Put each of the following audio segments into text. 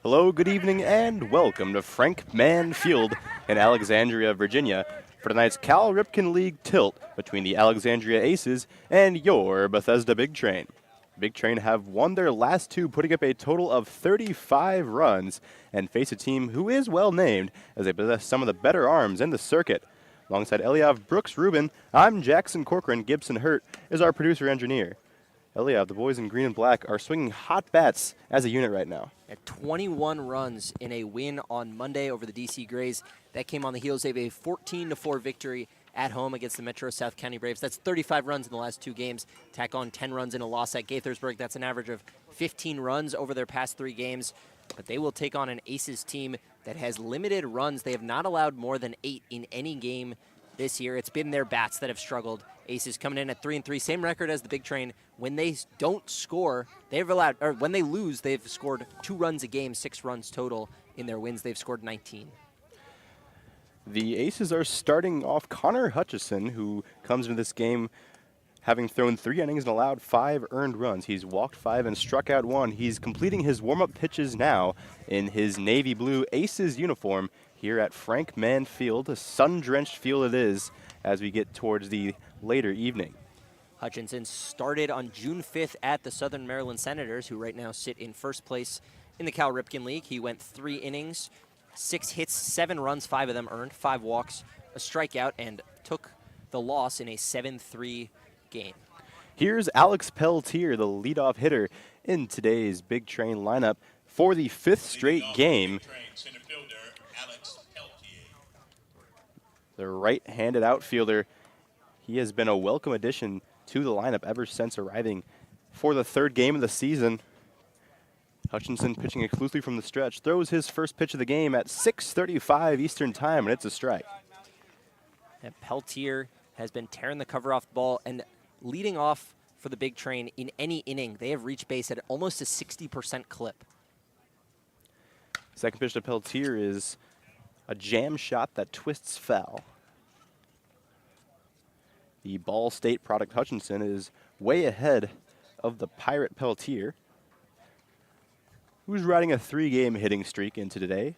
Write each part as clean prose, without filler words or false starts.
Hello, good evening, and welcome to Frank Mann Field in Alexandria, Virginia, for tonight's Cal Ripken League tilt between the Alexandria Aces and your Bethesda Big Train. Big Train have won their last two, putting up a total of 35 runs, and face a team who is well named as they possess some of the better arms in the circuit. Alongside Eliav Brooks Rubin, I'm Jackson Corcoran. Gibson Hurt is our producer-engineer. Eliav, the boys in green and black are swinging hot bats as a unit right now. At 21 runs in a win on Monday over the DC Grays. That came on the heels of a 14-4 victory at home against the Metro South County Braves. That's 35 runs in the last two games. Tack on 10 runs in a loss at Gaithersburg. That's an average of 15 runs over their past 3 games. But they will take on an Aces team that has limited runs. They have not allowed more than 8 in any game this year. It's been their bats that have struggled. Aces coming in at 3-3, same record as the Big Train. When they don't score, they've allowed, or when they lose, they've scored 2 runs a game, 6 runs total. In their wins, they've scored 19. The Aces are starting off Connor Hutchison, who comes into this game having thrown 3 innings and allowed 5 earned runs. He's walked 5 and struck out 1. He's completing his warm-up pitches now in his navy blue Aces uniform here at Frank Mann Field. A sun-drenched field it is as we get towards the later evening. Hutchinson started on June 5th at the Southern Maryland Senators, who right now sit in first place in the Cal Ripken League. He went 3 innings, 6 hits, 7 runs, 5 of them earned, 5 walks, a strikeout, and took the loss in a 7-3 game. Here's Alex Peltier, the leadoff hitter in today's Big Train lineup for the 5th straight game. The right-handed outfielder, he has been a welcome addition to the lineup ever since arriving for the 3rd game of the season. Hutchinson pitching exclusively from the stretch, throws his first pitch of the game at 6:35 Eastern Time, and it's a strike. And Peltier has been tearing the cover off the ball and leading off for the Big Train in any inning. They have reached base at almost a 60% clip. Second pitch to Peltier is a jam shot that twists foul. The Ball State product Hutchinson is way ahead of the Pirate Peltier, who's riding a 3-game hitting streak into today.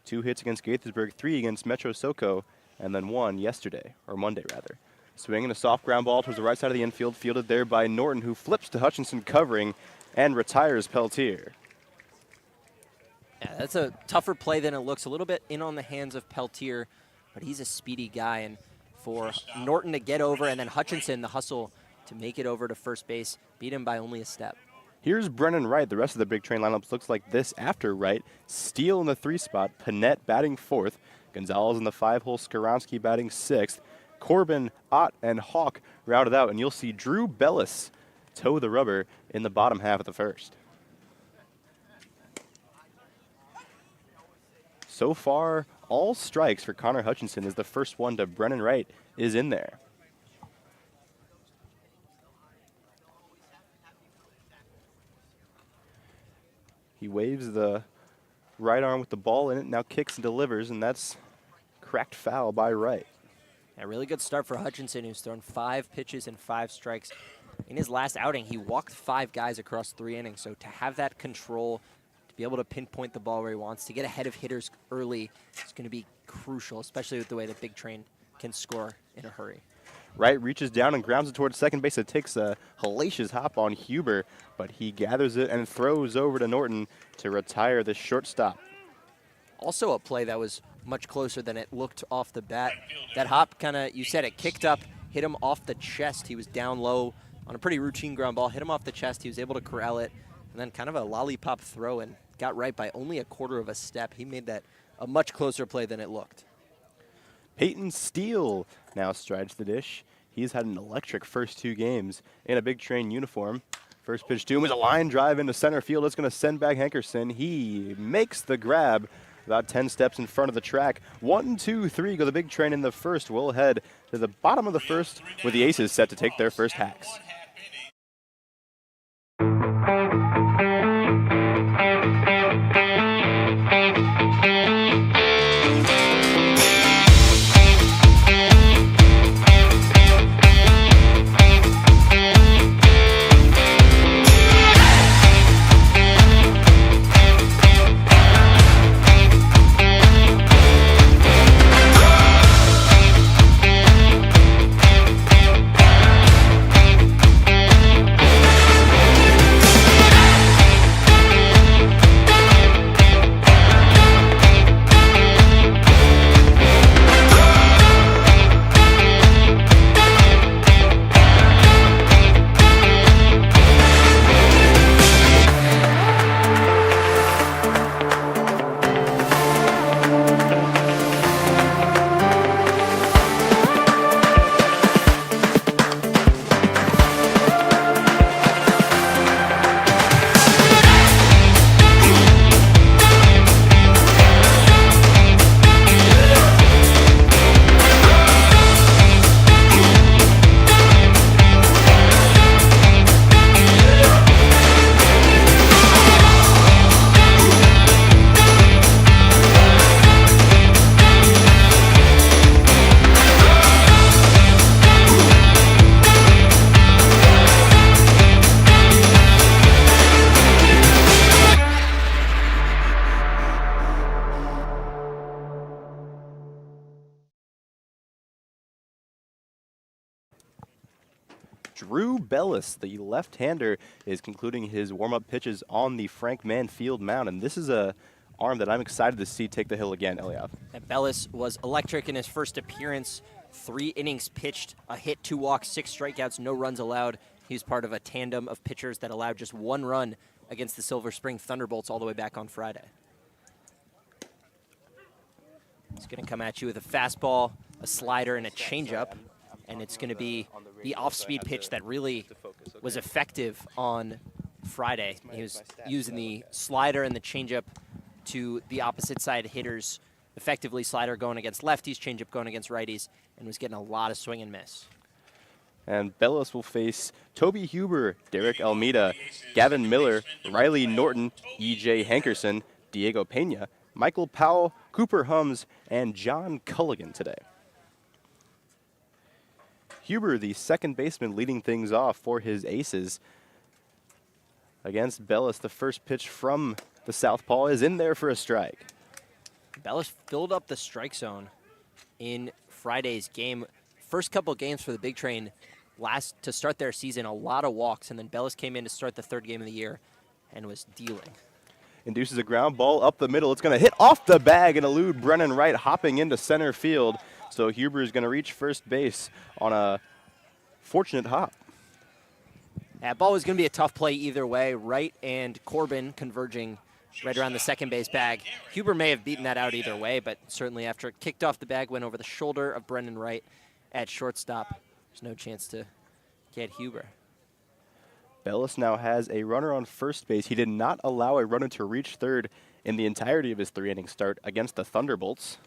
2 hits against Gaithersburg, 3 against Metro SoCo, and then 1 yesterday, or Monday rather. Swinging a soft ground ball towards the right side of the infield, fielded there by Norton, who flips to Hutchinson covering and retires Peltier. Yeah, that's a tougher play than it looks. A little bit in on the hands of Peltier, but he's a speedy guy. And for Norton to get over, and then Hutchinson, the hustle to make it over to first base, beat him by only a step. Here's Brennan Wright. The rest of the Big Train lineup looks like this after Wright. Steele in the 3 spot, Panette batting 4th, Gonzalez in the 5-hole, Skaronski batting 6th, Corbin, Ott, and Hawk routed out, and you'll see Drew Bellis toe the rubber in the bottom half of the 1st. So far, all strikes for Connor Hutchinson, as the first one to Brennan Wright is in there. He waves the right arm with the ball in it, now kicks and delivers, and that's cracked foul by Wright. A really good start for Hutchinson, who's thrown 5 pitches and 5 strikes. In his last outing, he walked 5 guys across 3 innings, so to have that control, to be able to pinpoint the ball where he wants, to get ahead of hitters early, is going to be crucial, especially with the way the Big Train can score in a hurry. Wright reaches down and grounds it towards second base. It takes a hellacious hop on Huber, but he gathers it and throws over to Norton to retire the shortstop. Also a play that was much closer than it looked off the bat. That hop kind of, you said it, kicked up, hit him off the chest. He was down low on a pretty routine ground ball, hit him off the chest. He was able to corral it, and then kind of a lollipop throw and got right by only a 1/4 of a step. He made that a much closer play than it looked. Peyton Steele now strides the dish. He's had an electric first 2 games in a Big Train uniform. First pitch to him is a line drive into center field. It's going to send back Hankerson. He makes the grab about 10 steps in front of the track. 1, 2, 3 go the Big Train in the 1st. We'll head to the bottom of the 1st with the Aces set to take their first hacks. Drew Bellis, the left-hander, is concluding his warm-up pitches on the Frank Mann Field mound, and this is a arm that I'm excited to see take the hill again, Eliav. And Bellis was electric in his first appearance. 3 innings pitched, a hit, 2 walks, 6 strikeouts, no runs allowed. He was part of a tandem of pitchers that allowed just 1 run against the Silver Spring Thunderbolts all the way back on Friday. He's going to come at you with a fastball, a slider, and a changeup. And it's going to be the off-speed pitch that really was effective on Friday. He was using the slider and the changeup to the opposite side hitters. Effectively, slider going against lefties, changeup going against righties, and was getting a lot of swing and miss. And Bellis will face Toby Huber, Derek Almeida, Gavin Miller, Riley Norton, E.J. Hankerson, Diego Pena, Michael Powell, Cooper Hums, and John Culligan today. Huber, the second baseman, leading things off for his Aces. Against Bellis, the first pitch from the southpaw is in there for a strike. Bellis filled up the strike zone in Friday's game. First couple games for the Big Train to start their season, a lot of walks, and then Bellis came in to start the 3rd game of the year and was dealing. Induces a ground ball up the middle. It's going to hit off the bag and elude Brennan Wright, hopping into center field. So Huber is going to reach first base on a fortunate hop. That ball was going to be a tough play either way. Wright and Corbin converging right around the second base bag. Huber may have beaten that out either way, but certainly after it kicked off the bag, went over the shoulder of Brendan Wright at shortstop. There's no chance to get Huber. Bellis now has a runner on first base. He did not allow a runner to reach third in the entirety of his 3-inning start against the Thunderbolts.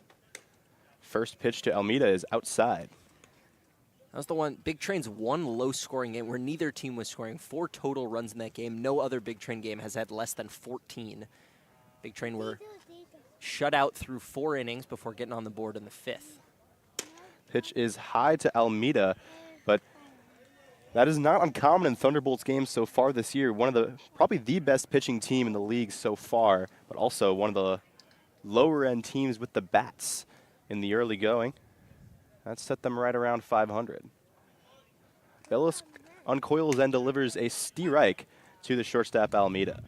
First pitch to Almeida is outside. That was the one, Big Train's one low-scoring game where neither team was scoring. 4 total runs in that game. No other Big Train game has had less than 14. Big Train were shut out through 4 innings before getting on the board in the 5th. Pitch is high to Almeida, but that is not uncommon in Thunderbolts games so far this year. One of the, probably the best pitching team in the league so far, but also one of the lower-end teams with the bats in the early going. That set them right around 500. Bellis uncoils and delivers a strike to the shortstop Almeida.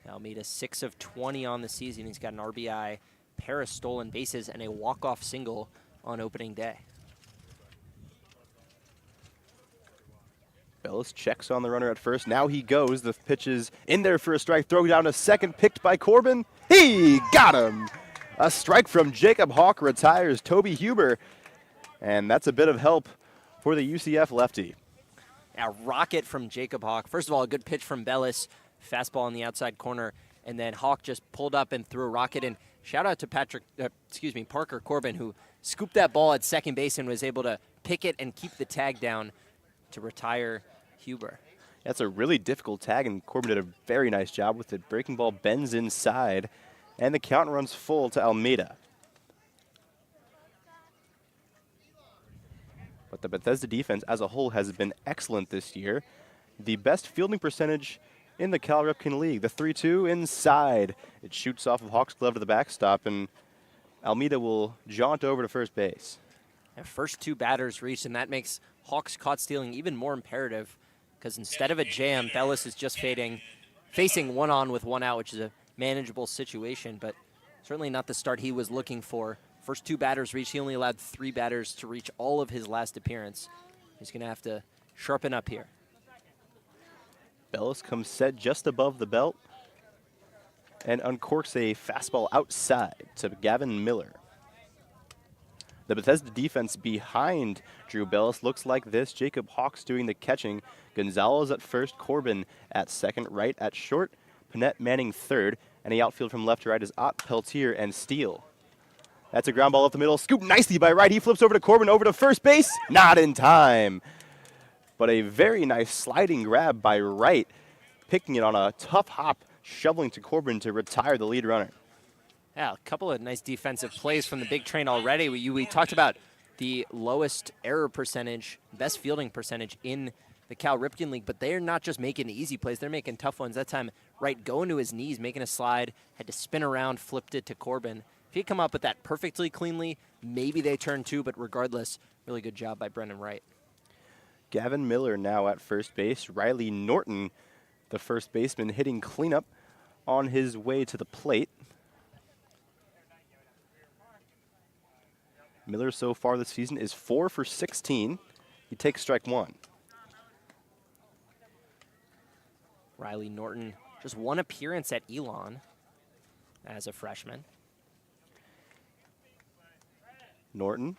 Almeida 6 of 20 on the season. He's got an RBI, pair of stolen bases, and a walk-off single on opening day. Bellis checks on the runner at first. Now he goes. The pitch is in there for a strike. Throw down to second, picked by Corbin. He got him. A strike from Jacob Hawk retires Toby Huber. And that's a bit of help for the UCF lefty. A rocket from Jacob Hawk. First of all, a good pitch from Bellis. Fastball in the outside corner. And then Hawk just pulled up and threw a rocket in. Shout out to Parker Corbin, who scooped that ball at second base and was able to pick it and keep the tag down to retire Huber. That's a really difficult tag, and Corbin did a very nice job with it. Breaking ball bends inside, and the count runs full to Almeida. But the Bethesda defense as a whole has been excellent this year. The best fielding percentage in the Cal Ripken League. The 3-2 inside. It shoots off of Hawk's glove to the backstop, and Almeida will jaunt over to first base. And first 2 batters reached, and that makes Hawks caught stealing even more imperative, because instead of a jam, Bellis is just facing 1 on with 1 out, which is a manageable situation, but certainly not the start he was looking for. First 2 batters reached. He only allowed 3 batters to reach all of his last appearance. He's going to have to sharpen up here. Bellis comes set just above the belt and uncorks a fastball outside to Gavin Miller. The Bethesda defense behind Drew Bellis looks like this. Jacob Hawks doing the catching. Gonzalez at first, Corbin at second, Wright at short, Panette Manning third, and the outfield from left to right is Ott, Peltier, and Steele. That's a ground ball up the middle, scooped nicely by Wright. He flips over to Corbin, over to first base. Not in time. But a very nice sliding grab by Wright, picking it on a tough hop, shoveling to Corbin to retire the lead runner. Yeah, a couple of nice defensive plays from the Big Train already. We talked about the lowest error percentage, best fielding percentage in the Cal Ripken League, but they're not just making easy plays, they're making tough ones. That time, Wright going to his knees, making a slide, had to spin around, flipped it to Corbin, If he come up with that perfectly cleanly, maybe they turn 2, but regardless, really good job by Brendan Wright. Gavin Miller now at first base. Riley Norton, the first baseman, hitting cleanup on his way to the plate. Miller so far this season is 4 for 16. He takes strike 1. Riley Norton, just 1 appearance at Elon as a freshman. Norton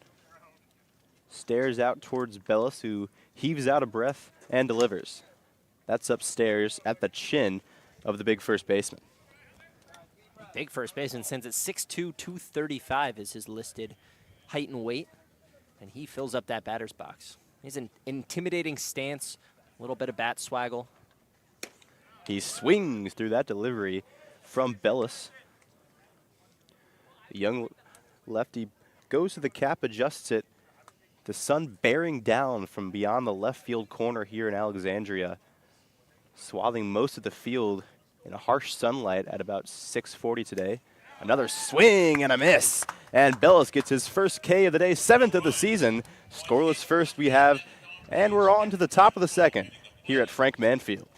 stares out towards Bellis, who heaves out a breath and delivers. That's upstairs at the chin of the big first baseman. Big first baseman, since it's 6'2", 235 is his listed height and weight, and he fills up that batter's box. He's an intimidating stance, a little bit of bat swaggle. He swings through that delivery from Bellis. The young lefty goes to the cap, adjusts it. The sun bearing down from beyond the left field corner here in Alexandria, swathing most of the field in a harsh sunlight at about 6:40 today. Another swing and a miss. And Bellis gets his first K of the day, 7th of the season. Scoreless first we have, and we're on to the top of the second here at Frank Mann Field.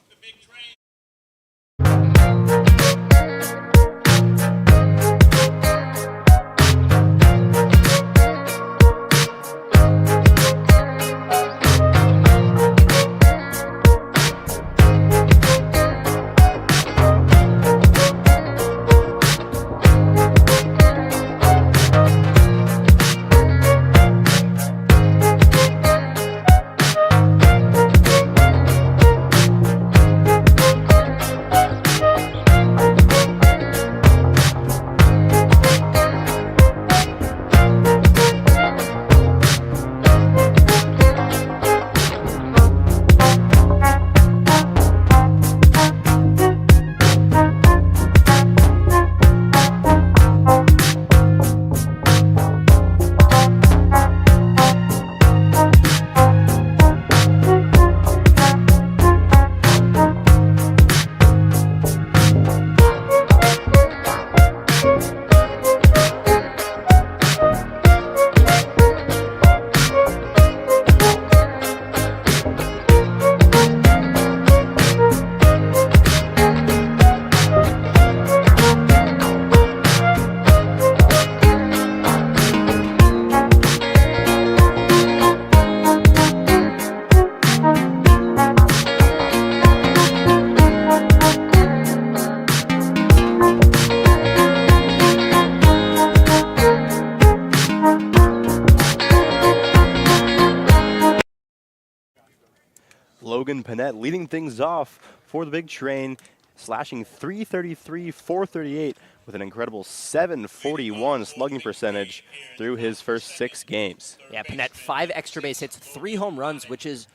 Logan Panett leading things off for the big train, slashing 333, 438 with an incredible 741 slugging percentage through his first 6 games. Yeah, Panett, 5 extra base hits, 3 home runs, which is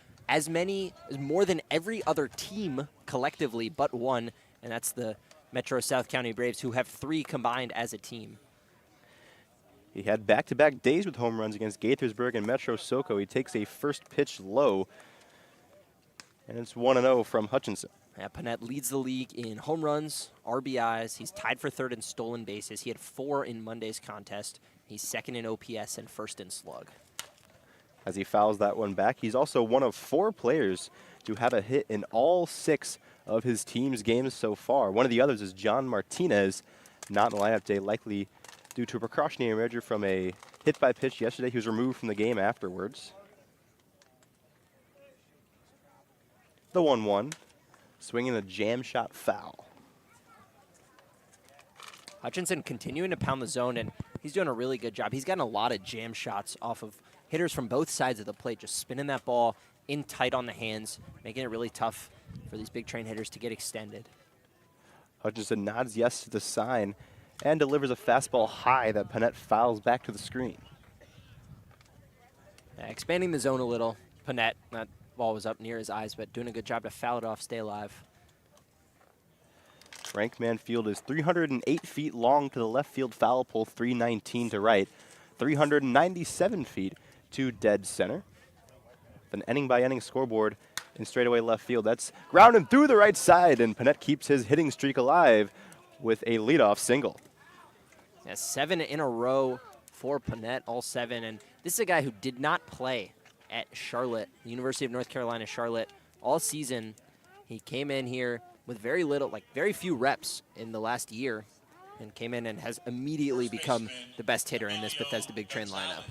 more than every other team collectively but one, and that's the Metro South County Braves, who have 3 combined as a team. He had back-to-back days with home runs against Gaithersburg and Metro Soco. He takes a first pitch low, and it's 1-0 from Hutchinson. Yeah, Panett leads the league in home runs, RBIs. He's tied for 3rd in stolen bases. He had 4 in Monday's contest. He's 2nd in OPS and 1st in slug. As he fouls that one back, he's also one of 4 players to have a hit in all 6 of his team's games so far. One of the others is John Martinez, not in the lineup today, likely due to a precautionary measure from a hit by pitch yesterday. He was removed from the game afterwards. The 1-1, swinging a jam shot foul. Hutchinson continuing to pound the zone, and he's doing a really good job. He's gotten a lot of jam shots off of hitters from both sides of the plate, just spinning that ball in tight on the hands, making it really tough for these big train hitters to get extended. Hutchinson nods yes to the sign and delivers a fastball high that Panett fouls back to the screen. Expanding the zone a little. Panett, that ball was up near his eyes, but doing a good job to foul it off, stay alive. Frank Mann Field is 308 feet long to the left field foul pole, 319 to right, 397 feet to dead center. An inning-by-inning scoreboard in straightaway left field. That's grounded through the right side, and Panett keeps his hitting streak alive with a leadoff single. Yeah, 7 in a row for Panett, all 7. And this is a guy who did not play at Charlotte, the University of North Carolina, Charlotte, all season. He came in here with very little, very few reps in the last year, and came in and has immediately become the best hitter in this Bethesda Big Train lineup.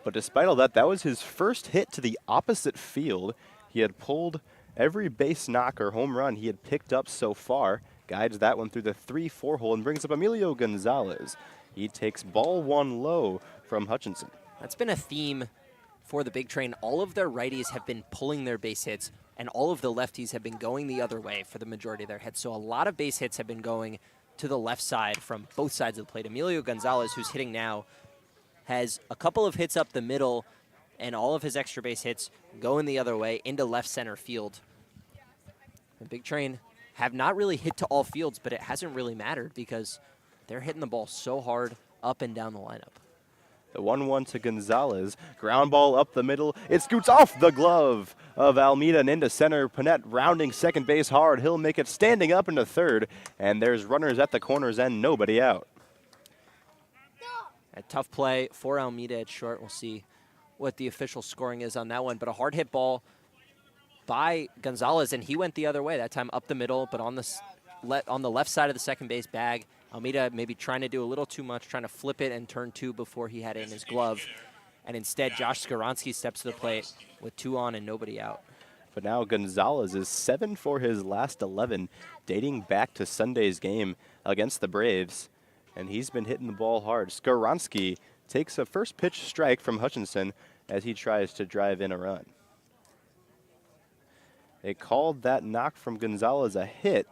But despite all that, that was his first hit to the opposite field. He had pulled every base knock or home run he had picked up so far, guides that one through the 3-4 hole, and brings up Emilio Gonzalez. He takes ball 1 low from Hutchinson. That's been a theme for the Big Train. All of their righties have been pulling their base hits, and all of the lefties have been going the other way for the majority of their hits. So a lot of base hits have been going to the left side from both sides of the plate. Emilio Gonzalez, who's hitting now, has a couple of hits up the middle, and all of his extra base hits going the other way into left center field. The Big Train have not really hit to all fields, but it hasn't really mattered because they're hitting the ball so hard up and down the lineup. The 1-1 to Gonzalez. Ground ball up the middle. It scoots off the glove of Almeida and into center. Panett rounding second base hard. He'll make it standing up into third. And there's runners at the corners and nobody out. A tough play for Almeida at short. We'll see what the official scoring is on that one. But a hard hit ball by Gonzalez, and he went the other way. That time up the middle, but on the left side of the second base bag. Almeida maybe trying to do a little too much, trying to flip it and turn 2 before he had it in his glove. And instead, Josh Skaronski steps to the plate with 2 on and nobody out. But now Gonzalez is 7 for his last 11, dating back to Sunday's game against the Braves. And he's been hitting the ball hard. Skaronski takes a first pitch strike from Hutchinson as he tries to drive in a run. They called that knock from Gonzalez a hit.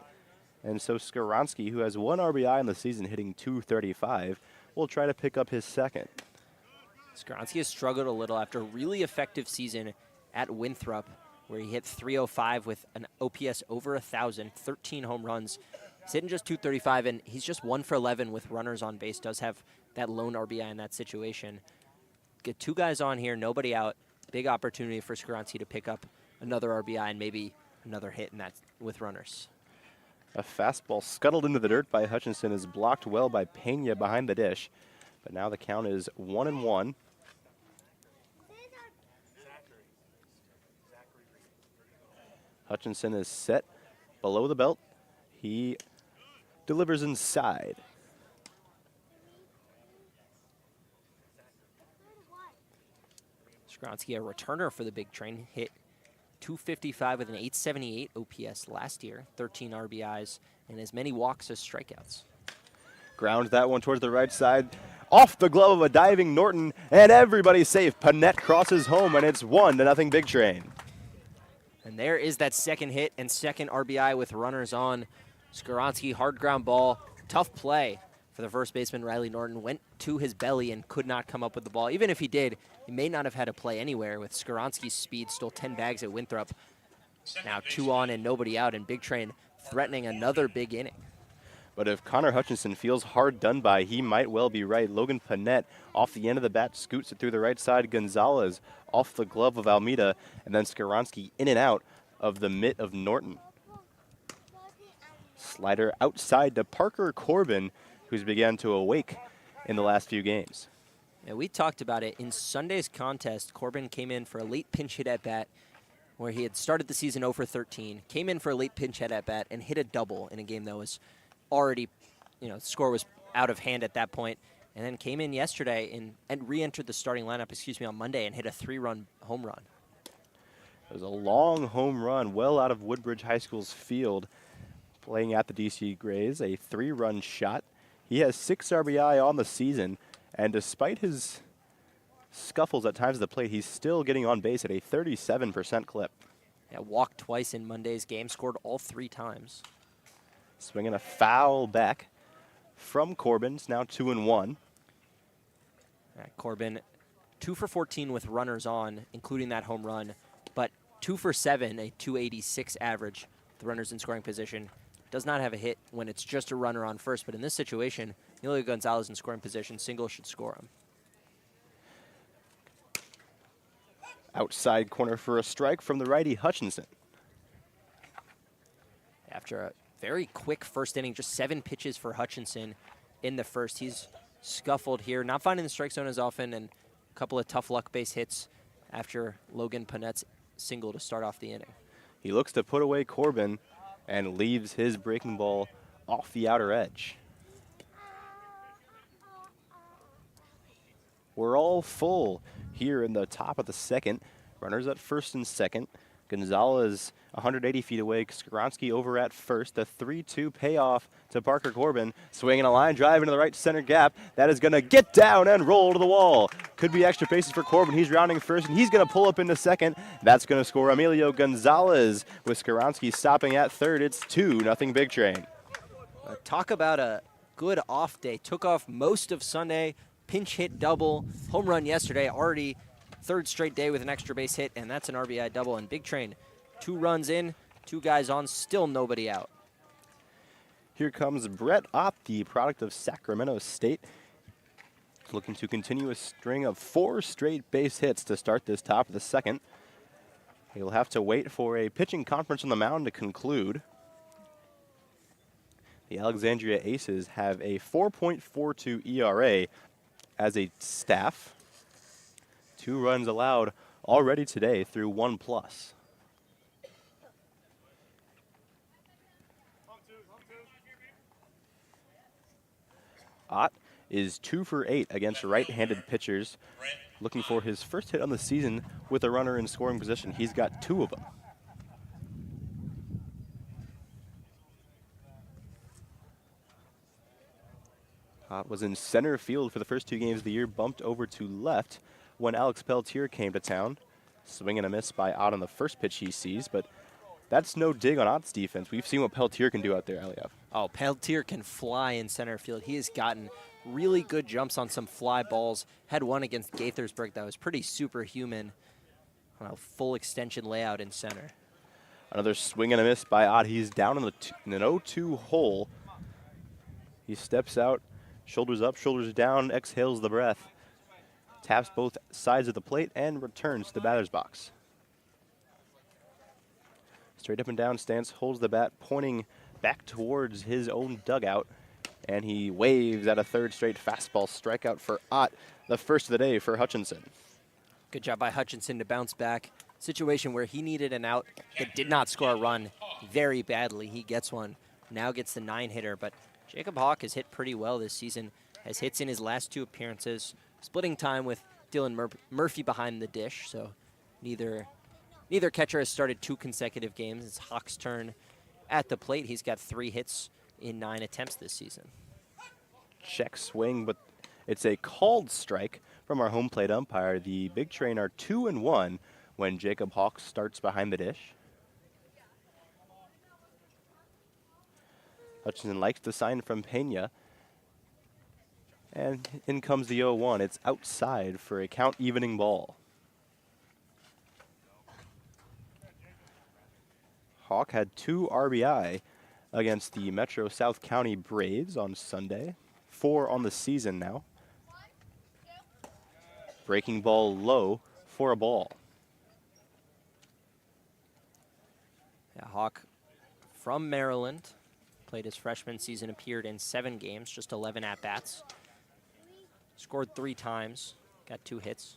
And so Skaronski, who has 1 RBI in the season, hitting .235, will try to pick up his second. Skaronski has struggled a little after a really effective season at Winthrop, where he hit .305 with an OPS over 1,000, 13 home runs. He's hitting just .235, and he's just 1 for 11 with runners on base. Does have that lone RBI in that situation. Get 2 guys on here, nobody out. Big opportunity for Skaronski to pick up another RBI and maybe another hit in that with runners. A fastball scuttled into the dirt by Hutchinson is blocked well by Pena behind the dish. But now the count is 1-1. Hutchinson is set below the belt. He delivers inside. Skaronski, a returner for the Big Train, hit .255 with an .878 OPS last year, 13 RBIs, and as many walks as strikeouts. Grounds that one towards the right side. Off the glove of a diving Norton, and everybody's safe. Panett crosses home, and it's 1-0 Big Train. And there is that second hit and second RBI with runners on. Skaronski, hard ground ball, tough play for the first baseman, Riley Norton. Went to his belly and could not come up with the ball. Even if he did, he may not have had to play anywhere with Skaronski's speed. Stole 10 bags at Winthrop. Now 2 on and nobody out, and Big Train threatening another big inning. But if Connor Hutchinson feels hard done by, he might well be right. Logan Panett off the end of the bat scoots it through the right side. Gonzalez off the glove of Almeida, and then Skaronski in and out of the mitt of Norton. Slider outside to Parker Corbin, who's began to awake in the last few games. Yeah, we talked about it. In Sunday's contest, Corbin came in for a late pinch hit at bat where he had started the season 0 for 13, came in for a late pinch hit at bat and hit a double in a game that was already, the score was out of hand at that point, and then came in yesterday and re-entered the starting lineup, on Monday and hit a 3-run home run. It was a long home run well out of Woodbridge High School's field, playing at the DC Grays, a 3-run shot. He has 6 RBI on the season, and despite his scuffles at times at the plate, he's still getting on base at a 37% clip. Yeah, walked twice in Monday's game, scored all 3 times. Swinging a foul back from Corbin. It's now 2-1. Corbin, 2 for 14 with runners on, including that home run, but 2 for 7, a .286 average. The runners in scoring position. Does not have a hit when it's just a runner on first, but in this situation, Emilio Gonzalez in scoring position, single should score him. Outside corner for a strike from the righty Hutchinson. After a very quick first inning, just 7 pitches for Hutchinson, in the first. He's scuffled here, not finding the strike zone as often, and a couple of tough luck base hits after Logan Panette's single to start off the inning. He looks to put away Corbin and leaves his breaking ball off the outer edge. We're all full here in the top of the second. Runners at first and second. Gonzalez 180 feet away. Skronsky over at first. The 3-2 payoff to Parker Corbin. Swinging a line drive into the right center gap. That is going to get down and roll to the wall. Could be extra bases for Corbin. He's rounding first, and he's going to pull up into second. That's going to score Emilio Gonzalez with Skronsky stopping at third. It's 2-0 Big Train. Talk about a good off day. Took off most of Sunday. Pinch hit double. Home run yesterday. Already third straight day with an extra base hit, and that's an RBI double. And Big Train, 2 runs in, 2 guys on, still nobody out. Here comes Brett Ott, the product of Sacramento State, looking to continue a string of 4 straight base hits to start this top of the second. He'll have to wait for a pitching conference on the mound to conclude. The Alexandria Aces have a 4.42 ERA as a staff. 2 runs allowed already today through 1+. Ott is 2 for 8 against right-handed pitchers, looking for his first hit on the season with a runner in scoring position. He's got 2 of them. Ott was in center field for the first 2 games of the year, bumped over to left when Alex Peltier came to town. Swing and a miss by Ott on the first pitch he sees, but that's no dig on Ott's defense. We've seen what Peltier can do out there, Aliev. Oh, Peltier can fly in center field. He has gotten really good jumps on some fly balls. Had one against Gaithersburg that was pretty superhuman on a full extension layout in center. Another swing and a miss by Ott. He's down in an 0-2 hole. He steps out, shoulders up, shoulders down, exhales the breath, taps both sides of the plate, and returns to the batter's box. Straight up and down stance, holds the bat, pointing back towards his own dugout, and he waves at a third straight fastball strikeout for Ott, the first of the day for Hutchinson. Good job by Hutchinson to bounce back. Situation where he needed an out that did not score a run very badly. He gets one, now gets the 9-hitter, but Jacob Hawk has hit pretty well this season, has hits in his last 2 appearances, splitting time with Dylan Murphy behind the dish, so neither catcher has started 2 consecutive games. It's Hawk's turn at the plate. He's got 3 hits in 9 attempts this season. Check swing, but it's a called strike from our home plate umpire. The Big Train are 2-1 when Jacob Hawk starts behind the dish. Hutchinson likes the sign from Pena. And in comes the 0-1. It's outside for a count evening ball. Hawk had 2 RBI against the Metro South County Braves on Sunday. 4 on the season now. Breaking ball low for a ball. Yeah, Hawk from Maryland. Played his freshman season, appeared in 7 games, just 11 at-bats. Scored 3 times, got 2 hits.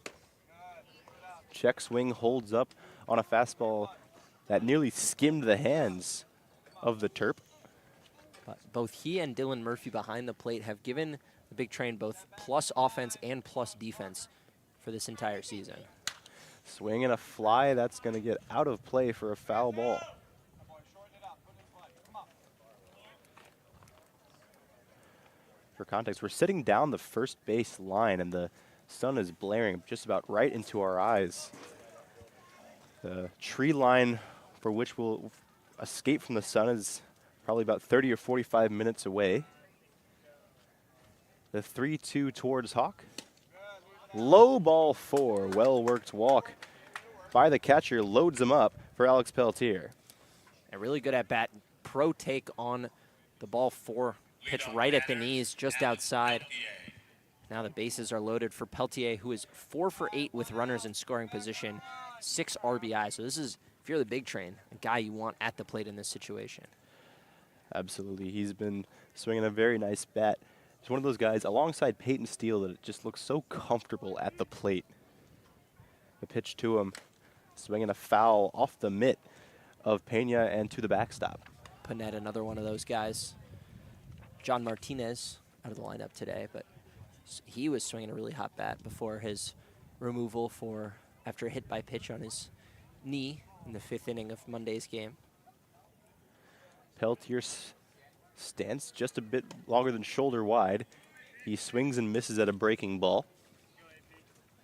Check swing holds up on a fastball that nearly skimmed the hands of the Terp. But both he and Dylan Murphy behind the plate have given the Big Train both plus offense and plus defense for this entire season. Swing and a fly, that's going to get out of play for a foul ball. For context, we're sitting down the first base line, and the sun is blaring just about right into our eyes. The tree line for which we'll escape from the sun is probably about 30 or 45 minutes away. The 3-2 towards Hawk. Low ball 4, well-worked walk by the catcher, loads him up for Alex Peltier. A really good at-bat, pro take on the ball 4. Pitch right at the knees, just outside. Now the bases are loaded for Peltier, who is 4 for 8 with runners in scoring position, 6 RBI. So this is, if you're the Big Train, a guy you want at the plate in this situation. Absolutely. He's been swinging a very nice bat He's one of those guys alongside Peyton Steele that just looks so comfortable at the plate. The pitch to him, swinging a foul off the mitt of Pena and to the backstop. Panetta, another one of those guys. John Martinez out of the lineup today, but he was swinging a really hot bat before his removal after a hit by pitch on his knee in the 5th inning of Monday's game. Peltier stands just a bit longer than shoulder wide. He swings and misses at a breaking ball.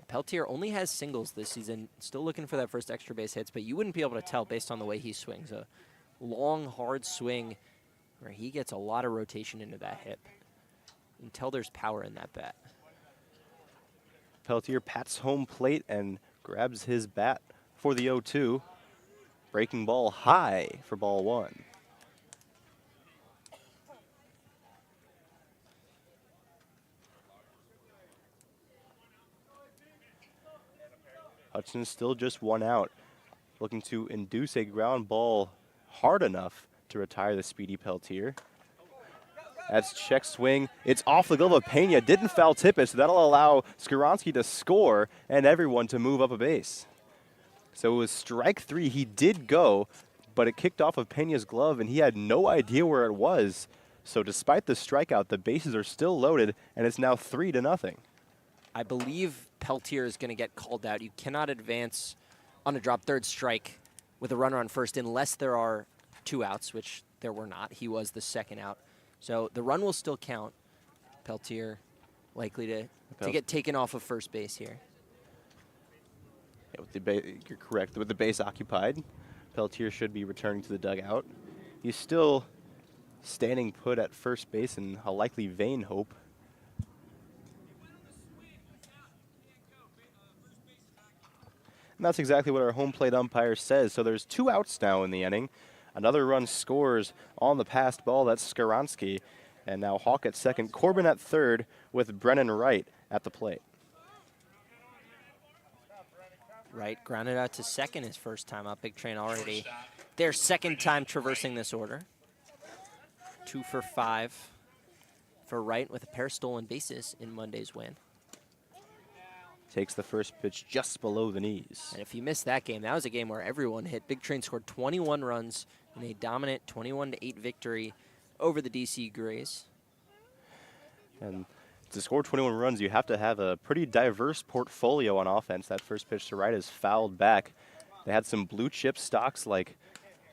Peltier only has singles this season, still looking for that first extra base hits, but you wouldn't be able to tell based on the way he swings. A long, hard swing where he gets a lot of rotation into that hip. You can tell there's power in that bat. Peltier pats home plate and grabs his bat for the 0-2. Breaking ball high for ball 1. Hudson still just 1 out, looking to induce a ground ball hard enough to retire the speedy Peltier. That's check swing. It's off the glove of Pena. Didn't foul tip it, so that'll allow Skowronski to score and everyone to move up a base. So it was strike 3. He did go, but it kicked off of Pena's glove, and he had no idea where it was. So despite the strikeout, the bases are still loaded, and it's now 3-0. I believe Peltier is going to get called out. You cannot advance on a drop third strike with a runner on first unless there are 2 outs, which there were not. He was the 2nd out. So the run will still count. Peltier likely to get taken off of first base here. Yeah, you're correct. With the base occupied, Peltier should be returning to the dugout. He's still standing put at first base in a likely vain hope. And that's exactly what our home plate umpire says. So there's 2 outs now in the inning. Another run scores on the passed ball. That's Skowronski. And now Hawk at second. Corbin at third with Brennan Wright at the plate. Wright grounded out to second his first time up. Big Train already their 2nd time traversing this order. 2 for 5 for Wright with a pair of stolen bases in Monday's win. Takes the first pitch just below the knees. And if you missed that game, that was a game where everyone hit. Big Train scored 21 runs in a dominant 21-8 victory over the DC Grays. And to score 21 runs, you have to have a pretty diverse portfolio on offense. That first pitch to Wright is fouled back. They had some blue chip stocks like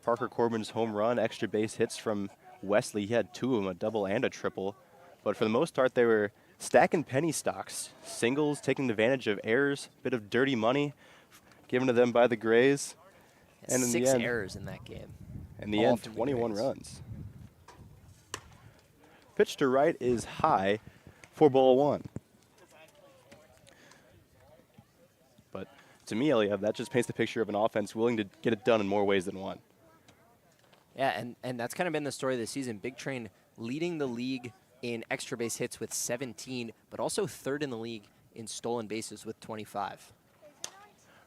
Parker Corbin's home run, extra base hits from Wesley. He had 2 of them, a double and a triple. But for the most part, they were stacking penny stocks, singles, taking advantage of errors, bit of dirty money given to them by the Grays. And in 6 errors in that game. In the end, 21 runs. Pitch to Wright is high for ball 1. But to me, Eliev, that just paints the picture of an offense willing to get it done in more ways than one. Yeah, and that's kind of been the story of the season. Big Train leading the league in extra base hits with 17, but also 3rd in the league in stolen bases with 25.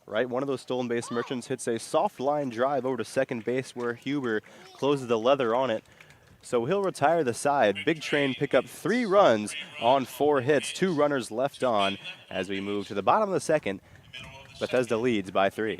Right, one of those stolen base merchants hits a soft line drive over to second base where Huber closes the leather on it. So he'll retire the side. Big Train pick up 3 runs on 4 hits, 2 runners left on as we move to the bottom of the 2nd. Bethesda leads by 3.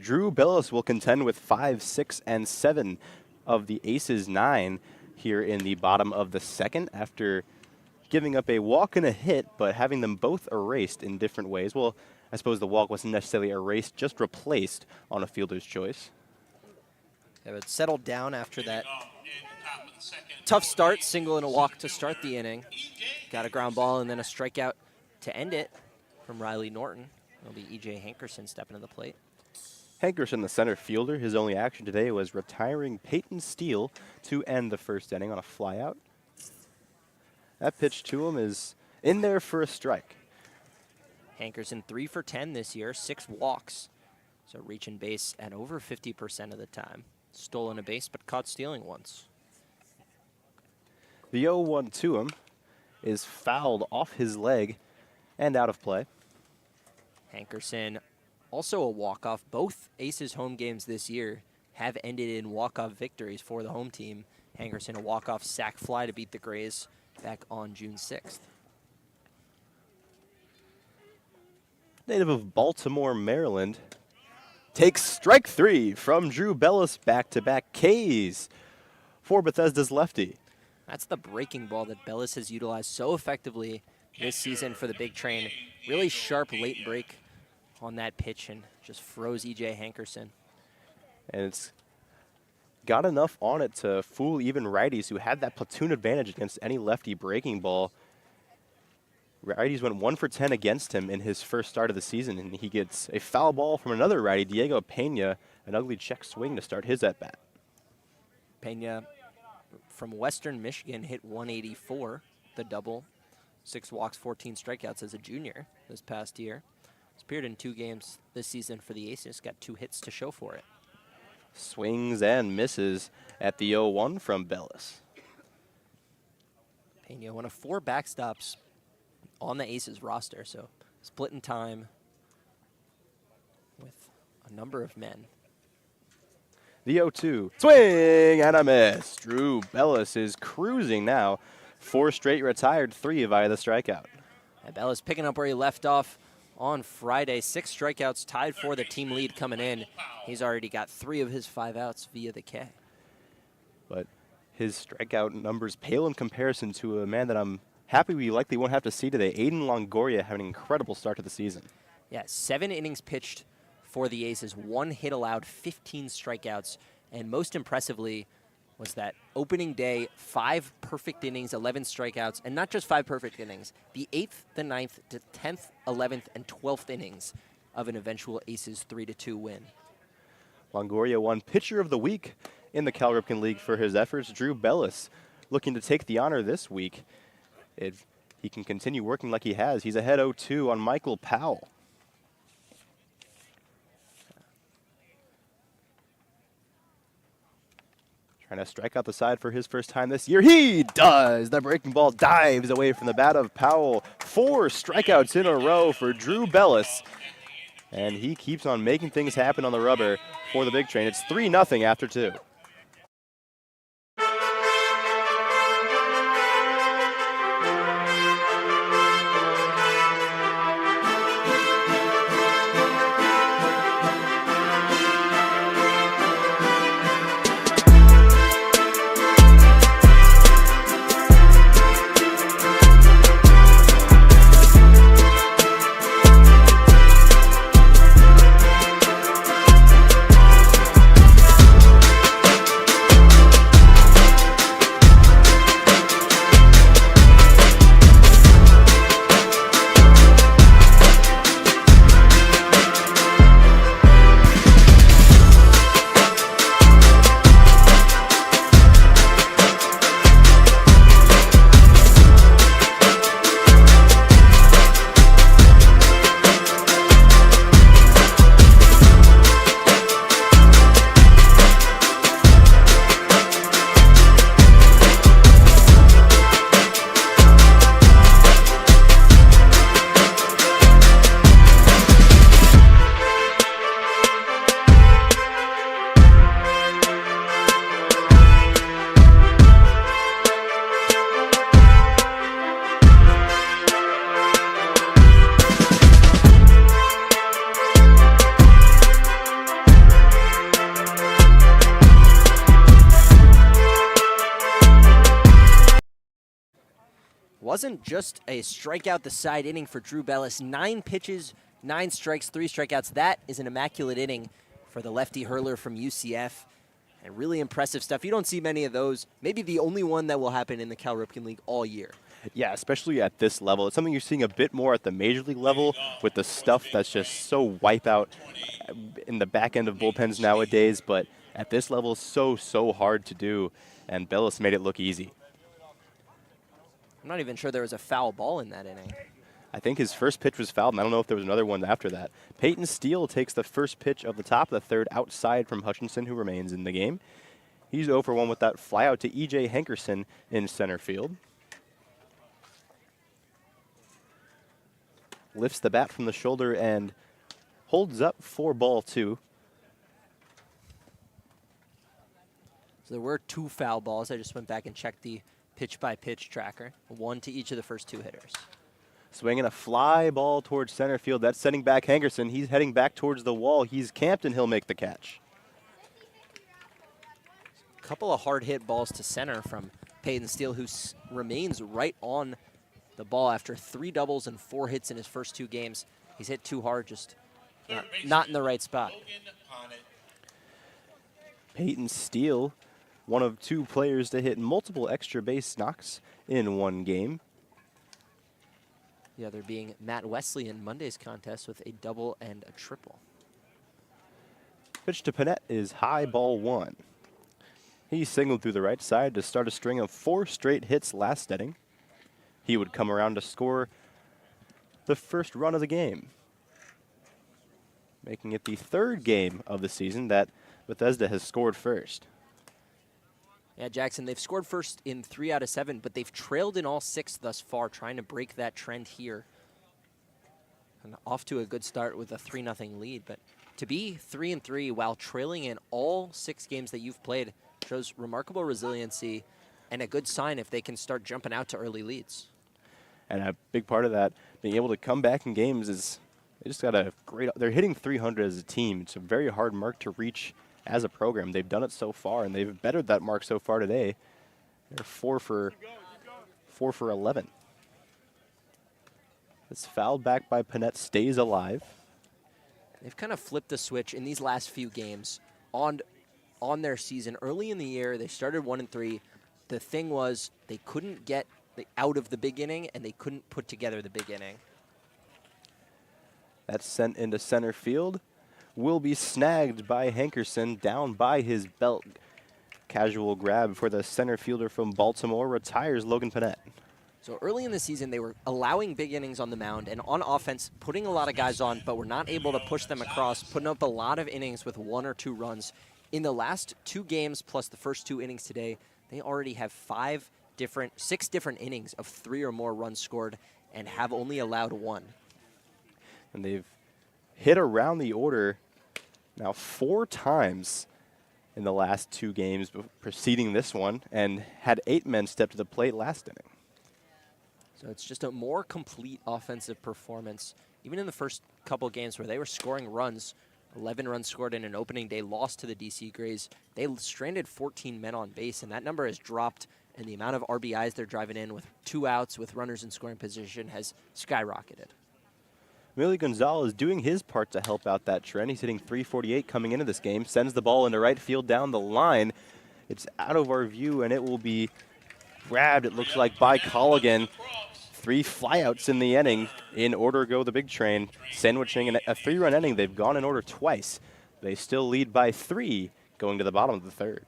Drew Bellis will contend with 5, 6, and 7 of the Aces 9 here in the bottom of the second after giving up a walk and a hit, but having them both erased in different ways. Well, I suppose the walk wasn't necessarily erased, just replaced on a fielder's choice. Yeah, but settled down after that tough start, single and a walk to start the inning. Got a ground ball and then a strikeout to end it from Riley Norton. It'll be E.J. Hankerson stepping to the plate. Hankerson, the center fielder, his only action today was retiring Peyton Steele to end the first inning on a flyout. That pitch to him is in there for a strike. Hankerson 3 for 10 this year, 6 walks. So reaching base at over 50% of the time. Stolen a base, but caught stealing once. The 0-1 to him is fouled off his leg and out of play. Hankerson, also a walk-off. Both Aces home games this year have ended in walk-off victories for the home team. Hankerson, a walk-off sac fly to beat the Grays back on June 6th. Native of Baltimore, Maryland, takes strike 3 from Drew Bellis, back-to-back Ks for Bethesda's lefty. That's the breaking ball that Bellis has utilized so effectively this season for the big train. Really sharp late break on that pitch and just froze E.J. Hankerson. And it's got enough on it to fool even righties who had that platoon advantage against any lefty breaking ball. Righties went 1 for 10 against him in his first start of the season, and he gets a foul ball from another righty, Diego Pena, an ugly check swing to start his at-bat. Pena from Western Michigan hit 184, the double. 6 walks, 14 strikeouts as a junior this past year. He's appeared in 2 games this season for the Aces, got 2 hits to show for it. Swings and misses at the 0-1 from Bellis. Pena, one of 4 backstops on the Aces roster, so split in time with a number of men. The 0-2, swing and a miss. Drew Bellis is cruising now. 4 straight retired, 3 via the strikeout. And Bellis picking up where he left off on Friday. 6 strikeouts, tied for the team lead coming in. He's already got 3 of his 5 outs via the K. But his strikeout numbers pale in comparison to a man that I'm happy we likely won't have to see today. Aiden Longoria having an incredible start to the season. Yeah, 7 innings pitched for the Aces, 1 hit allowed, 15 strikeouts, and most impressively was that opening day, 5 perfect innings, 11 strikeouts, and not just 5 perfect innings, the 8th, the 9th, the 10th, 11th, and 12th innings of an eventual Aces 3-2 win. Longoria won Pitcher of the Week in the Cal Ripken League for his efforts. Drew Bellis looking to take the honor this week. If he can continue working like he has, he's ahead 0-2 on Michael Powell. Trying to strike out the side for his first time this year. He does! The breaking ball dives away from the bat of Powell. 4 strikeouts in a row for Drew Bellis. And he keeps on making things happen on the rubber for the big train. It's 3-0 after 2. Wasn't just a strikeout the side inning for Drew Bellis. 9 pitches, 9 strikes, 3 strikeouts. That is an immaculate inning for the lefty hurler from UCF. And really impressive stuff. You don't see many of those. Maybe the only one that will happen in the Cal Ripken League all year. Yeah, especially at this level. It's something you're seeing a bit more at the major league level with the stuff that's just so wipeout in the back end of bullpens nowadays. But at this level, so hard to do. And Bellis made it look easy. I'm not even sure there was a foul ball in that inning. I think his first pitch was fouled, and I don't know if there was another one after that. Peyton Steele takes the first pitch of the top of the third outside from Hutchinson, who remains in the game. He's 0 for 1 with that flyout to E.J. Hankerson in center field. Lifts the bat from the shoulder and holds up for ball 2. So there were 2 foul balls. I just went back and checked the pitch-by-pitch tracker. 1 to each of the first 2 hitters. Swinging a fly ball towards center field. That's sending back Hankerson. He's heading back towards the wall. He's camped, and he'll make the catch. A couple of hard-hit balls to center from Peyton Steele, who remains right on the ball after 3 doubles and 4 hits in his first 2 games. He's hit too hard, just not in the right spot. Peyton Steele, one of 2 players to hit multiple extra base knocks in one game. The other being Matt Wesley in Monday's contest with a double and a triple. Pitch to Panette is high, ball 1. He signaled through the right side to start a string of 4 straight hits last inning. He would come around to score the first run of the game, making it the 3rd game of the season that Bethesda has scored first. Yeah, Jackson, they've scored first in 3 out of 7, but they've trailed in all 6 thus far, trying to break that trend here. And off to a good start with a 3-0 lead, but to be 3-3 while trailing in all 6 games that you've played shows remarkable resiliency and a good sign if they can start jumping out to early leads. And a big part of that, being able to come back in games, is they just got a great, they're hitting 300 as a team. It's a very hard mark to reach as a program. They've done it so far, and they've bettered that mark so far today. They're 4 for 11. It's fouled back by Panette, stays alive. They've kind of flipped the switch in these last few games on their season. Early in the year, they started 1-3. The thing was they couldn't get out of the big inning, and they couldn't put together the big inning. That's sent into center field. Will be snagged by Hankerson down by his belt. Casual grab for the center fielder from Baltimore. Retires Logan Panette. So early in the season, they were allowing big innings on the mound and on offense, putting a lot of guys on, but were not able to push them across, putting up a lot of innings with 1 or 2 runs. In the last 2 games plus the first 2 innings today, they already have 6 different innings of 3 or more runs scored and have only allowed 1. And they've hit around the order now 4 times in the last 2 games preceding this one, and had 8 men step to the plate last inning. So it's just a more complete offensive performance. Even in the first couple games where they were scoring runs, 11 runs scored in an opening day loss to the DC Grays, they stranded 14 men on base, and that number has dropped, and the amount of RBIs they're driving in with 2 outs with runners in scoring position has skyrocketed. Millie Gonzalez doing his part to help out that trend. He's hitting .348 coming into this game. Sends the ball into right field down the line. It's out of our view, and it will be grabbed, it looks like, by Colligan. 3 flyouts in the inning. In order go the big train. Sandwiching a 3-run inning. They've gone in order twice. They still lead by 3 going to the bottom of the 3rd.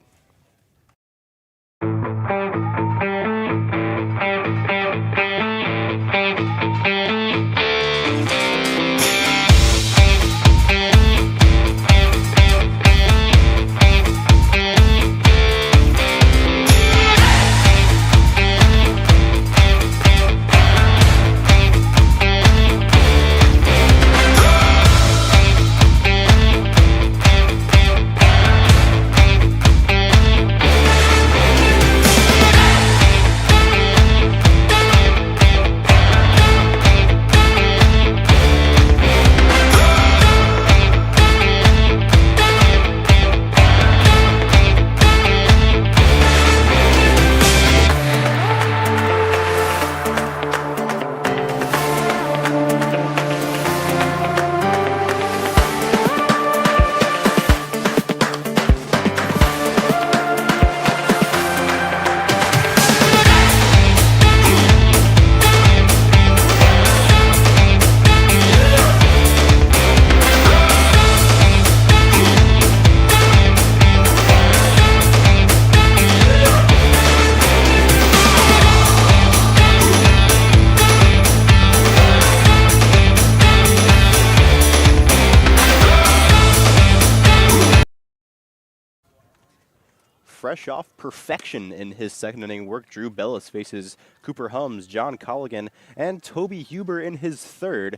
fresh off perfection in his second inning work. Drew Bellis faces Cooper Hums, John Colligan, and Toby Huber in his third.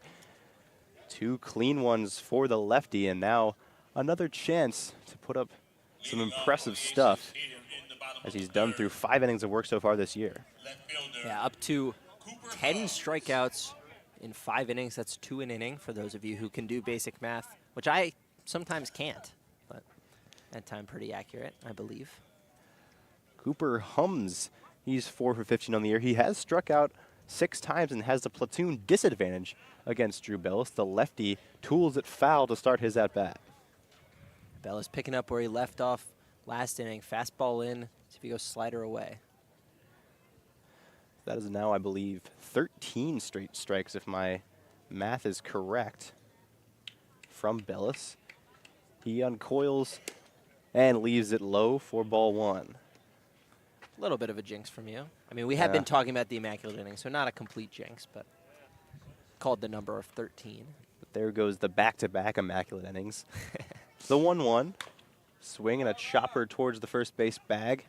2 clean ones for the lefty, and now another chance to put up some impressive stuff as he's done through 5 innings of work so far this year. Yeah, up to 10 strikeouts in 5 innings. That's 2 an inning for those of you who can do basic math, which I sometimes can't, but that time pretty accurate, I believe. Cooper Hums, he's 4 for 15 on the year. He has struck out 6 times and has the platoon disadvantage against Drew Bellis. The lefty tools it foul to start his at-bat. Bellis picking up where he left off last inning. Fastball in. See if he goes slider away. That is now, I believe, 13 straight strikes, if my math is correct, from Bellis. He uncoils and leaves it low for ball 1. A little bit of a jinx from you. I mean, we have been talking about the immaculate inning, so not a complete jinx, but called the number of 13. But there goes the back-to-back immaculate innings. The 1-1. Swing and a chopper towards the first base bag.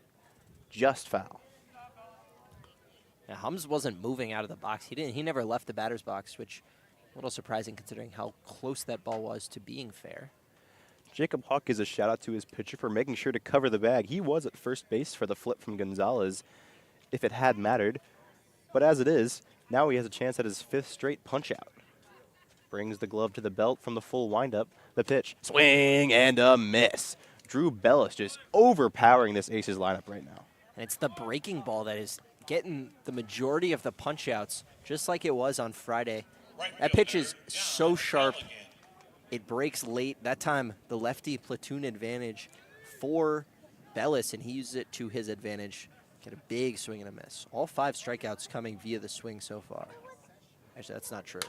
Just foul. Now, Hums wasn't moving out of the box. He never left the batter's box, which a little surprising considering how close that ball was to being fair. Jacob Hawk gives a shout out to his pitcher for making sure to cover the bag. He was at first base for the flip from Gonzalez if it had mattered. But as it is, now he has a chance at his 5th straight punch-out. Brings the glove to the belt from the full windup. The pitch, swing and a miss. Drew Bellis just overpowering this Aces lineup right now. And it's the breaking ball that is getting the majority of the punch-outs, just like it was on Friday. That pitch is so sharp. It breaks late. That time, the lefty platoon advantage for Bellis, and he uses it to his advantage. Get a big swing and a miss. All 5 strikeouts coming via the swing so far. Actually, that's not true.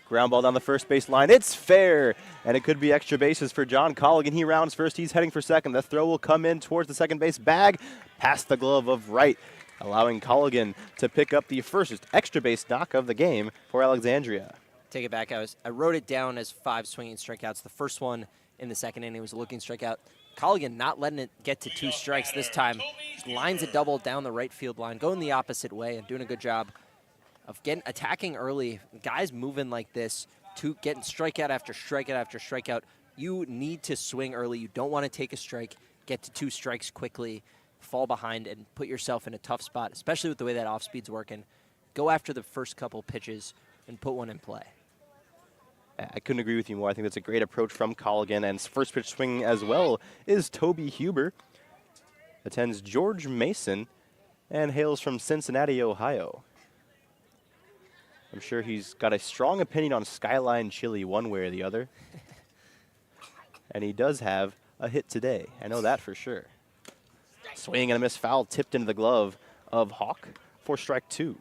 Ground ball down the first base line. It's fair, and it could be extra bases for John Colligan. He rounds first. He's heading for second. The throw will come in towards the second base bag, past the glove of right, allowing Colligan to pick up the first extra base knock of the game for Alexandria. Take it back. I wrote it down as 5 swinging strikeouts. The first one in the second inning was a looking strikeout. Colligan not letting it get to 2 strikes this time. Lines a double down the right field line, going the opposite way and doing a good job of attacking early. Guys moving like this, getting strikeout after strikeout after strikeout. You need to swing early. You don't want to take a strike, get to 2 strikes quickly, fall behind, and put yourself in a tough spot, especially with the way that off-speed's working. Go after the first couple pitches and put one in play. I couldn't agree with you more. I think that's a great approach from Colligan. And first pitch swing as well is Toby Huber. Attends George Mason and hails from Cincinnati, Ohio. I'm sure he's got a strong opinion on Skyline Chili one way or the other. And he does have a hit today. I know that for sure. Swing and a miss, foul tipped into the glove of Hawk for strike 2.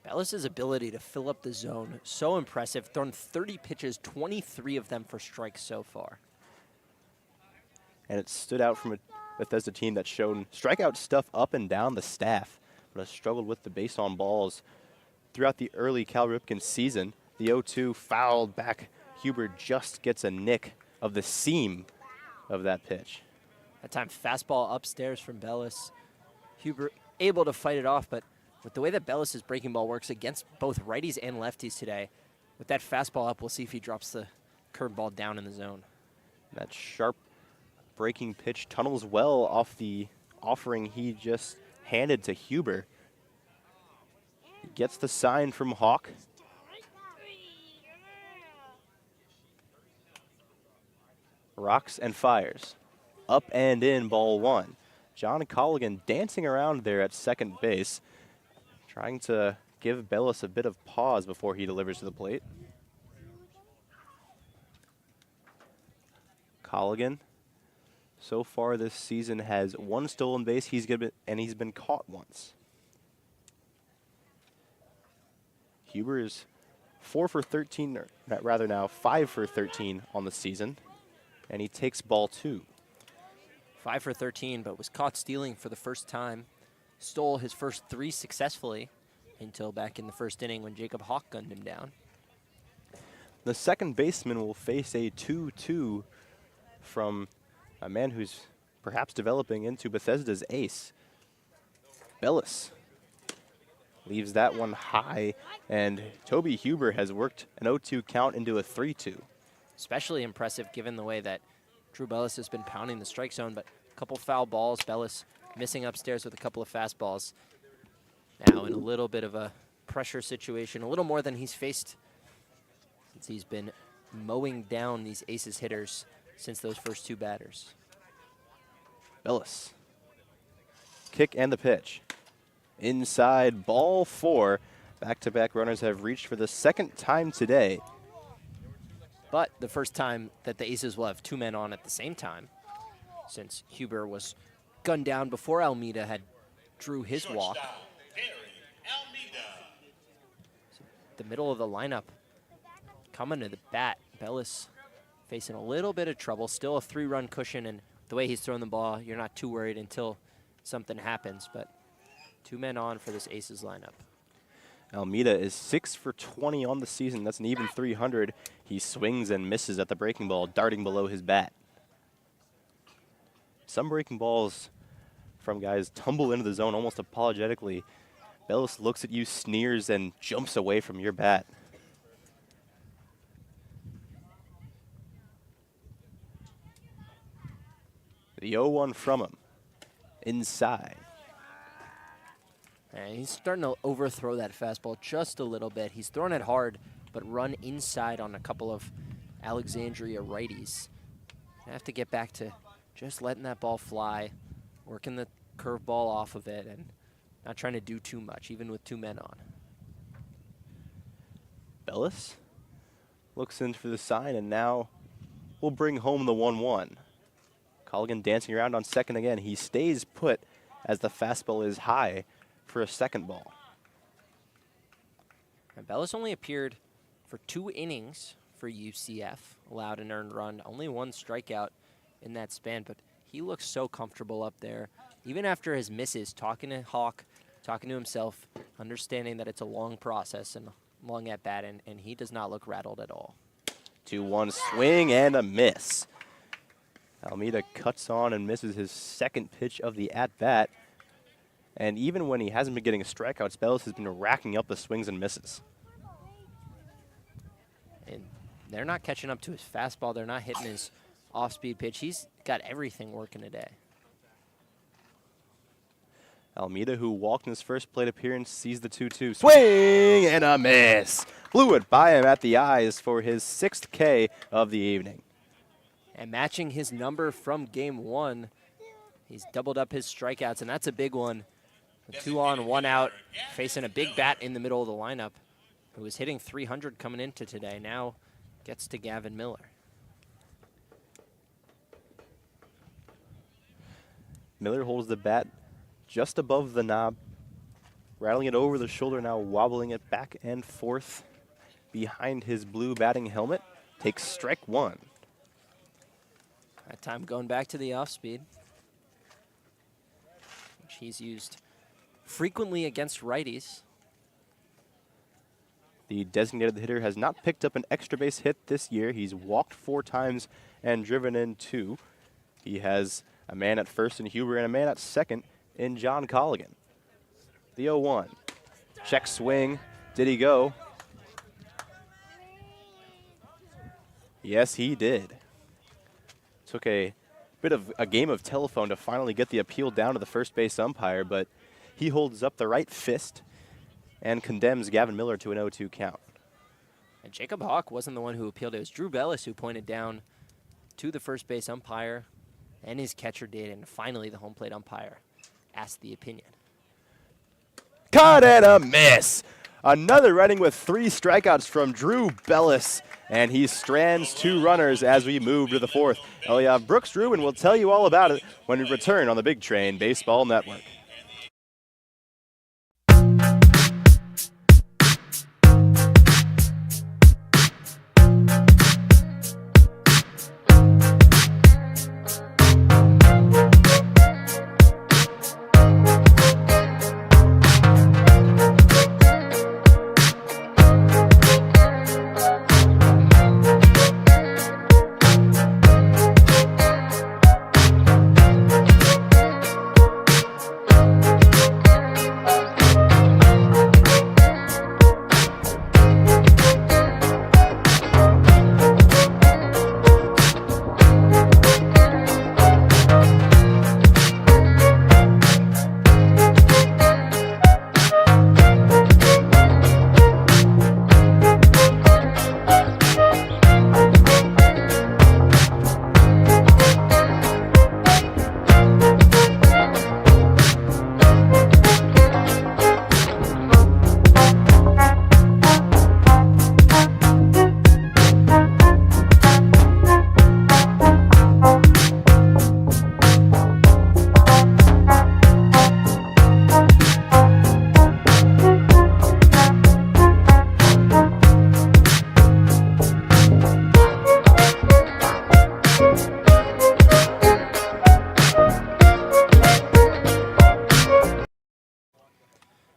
Bellis' ability to fill up the zone, so impressive. Thrown 30 pitches, 23 of them for strikes so far. And it stood out from a Bethesda team that's shown strikeout stuff up and down the staff, but has struggled with the base on balls throughout the early Cal Ripken season. The 0-2 fouled back. Huber just gets a nick of the seam of that pitch. That time, fastball upstairs from Bellis. Huber able to fight it off, but with the way that Bellis' breaking ball works against both righties and lefties today, with that fastball up, we'll see if he drops the curveball down in the zone. That sharp breaking pitch tunnels well off the offering he just handed to Huber. He gets the sign from Hawk. Rocks and fires. Up and in, ball 1. John Colligan dancing around there at second base, trying to give Bellis a bit of pause before he delivers to the plate. Colligan, so far this season, has 1 stolen base. He's been caught once. Huber is 4 for 13, or rather now 5 for 13 on the season, and he takes ball 2. 5 for 13, but was caught stealing for the first time. Stole his first 3 successfully until back in the first inning when Jacob Hawk gunned him down. The second baseman will face a 2-2 from a man who's perhaps developing into Bethesda's ace. Bellis leaves that one high, and Toby Huber has worked an 0-2 count into a 3-2. Especially impressive given the way that Drew Bellis has been pounding the strike zone, but a couple foul balls. Bellis missing upstairs with a couple of fastballs. Now in a little bit of a pressure situation, a little more than he's faced since he's been mowing down these aces hitters since those first two batters. Bellis. Kick and the pitch. Inside, ball 4. Back-to-back runners have reached for the second time today. But the first time that the Aces will have two men on at the same time, since Huber was gunned down before Almeida had drew his walk. So the middle of the lineup coming to the bat. Bellis facing a little bit of trouble, still a 3-run cushion, and the way he's throwing the ball, you're not too worried until something happens, but 2 men on for this Aces lineup. Almeida is 6 for 20 on the season. That's an even 300. He swings and misses at the breaking ball, darting below his bat. Some breaking balls from guys tumble into the zone almost apologetically. Bellis looks at you, sneers, and jumps away from your bat. The 0-1 from him. Inside. And he's starting to overthrow that fastball just a little bit. He's throwing it hard, but run inside on a couple of Alexandria righties. I have to get back to just letting that ball fly, working the curveball off of it, and not trying to do too much, even with 2 men on. Bellis looks in for the sign, and now will bring home the 1-1. Colligan dancing around on second again. He stays put as the fastball is high for a second ball. And Bellis only appeared for 2 innings for UCF, allowed an earned run, only 1 strikeout in that span, but he looks so comfortable up there. Even after his misses, talking to Hawk, talking to himself, understanding that it's a long process and long at bat, and he does not look rattled at all. 2-1 swing and a miss. Almeida cuts on and misses his second pitch of the at-bat. And even when he hasn't been getting strikeouts, Bellis has been racking up the swings and misses. And they're not catching up to his fastball. They're not hitting his off-speed pitch. He's got everything working today. Almeida, who walked in his first plate appearance, sees the 2-2. Swing and a miss. Blew it by him at the eyes for his 6th K of the evening. And matching his number from game 1, he's doubled up his strikeouts, and that's a big one. A 2 on, 1 out, facing a big bat in the middle of the lineup, who was hitting 300 coming into today. Now gets to Gavin Miller. Miller holds the bat just above the knob, rattling it over the shoulder, now wobbling it back and forth behind his blue batting helmet. Takes strike 1. That time going back to the off-speed, which he's used frequently against righties. The designated hitter has not picked up an extra base hit this year. He's walked 4 times and driven in 2. He has a man at first in Huber and a man at second in John Colligan. The 0-1. Check swing. Did he go? Yes, he did. Took a bit of a game of telephone to finally get the appeal down to the first base umpire, but he holds up the right fist and condemns Gavin Miller to an 0-2 count. And Jacob Hawk wasn't the one who appealed. It was Drew Bellis who pointed down to the first base umpire, and his catcher did, and finally the home plate umpire asked the opinion. Cut and a miss. Another running with 3 strikeouts from Drew Bellis, and he strands 2 runners as we move to the 4th. Brooks Drew, and we'll tell you all about it when we return on the Big Train Baseball Network.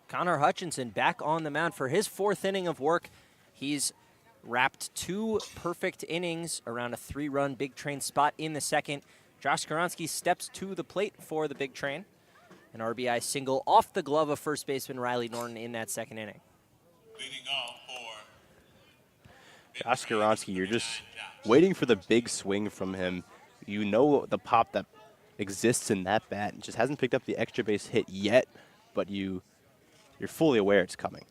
Connor Hutchinson back on the mound for his 4th inning of work. He's wrapped 2 perfect innings around a 3-run Big Train spot in the second. Josh Skoronski steps to the plate for the Big Train. An RBI single off the glove of first baseman Riley Norton in that 2nd inning. Leading off for Josh Skoronski, you're just waiting for the big swing from him. You know the pop that exists in that bat. It just hasn't picked up the extra base hit yet, but you're fully aware it's coming.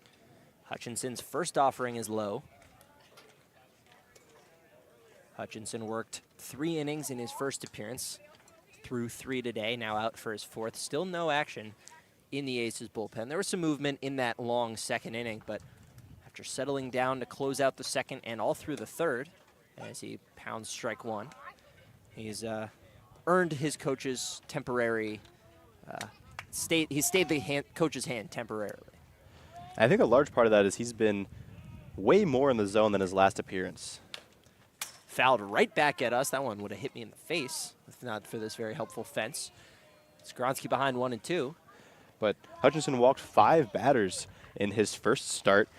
Hutchinson's first offering is low. Hutchinson worked 3 innings in his first appearance, threw 3 today, now out for his 4th. Still no action in the Aces bullpen. There was some movement in that long 2nd inning, but after settling down to close out the 2nd and all through the 3rd, as he pounds strike 1, he's earned his coach's temporary, he stayed the coach's hand temporarily. I think a large part of that is he's been way more in the zone than his last appearance. Fouled right back at us. That one would have hit me in the face if not for this very helpful fence. Skoronski behind 1 and 2. But Hutchinson walked 5 batters in his first start,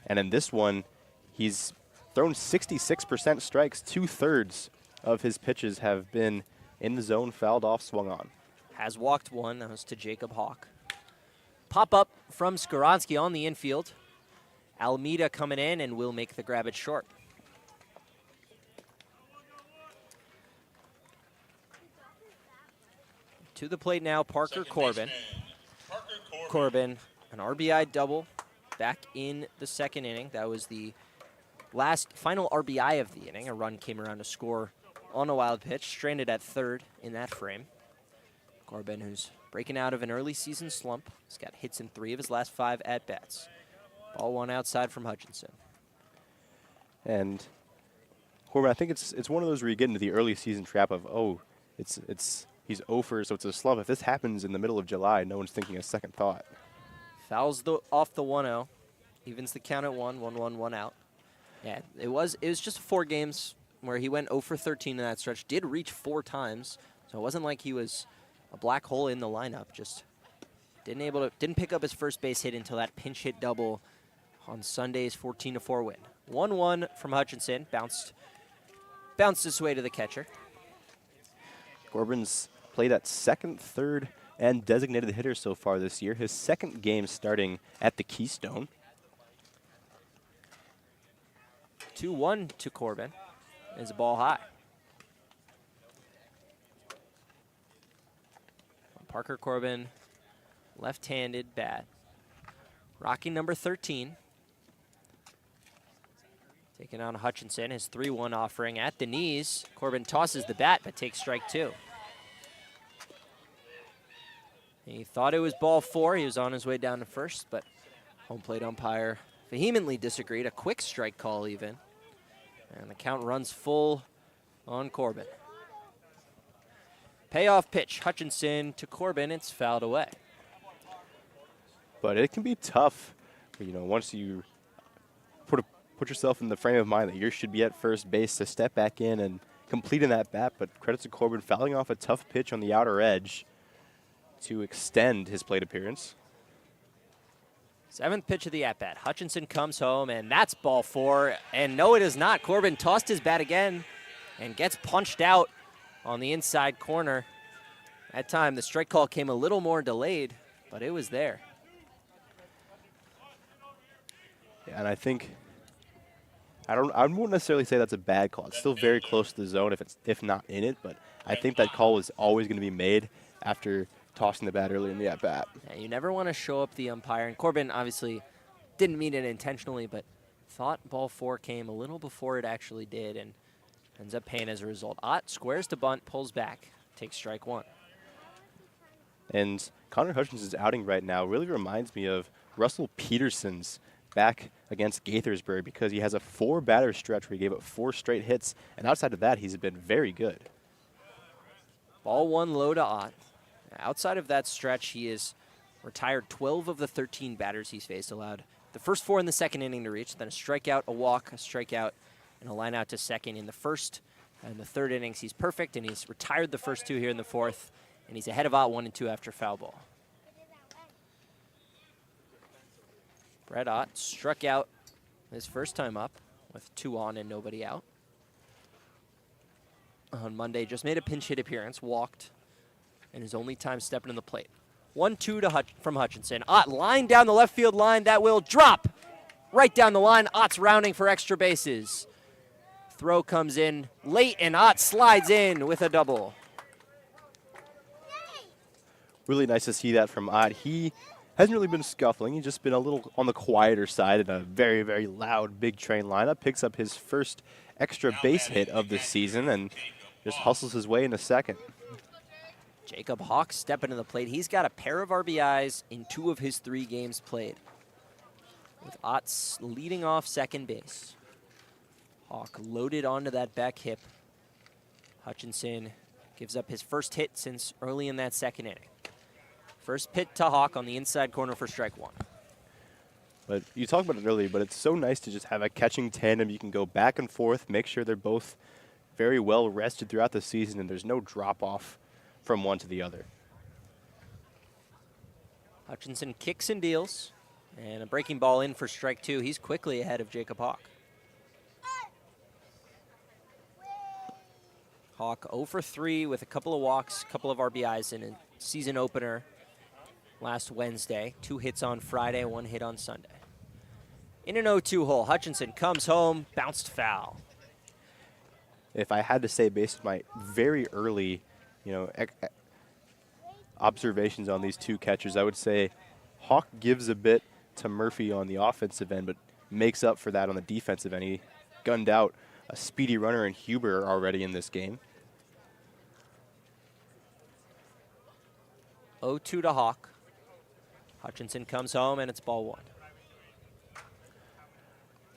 and in this one, he's thrown 66% strikes. 2/3 of his pitches have been in the zone, fouled off, swung on. Has walked 1. That was to Jacob Hawk. Pop up from Skoronski on the infield. Alameda coming in and will make the grab it short. To the plate now, Parker Corbin. Corbin, an RBI double back in the 2nd inning. That was the final RBI of the inning. A run came around to score on a wild pitch, stranded at 3rd in that frame. Corbin, who's breaking out of an early season slump. He's got hits in 3 of his last 5 at-bats. Ball 1 outside from Hutchinson. And Corbin, I think it's one of those where you get into the early season trap of, he's over, so it's a slump. If this happens in the middle of July, no one's thinking a second thought. Fouls off the 1-0. Evens the count at 1, 1-1, 1 out. Yeah, it was just 4 games where he went 0 for 13 in that stretch. Did reach 4 times, so it wasn't like he was a black hole in the lineup. Just didn't pick up his first base hit until that pinch hit double on Sunday's 14-4 win. 1-1 from Hutchinson. Bounced this way to the catcher. Corbin's played at 2nd, 3rd, and designated hitter so far this year. His 2nd game starting at the Keystone. 2-1 to Corbin. Is a ball high. Parker Corbin, left-handed bat. Rocking number 13. Taking on Hutchinson, his 3-1 offering at the knees. Corbin tosses the bat, but takes strike 2. He thought it was ball 4. He was on his way down to first, but home plate umpire vehemently disagreed. A quick strike call even. And the count runs full on Corbin. Payoff pitch, Hutchinson to Corbin. It's fouled away. But it can be tough, once you put yourself in the frame of mind that you should be at first base to step back in and completing that bat. But credit to Corbin fouling off a tough pitch on the outer edge to extend his plate appearance. 7th pitch of the at-bat. Hutchinson comes home, and that's ball 4. And no, it is not. Corbin tossed his bat again and gets punched out on the inside corner. That time, the strike call came a little more delayed, but it was there. Yeah, and I think I wouldn't necessarily say that's a bad call. It's still very close to the zone if not in it, but I think that call is always going to be made after tossing the bat early in the at-bat. Yeah, you never want to show up the umpire. And Corbin obviously didn't mean it intentionally, but thought ball 4 came a little before it actually did and ends up paying as a result. Ott squares to bunt, pulls back, takes strike 1. And Connor Hutchinson's outing right now really reminds me of Russell Peterson's back against Gaithersburg because he has a 4-batter stretch where he gave up 4 straight hits, and outside of that, he's been very good. Ball 1 low to Ott. Outside of that stretch, he has retired 12 of the 13 batters he's faced, allowed the first 4 in the 2nd inning to reach, then a strikeout, a walk, a strikeout, and a line out to 2nd in the 1st and the 3rd innings. He's perfect, and he's retired the first 2 here in the 4th, and he's ahead of Ott 1 and 2 after foul ball. Brett Ott struck out his first time up with 2 on and nobody out. On Monday, just made a pinch hit appearance, walked, and his only time stepping in the plate. 1-2 from Hutchinson. Ott line down the left field line. That will drop right down the line. Ott's rounding for extra bases. Throw comes in late, and Ott slides in with a double. Really nice to see that from Ott. He hasn't really been scuffling. He's just been a little on the quieter side in a very, very loud big train lineup. Picks up his first extra base hit of the season and just hustles his way into second. Jacob Hawk stepping to the plate. He's got a pair of RBIs in 2 of his 3 games played, with Ott leading off second base. Hawk loaded onto that back hip. Hutchinson gives up his first hit since early in that second inning. First pitch to Hawk on the inside corner for strike 1. But you talked about it earlier, but it's so nice to just have a catching tandem. You can go back and forth, make sure they're both very well rested throughout the season, and there's no drop-off from one to the other. Hutchinson kicks and deals, and a breaking ball in for strike 2. He's quickly ahead of Jacob Hawk. Hawk 0 for 3 with a couple of walks, couple of RBIs in a season opener last Wednesday. 2 hits on Friday, 1 hit on Sunday. In an 0-2 hole, Hutchinson comes home, bounced foul. If I had to say, based on my very early, observations on these 2 catchers, I would say Hawk gives a bit to Murphy on the offensive end, but makes up for that on the defensive end. He gunned out a speedy runner in Huber already in this game. 0-2 to Hawk. Hutchinson comes home, and it's ball 1.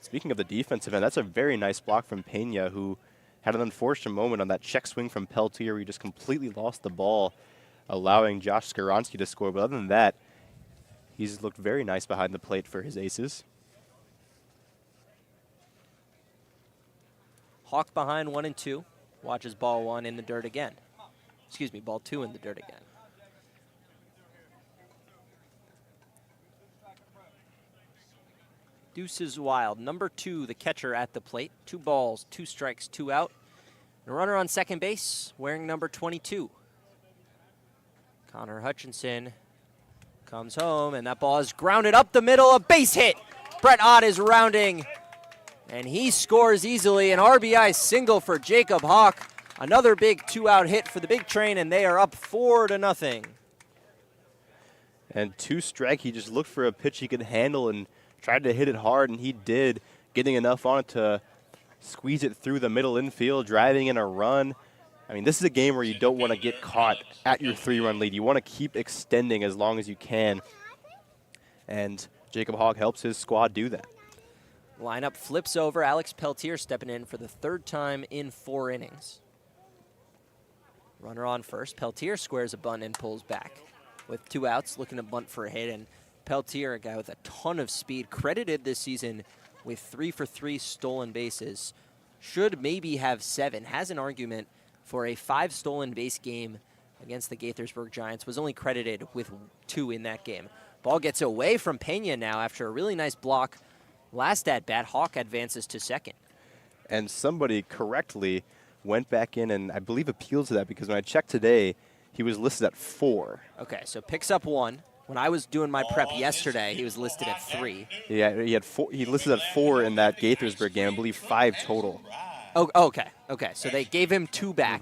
Speaking of the defensive end, that's a very nice block from Pena, who had an unfortunate moment on that check swing from Peltier where he just completely lost the ball, allowing Josh Skoronsky to score. But other than that, he's looked very nice behind the plate for his aces. Hawk behind 1-2. Watches ball 1 in the dirt again. Excuse me, ball 2 in the dirt again. Deuces Wild, number 2, the catcher at the plate. 2 balls, 2 strikes, 2 out. And a runner on second base, wearing number 22. Connor Hutchinson comes home, and that ball is grounded up the middle, a base hit. Brett Ott is rounding, and he scores easily. An RBI single for Jacob Hawk. Another big 2-out hit for the big train, and they are up 4-0. And 2 strike, he just looked for a pitch he could handle and tried to hit it hard, and he did, getting enough on it to squeeze it through the middle infield, driving in a run. I mean, this is a game where you don't want to get caught at your 3-run lead. You want to keep extending as long as you can, and Jacob Hawk helps his squad do that. Lineup flips over. Alex Peltier stepping in for the 3rd time in 4 innings. Runner on first. Peltier squares a bunt and pulls back. With 2 outs, looking to bunt for a hit, and Peltier, a guy with a ton of speed, credited this season with 3 for 3 stolen bases. Should maybe have 7. Has an argument for a 5 stolen base game against the Gaithersburg Giants. Was only credited with 2 in that game. Ball gets away from Pena now after a really nice block. Last at bat, Hawk advances to second. And somebody correctly went back in and I believe appealed to that, because when I checked today, he was listed at 4. Okay, so picks up 1. When I was doing my prep yesterday, he was listed at 3. Yeah, he had 4. He listed at 4 in that Gaithersburg game. I believe 5 total. Oh, okay. So they gave him 2 back.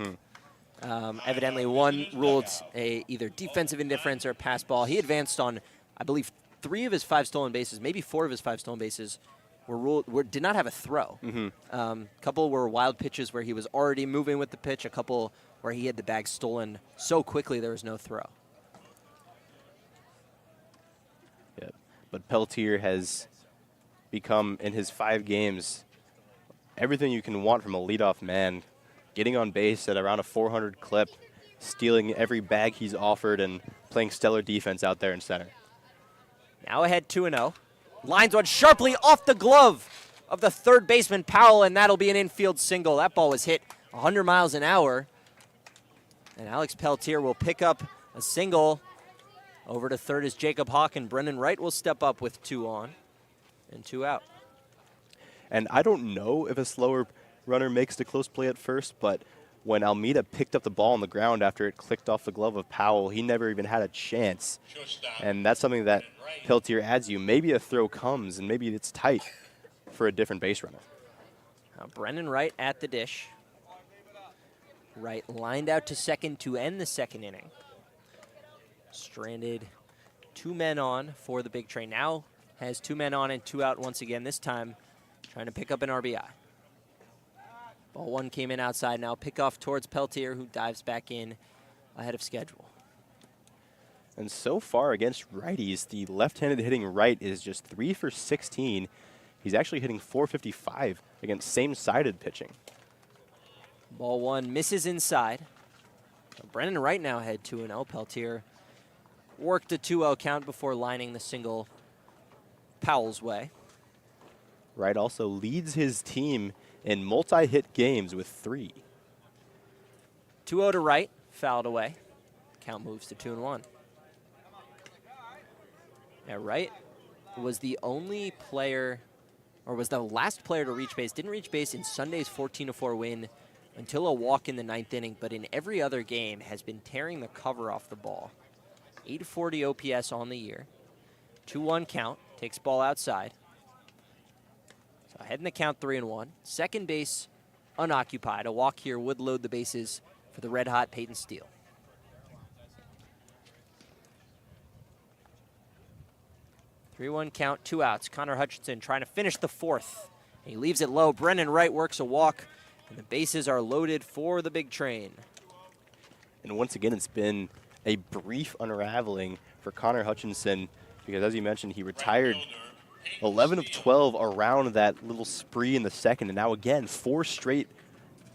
Evidently, 1 ruled a either defensive indifference or pass ball. He advanced on, I believe, 3 of his 5 stolen bases, maybe 4 of his 5 stolen bases did not have a throw. A couple were wild pitches where he was already moving with the pitch. A couple where he had the bag stolen so quickly there was no throw. But Peltier has become, in his 5 games, everything you can want from a leadoff man. Getting on base at around a 400 clip, stealing every bag he's offered, and playing stellar defense out there in center. Now ahead 2-0. Lines one sharply off the glove of the 3rd baseman Powell, and that'll be an infield single. That ball was hit 100 miles an hour. And Alex Peltier will pick up a single. Over to 3rd is Jacob Hawk, and Brendan Wright will step up with 2 on. And 2 out. And I don't know if a slower runner makes the close play at first, but when Almeida picked up the ball on the ground after it clicked off the glove of Powell, he never even had a chance. And that's something that Peltier adds you. Maybe a throw comes, and maybe it's tight for a different base runner. Now Brennan Wright at the dish. Wright lined out to second to end the second inning. Stranded 2 men on for the big train. Now has 2 men on and 2 out once again, this time trying to pick up an RBI. Ball 1 came in outside. Now pickoff towards Peltier, who dives back in ahead of schedule. And so far against righties, the left-handed hitting Wright is just 3 for 16. He's actually hitting .455 against same-sided pitching. Ball 1 misses inside. So Brennan Wright now had 2-0. Peltier worked a 2-0 count before lining the single Powell's way. Wright also leads his team in multi-hit games with 3. 2-0 to Wright, fouled away. Count moves to 2-1. Yeah, Wright was the only player, or was the last player to reach base. Didn't reach base in Sunday's 14-4 win until a walk in the 9th inning, but in every other game has been tearing the cover off the ball. 840 OPS on the year. 2-1 count, takes ball outside. So ahead in the count, 3-1. Second base unoccupied. A walk here would load the bases for the red-hot Peyton Steele. Three-one count, 2 outs. Connor Hutchinson trying to finish the 4th. He leaves it low. Brennan Wright works a walk, and the bases are loaded for the big train. And once again, it's been a brief unraveling for Connor Hutchinson because, as you mentioned, he retired 11 of 12 around that little spree in the second. And now again, 4 straight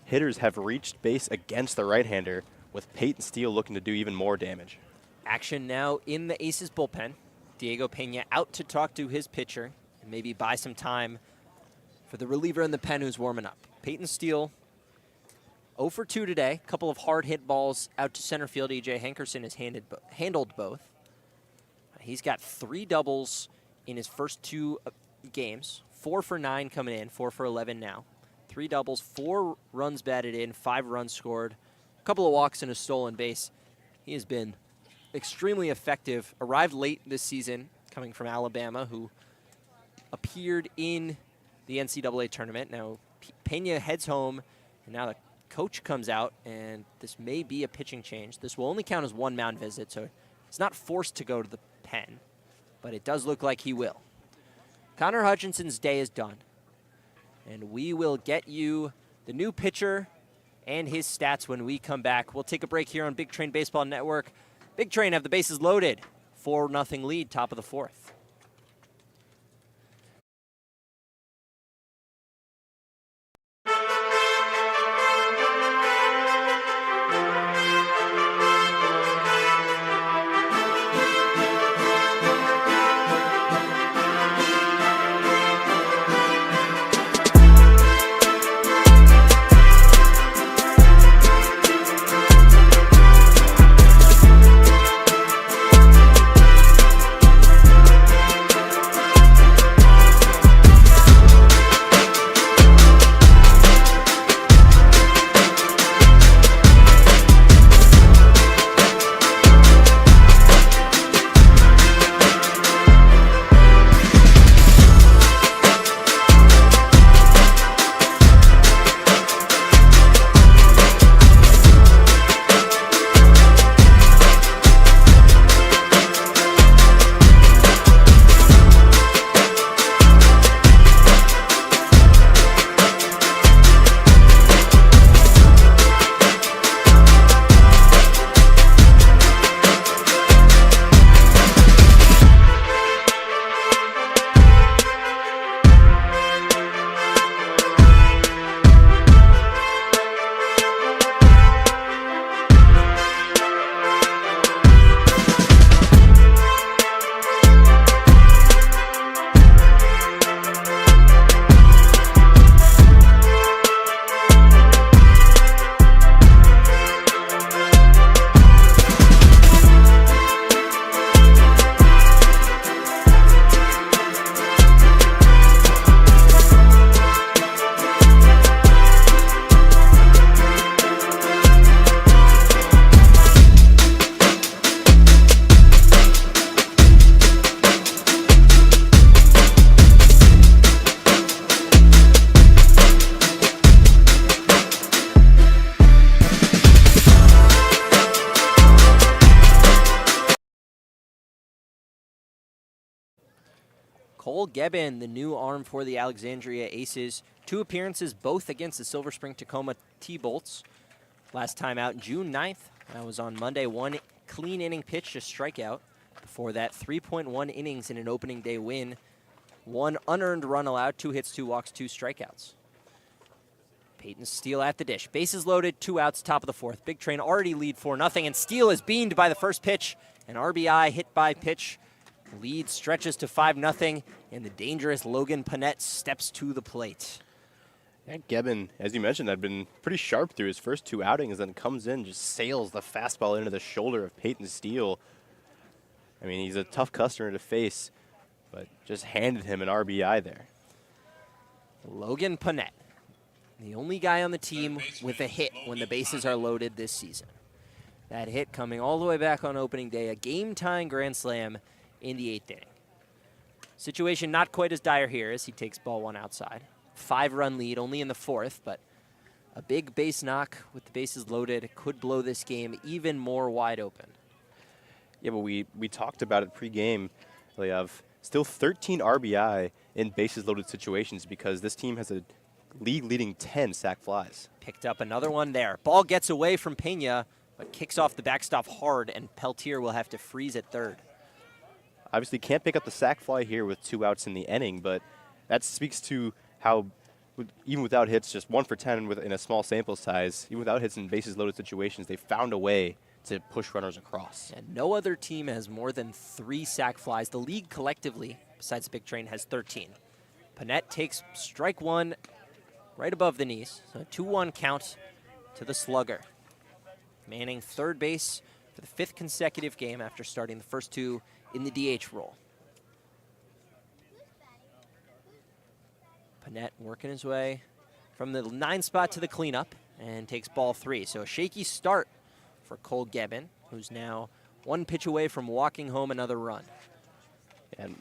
hitters have reached base against the right-hander, with Peyton Steele looking to do even more damage. Action now in the Aces bullpen. Diego Pena out to talk to his pitcher and maybe buy some time for the reliever in the pen who's warming up. Peyton Steele 0 for 2 today. A couple of hard hit balls out to center field. E.J. Hankerson has handled both. He's got 3 doubles in his first 2 games. 4 for 9 coming in, 4 for 11 now. 3 doubles, 4 runs batted in, 5 runs scored. A couple of walks and a stolen base. He has been extremely effective. Arrived late this season, coming from Alabama, who appeared in the NCAA tournament. Now Pena heads home, and now the coach comes out, and this may be a pitching change. This will only count as 1 mound visit, so he's not forced to go to the pen, but it does look like he will. Connor Hutchinson's day is done, and we will get you the new pitcher and his stats when we come back. We'll take a break here on Big Train Baseball Network. Big Train have the bases loaded. 4-0 lead, top of the 4th. Cole Gebbin, the new arm for the Alexandria Aces. 2 appearances, both against the Silver Spring Tacoma T-Bolts. Last time out, June 9th. That was on Monday. 1 clean inning pitch to strikeout. Before that, 3.1 innings in an opening day win. 1 unearned run allowed, 2 hits, 2 walks, 2 strikeouts. Peyton Steele at the dish. Bases loaded, 2 outs, top of the 4th. Big Train already lead 4-0, and Steele is beamed by the first pitch. An RBI hit by pitch. Lead stretches to 5-0, and the dangerous Logan Panett steps to the plate. Yeah, Gebbin, as you mentioned, had been pretty sharp through his first 2 outings, then comes in, just sails the fastball into the shoulder of Peyton Steele. I mean, he's a tough customer to face, but just handed him an RBI there. Logan Panett, the only guy on the team with a hit when the bases are loaded this season. That hit coming all the way back on opening day, a game-tying grand slam in the 8th inning. Situation not quite as dire here as he takes ball 1 outside. 5-run lead only in the 4th, but a big base knock with the bases loaded could blow this game even more wide open. Yeah, but we talked about it pregame. They have still 13 RBI in bases loaded situations because this team has a league-leading 10 sac flies. Picked up another one there. Ball gets away from Pena, but kicks off the backstop hard, and Peltier will have to freeze at 3rd. Obviously can't pick up the sac fly here with 2 outs in the inning, but that speaks to how, even without hits, just 1 for 10 in a small sample size, even without hits in bases loaded situations, they found a way to push runners across. And no other team has more than 3 sac flies. The league collectively, besides Big Train, has 13. Panett takes strike 1 right above the knees, so a 2-1 count to the slugger. Manning 3rd base for the 5th consecutive game after starting the first 2 in the DH role. Panett working his way from the 9 spot to the cleanup and takes ball 3. So a shaky start for Cole Gebbin, who's now 1 pitch away from walking home another run. And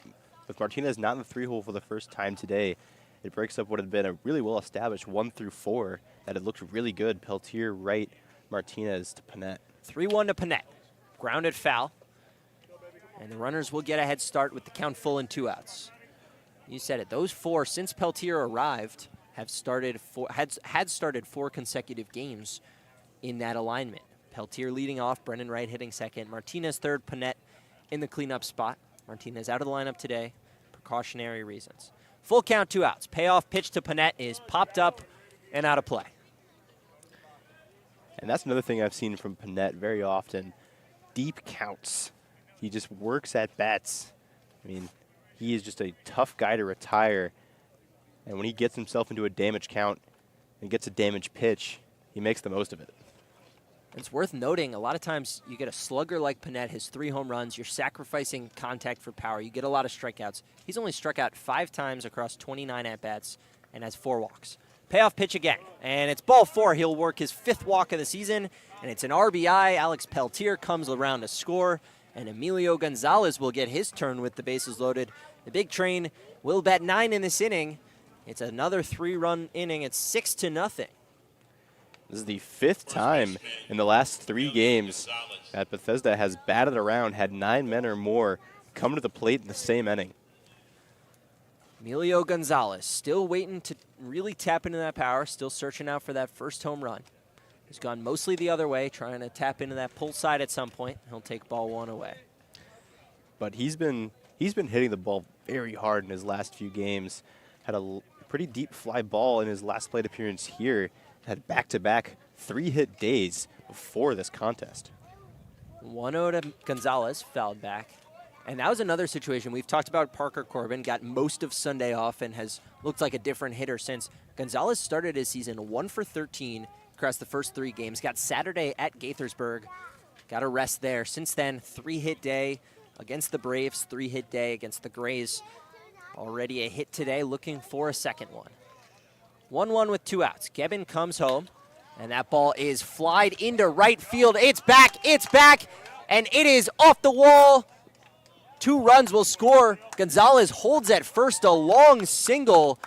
with Martinez not in the 3-hole for the first time today, it breaks up what had been a really well-established 1 through 4 that had looked really good. Peltier, Wright, Martinez to Panett. 3-1 to Panett. Grounded foul. And the runners will get a head start with the count full and 2 outs. You said it. Those 4, since Peltier arrived, have started had started 4 consecutive games in that alignment. Peltier leading off, Brennan Wright hitting 2nd, Martinez 3rd, Panett in the cleanup spot. Martinez out of the lineup today, precautionary reasons. Full count, 2 outs. Payoff pitch to Panett is popped up and out of play. And that's another thing I've seen from Panett very often. Deep counts. He just works at bats. I mean, he is just a tough guy to retire. And when he gets himself into a damage count and gets a damage pitch, he makes the most of it. It's worth noting, a lot of times you get a slugger like Panett, his 3 home runs, you're sacrificing contact for power. You get a lot of strikeouts. He's only struck out 5 times across 29 at-bats and has 4 walks. Payoff pitch again, and it's ball 4. He'll work his 5th walk of the season, and it's an RBI. Alex Peltier comes around to score, and Emilio Gonzalez will get his turn with the bases loaded. The Big Train will bat 9 in this inning. It's another 3-run inning. It's 6-0. This is the 5th time in the last 3 games that Bethesda has batted around, had 9 men or more come to the plate in the same inning. Emilio Gonzalez still waiting to really tap into that power, still searching out for that first home run. He's gone mostly the other way, trying to tap into that pull side at some point. He'll take ball 1 away. But he's been hitting the ball very hard in his last few games. Had a pretty deep fly ball in his last plate appearance here. Had back-to-back 3-hit days before this contest. 1-0 to Gonzalez, fouled back. And that was another situation. We've talked about Parker Corbin, got most of Sunday off and has looked like a different hitter since. Gonzalez started his season 1 for 13 across the first 3 games. Got Saturday at Gaithersburg, got a rest there. Since then, 3-hit day against the Braves, 3-hit day against the Grays. Already a hit today, looking for a second one. 1-1 with 2 outs. Gebbin comes home, and that ball is flied into right field. It's back, and it is off the wall. 2 runs will score. Gonzalez holds at first, a long single.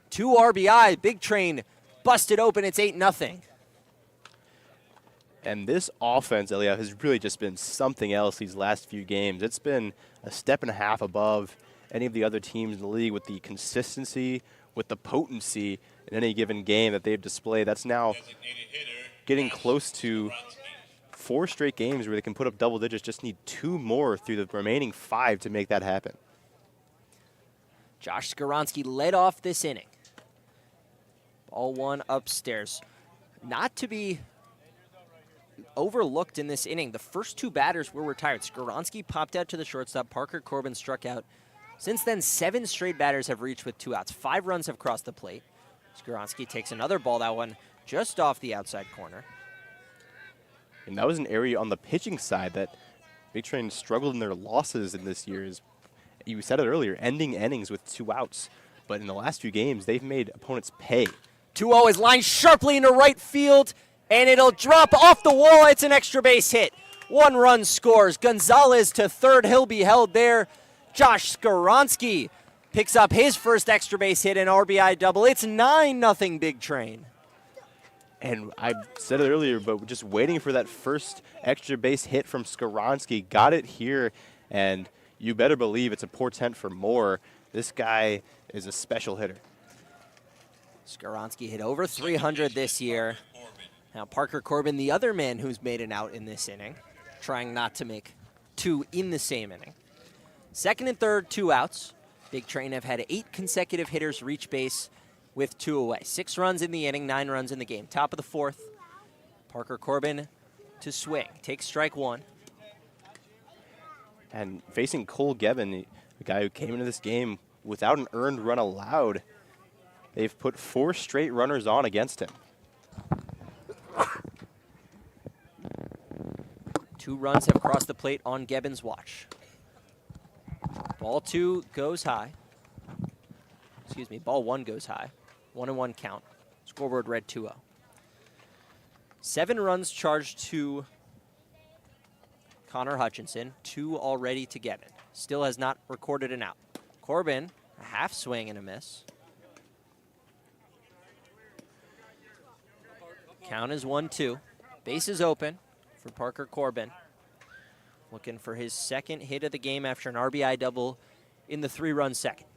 2 RBI. Big Train busted open. It's 8-0. And this offense, Elia, has really just been something else these last few games. It's been a step and a half above any of the other teams in the league with the consistency, with the potency in any given game that they've displayed. That's now Designated hitter, getting Josh close to Skaronski. 4 straight games where they can put up double digits. Just need 2 more through the remaining 5 to make that happen. Josh Skaronski led off this inning. Ball 1 upstairs. Not to be overlooked in this inning, the first 2 batters were retired. Skaronski popped out to the shortstop. Parker Corbin struck out. Since then, 7 straight batters have reached with 2 outs. 5 runs have crossed the plate. Skaronski takes another ball, that one just off the outside corner. And that was an area on the pitching side that Big Train struggled in their losses in this year. You said it earlier, ending innings with 2 outs. But in the last few games, they've made opponents pay. 2-0 is lined sharply into right field, and it'll drop off the wall. It's an extra base hit. 1 run scores. Gonzalez to third. He'll be held there. Josh Skaronski picks up his first extra base hit, an RBI double. It's 9-0 Big Train. And I said it earlier, but just waiting for that first extra base hit from Skaronski. Got it here, and you better believe it's a portent for more. This guy is a special hitter. Skaronski hit over 300 this year. Now Parker Corbin, the other man who's made an out in this inning, trying not to make 2 in the same inning. Second and third, 2 outs. Big Train have had 8 consecutive hitters reach base with 2 away. 6 runs in the inning, 9 runs in the game. Top of the 4th, Parker Corbin to swing. Takes strike 1. And facing Cole Gebben, the guy who came into this game without an earned run allowed, they've put 4 straight runners on against him. 2 runs have crossed the plate on Gebben's watch. Ball 2 goes high. Excuse me, ball 1 goes high. 1-1 count. Scoreboard read 2-0. 7 runs charged to Connor Hutchinson. 2 already to Gebben. Still has not recorded an out. Corbin, a half swing and a miss. Count is 1-2. Base is open for Parker Corbin. Looking for his second hit of the game after an RBI double in the 3-run second.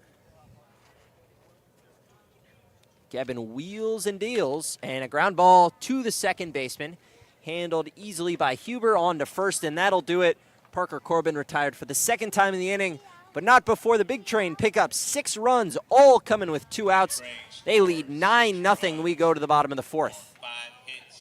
Gebben wheels and deals, and a ground ball to the second baseman. Handled easily by Huber on to first, and that'll do it. Parker Corbin retired for the second time in the inning, but not before the Big Train pick up 6 runs, all coming with 2 outs. They lead 9-0. We go to the bottom of the 4th. 5 hits.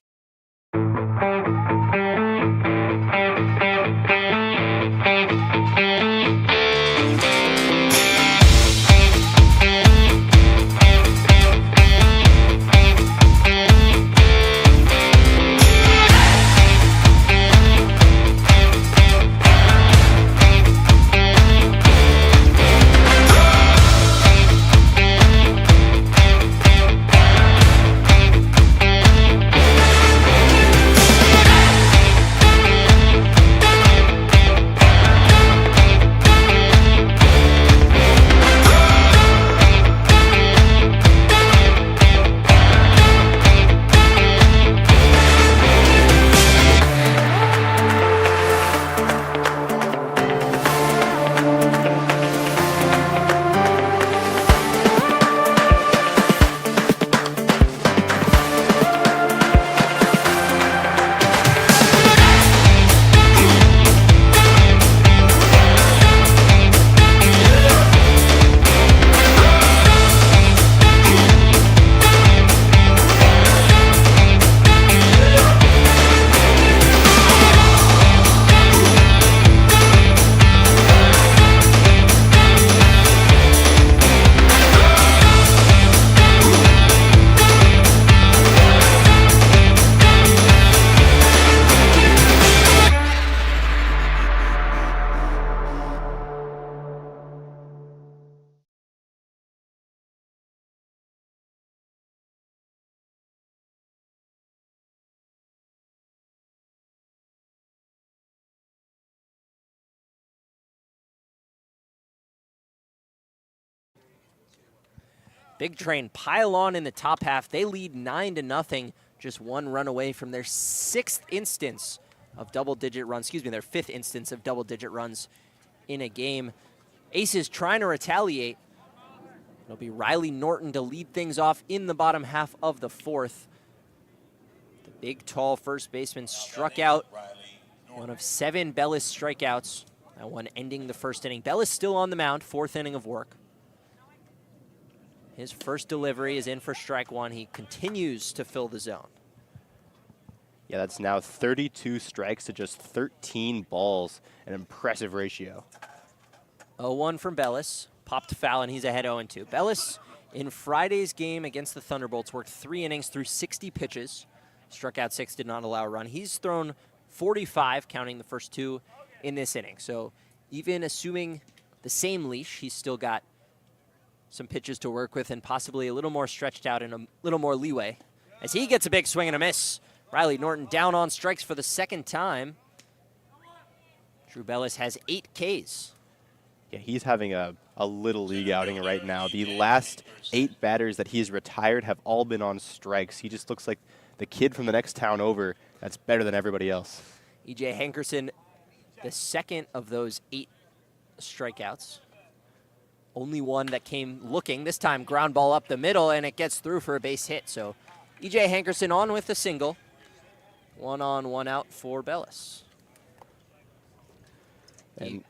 Big Train pile on in the top half. They lead 9-0, just 1 run away from their 6th instance of double-digit runs. Excuse me, their 5th instance of double-digit runs in a game. Aces trying to retaliate. It'll be Riley Norton to lead things off in the bottom half of the fourth. The big, tall first baseman struck out one of 7 Bellis strikeouts. That one ending the first inning. Bellis still on the mound, 4th inning of work. His first delivery is in for strike one. He continues to fill the zone. Yeah, that's now 32 strikes to just 13 balls, an impressive ratio. 0-1 from Bellis. Popped foul, and he's ahead 0-2. Bellis, in Friday's game against the Thunderbolts, worked 3 innings through 60 pitches. Struck out 6, did not allow a run. He's thrown 45, counting the first 2 in this inning. So even assuming the same leash, he's still got some pitches to work with and possibly a little more stretched out and a little more leeway. As he gets a big swing and a miss. Riley Norton down on strikes for the second time. Drew Bellis has 8 Ks. Yeah, he's having a little league outing right now. The last 8 batters that he's retired have all been on strikes. He just looks like the kid from the next town over that's better than everybody else. E.J. Hankerson, the second of those 8 strikeouts. Only one that came looking. This time, ground ball up the middle, and it gets through for a base hit. So E.J. Hankerson on with a single. 1 on, 1 out for Bellis. And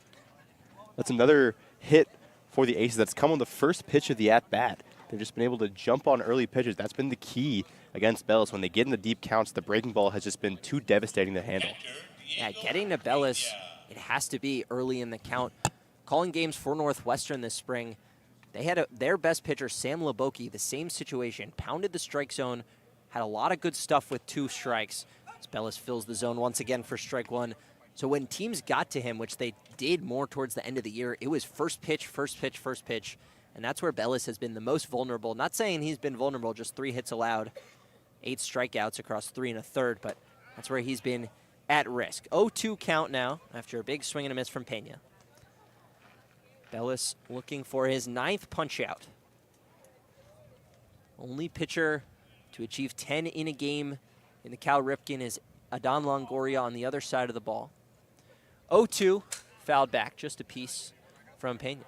that's another hit for the Aces that's come on the first pitch of the at-bat. They've just been able to jump on early pitches. That's been the key against Bellis. When they get in the deep counts, the breaking ball has just been too devastating to handle. Yeah, getting to Bellis, it has to be early in the count. Calling games for Northwestern this spring, they had their best pitcher, Sam Leboki, the same situation. Pounded the strike zone, had a lot of good stuff with 2 strikes. As Bellis fills the zone once again for strike 1. So when teams got to him, which they did more towards the end of the year, it was first pitch, first pitch, first pitch. And that's where Bellis has been the most vulnerable. Not saying he's been vulnerable, just 3 hits allowed, 8 strikeouts across 3 1/3, but that's where he's been at risk. 0-2 count now after a big swing and a miss from Pena. Bellis looking for his 9th punch-out. Only pitcher to achieve 10 in a game in the Cal Ripken is Adon Longoria on the other side of the ball. 0-2, fouled back, just a piece from Pena.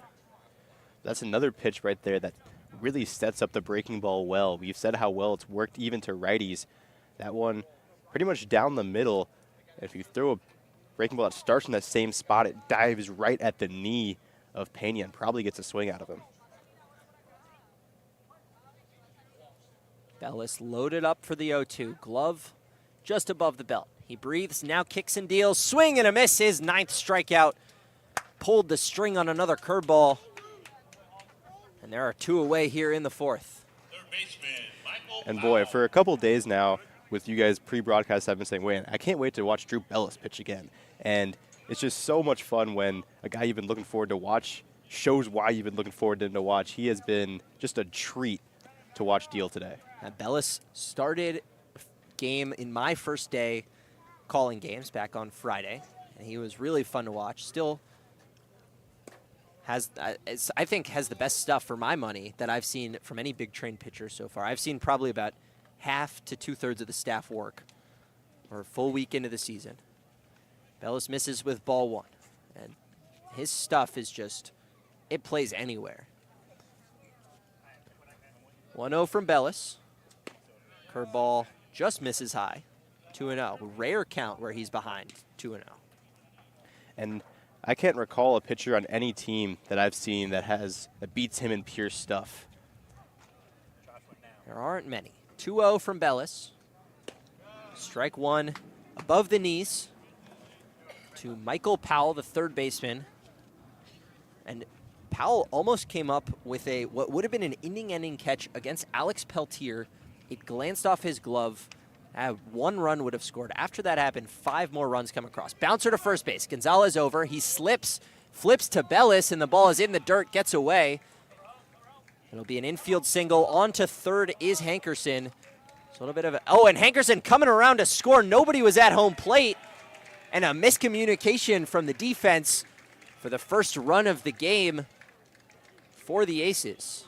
That's another pitch right there that really sets up the breaking ball well. We've said how well it's worked even to righties. That one pretty much down the middle. If you throw a breaking ball that starts in that same spot, it dives right at the knee of Pena and probably gets a swing out of him. Bellis loaded up for the 0-2. Glove just above the belt. He breathes, now kicks and deals. Swing and a miss, his 9th strikeout. Pulled the string on another curveball. And there are 2 away here in the 4th. And boy, for a couple days now, with you guys pre-broadcast, I've been saying, wait, I can't wait to watch Drew Bellis pitch again. And it's just so much fun when a guy you've been looking forward to watch shows why you've been looking forward to him to watch. He has been just a treat to watch deal today. Bellis started game in my first day calling games back on Friday, and he was really fun to watch. Still has, I think, has the best stuff for my money that I've seen from any big train pitcher so far. I've seen probably about half to 2/3 of the staff work for a full week into the season. Bellis misses with ball 1, and his stuff is just, it plays anywhere. 1-0 from Bellis. Curveball just misses high. 2-0. Rare count where he's behind. 2-0. And I can't recall a pitcher on any team that I've seen that beats him in pure stuff. There aren't many. 2-0 from Bellis. Strike 1 above the knees to Michael Powell, the 3rd baseman. And Powell almost came up with what would have been an inning-ending catch against Alex Peltier. It glanced off his glove. 1 run would have scored. After that happened, 5 more runs come across. Bouncer to first base. Gonzalez over. He slips, flips to Bellis, and the ball is in the dirt, gets away. It'll be an infield single. On to 3rd is Hankerson. It's a little bit of and Hankerson coming around to score. Nobody was at home plate. And a miscommunication from the defense for the first run of the game for the Aces.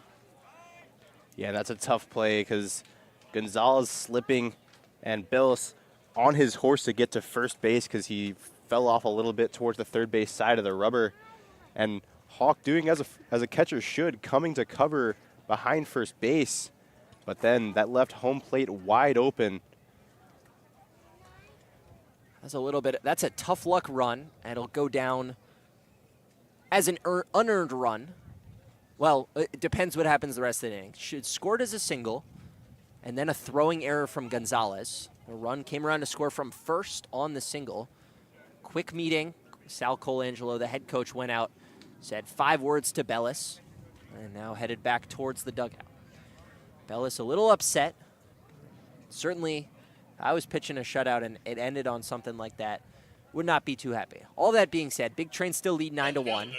Yeah, that's a tough play because Gonzalez slipping and Bellis on his horse to get to first base because he fell off a little bit towards the 3rd base side of the rubber and Hawk doing as a catcher should, coming to cover behind first base. But then that left home plate wide open. That's a tough luck run, and it'll go down as an unearned run. Well, it depends what happens the rest of the inning. Scored as a single, and then a throwing error from Gonzalez. The run came around to score from first on the single. Quick meeting. Sal Colangelo, the head coach, went out, said 5 words to Bellis, and now headed back towards the dugout. Bellis a little upset. Certainly, I was pitching a shutout and it ended on something like that. Would not be too happy. All that being said, Big Train still lead 9-1.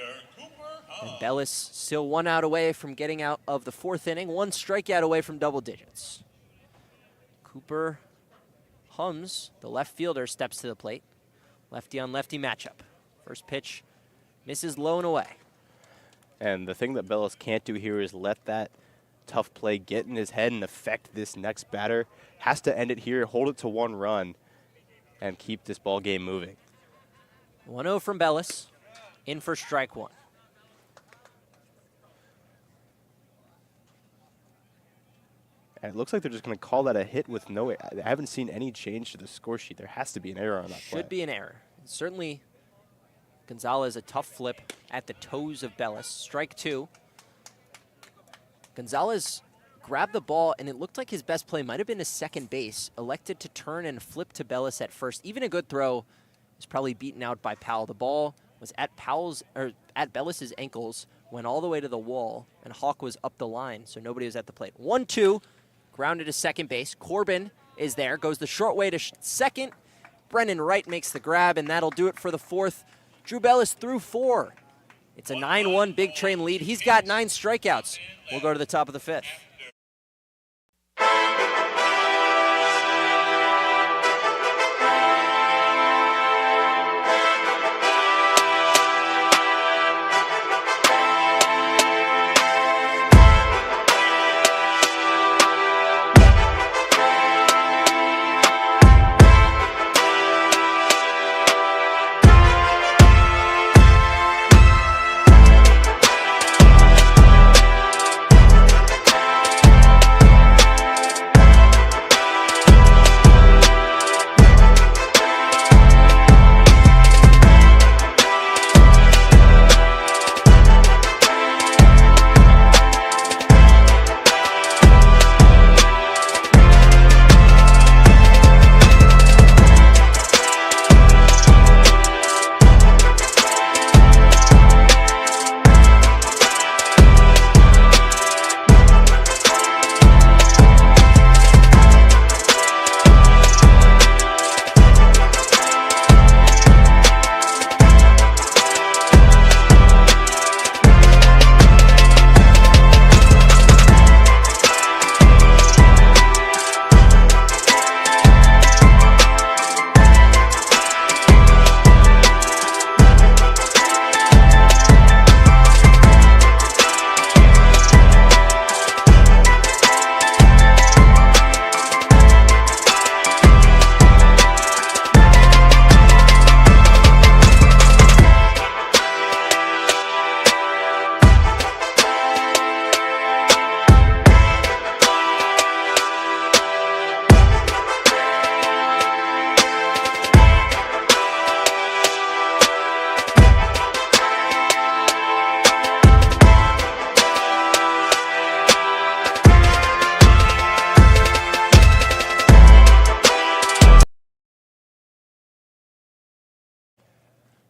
And Bellis still 1 out away from getting out of the 4th inning, 1 strikeout away from double digits. Cooper hums, the left fielder, steps to the plate. Lefty on lefty matchup. First pitch misses low and away. And the thing that Bellis can't do here is let that tough play get in his head and affect this next batter. Has to end it here, hold it to 1 run, and keep this ball game moving. 1-0 from Bellis, in for strike 1. And it looks like they're just going to call that a hit with no. I haven't seen any change to the score sheet. There has to be an error on that play. Should be an error. Certainly, Gonzalez a tough flip at the toes of Bellis. Strike 2. Gonzalez grabbed the ball, and it looked like his best play might have been to second base. Elected to turn and flip to Bellis at first. Even a good throw was probably beaten out by Powell. The ball was at Bellis's ankles, went all the way to the wall, and Hawk was up the line, so nobody was at the plate. 1-2, grounded to second base. Corbin is there, goes the short way to second. Brennan Wright makes the grab, and that'll do it for the 4th. Drew Bellis threw 4. It's a 9-1 Big Train lead. He's got 9 strikeouts. We'll go to the top of the 5th.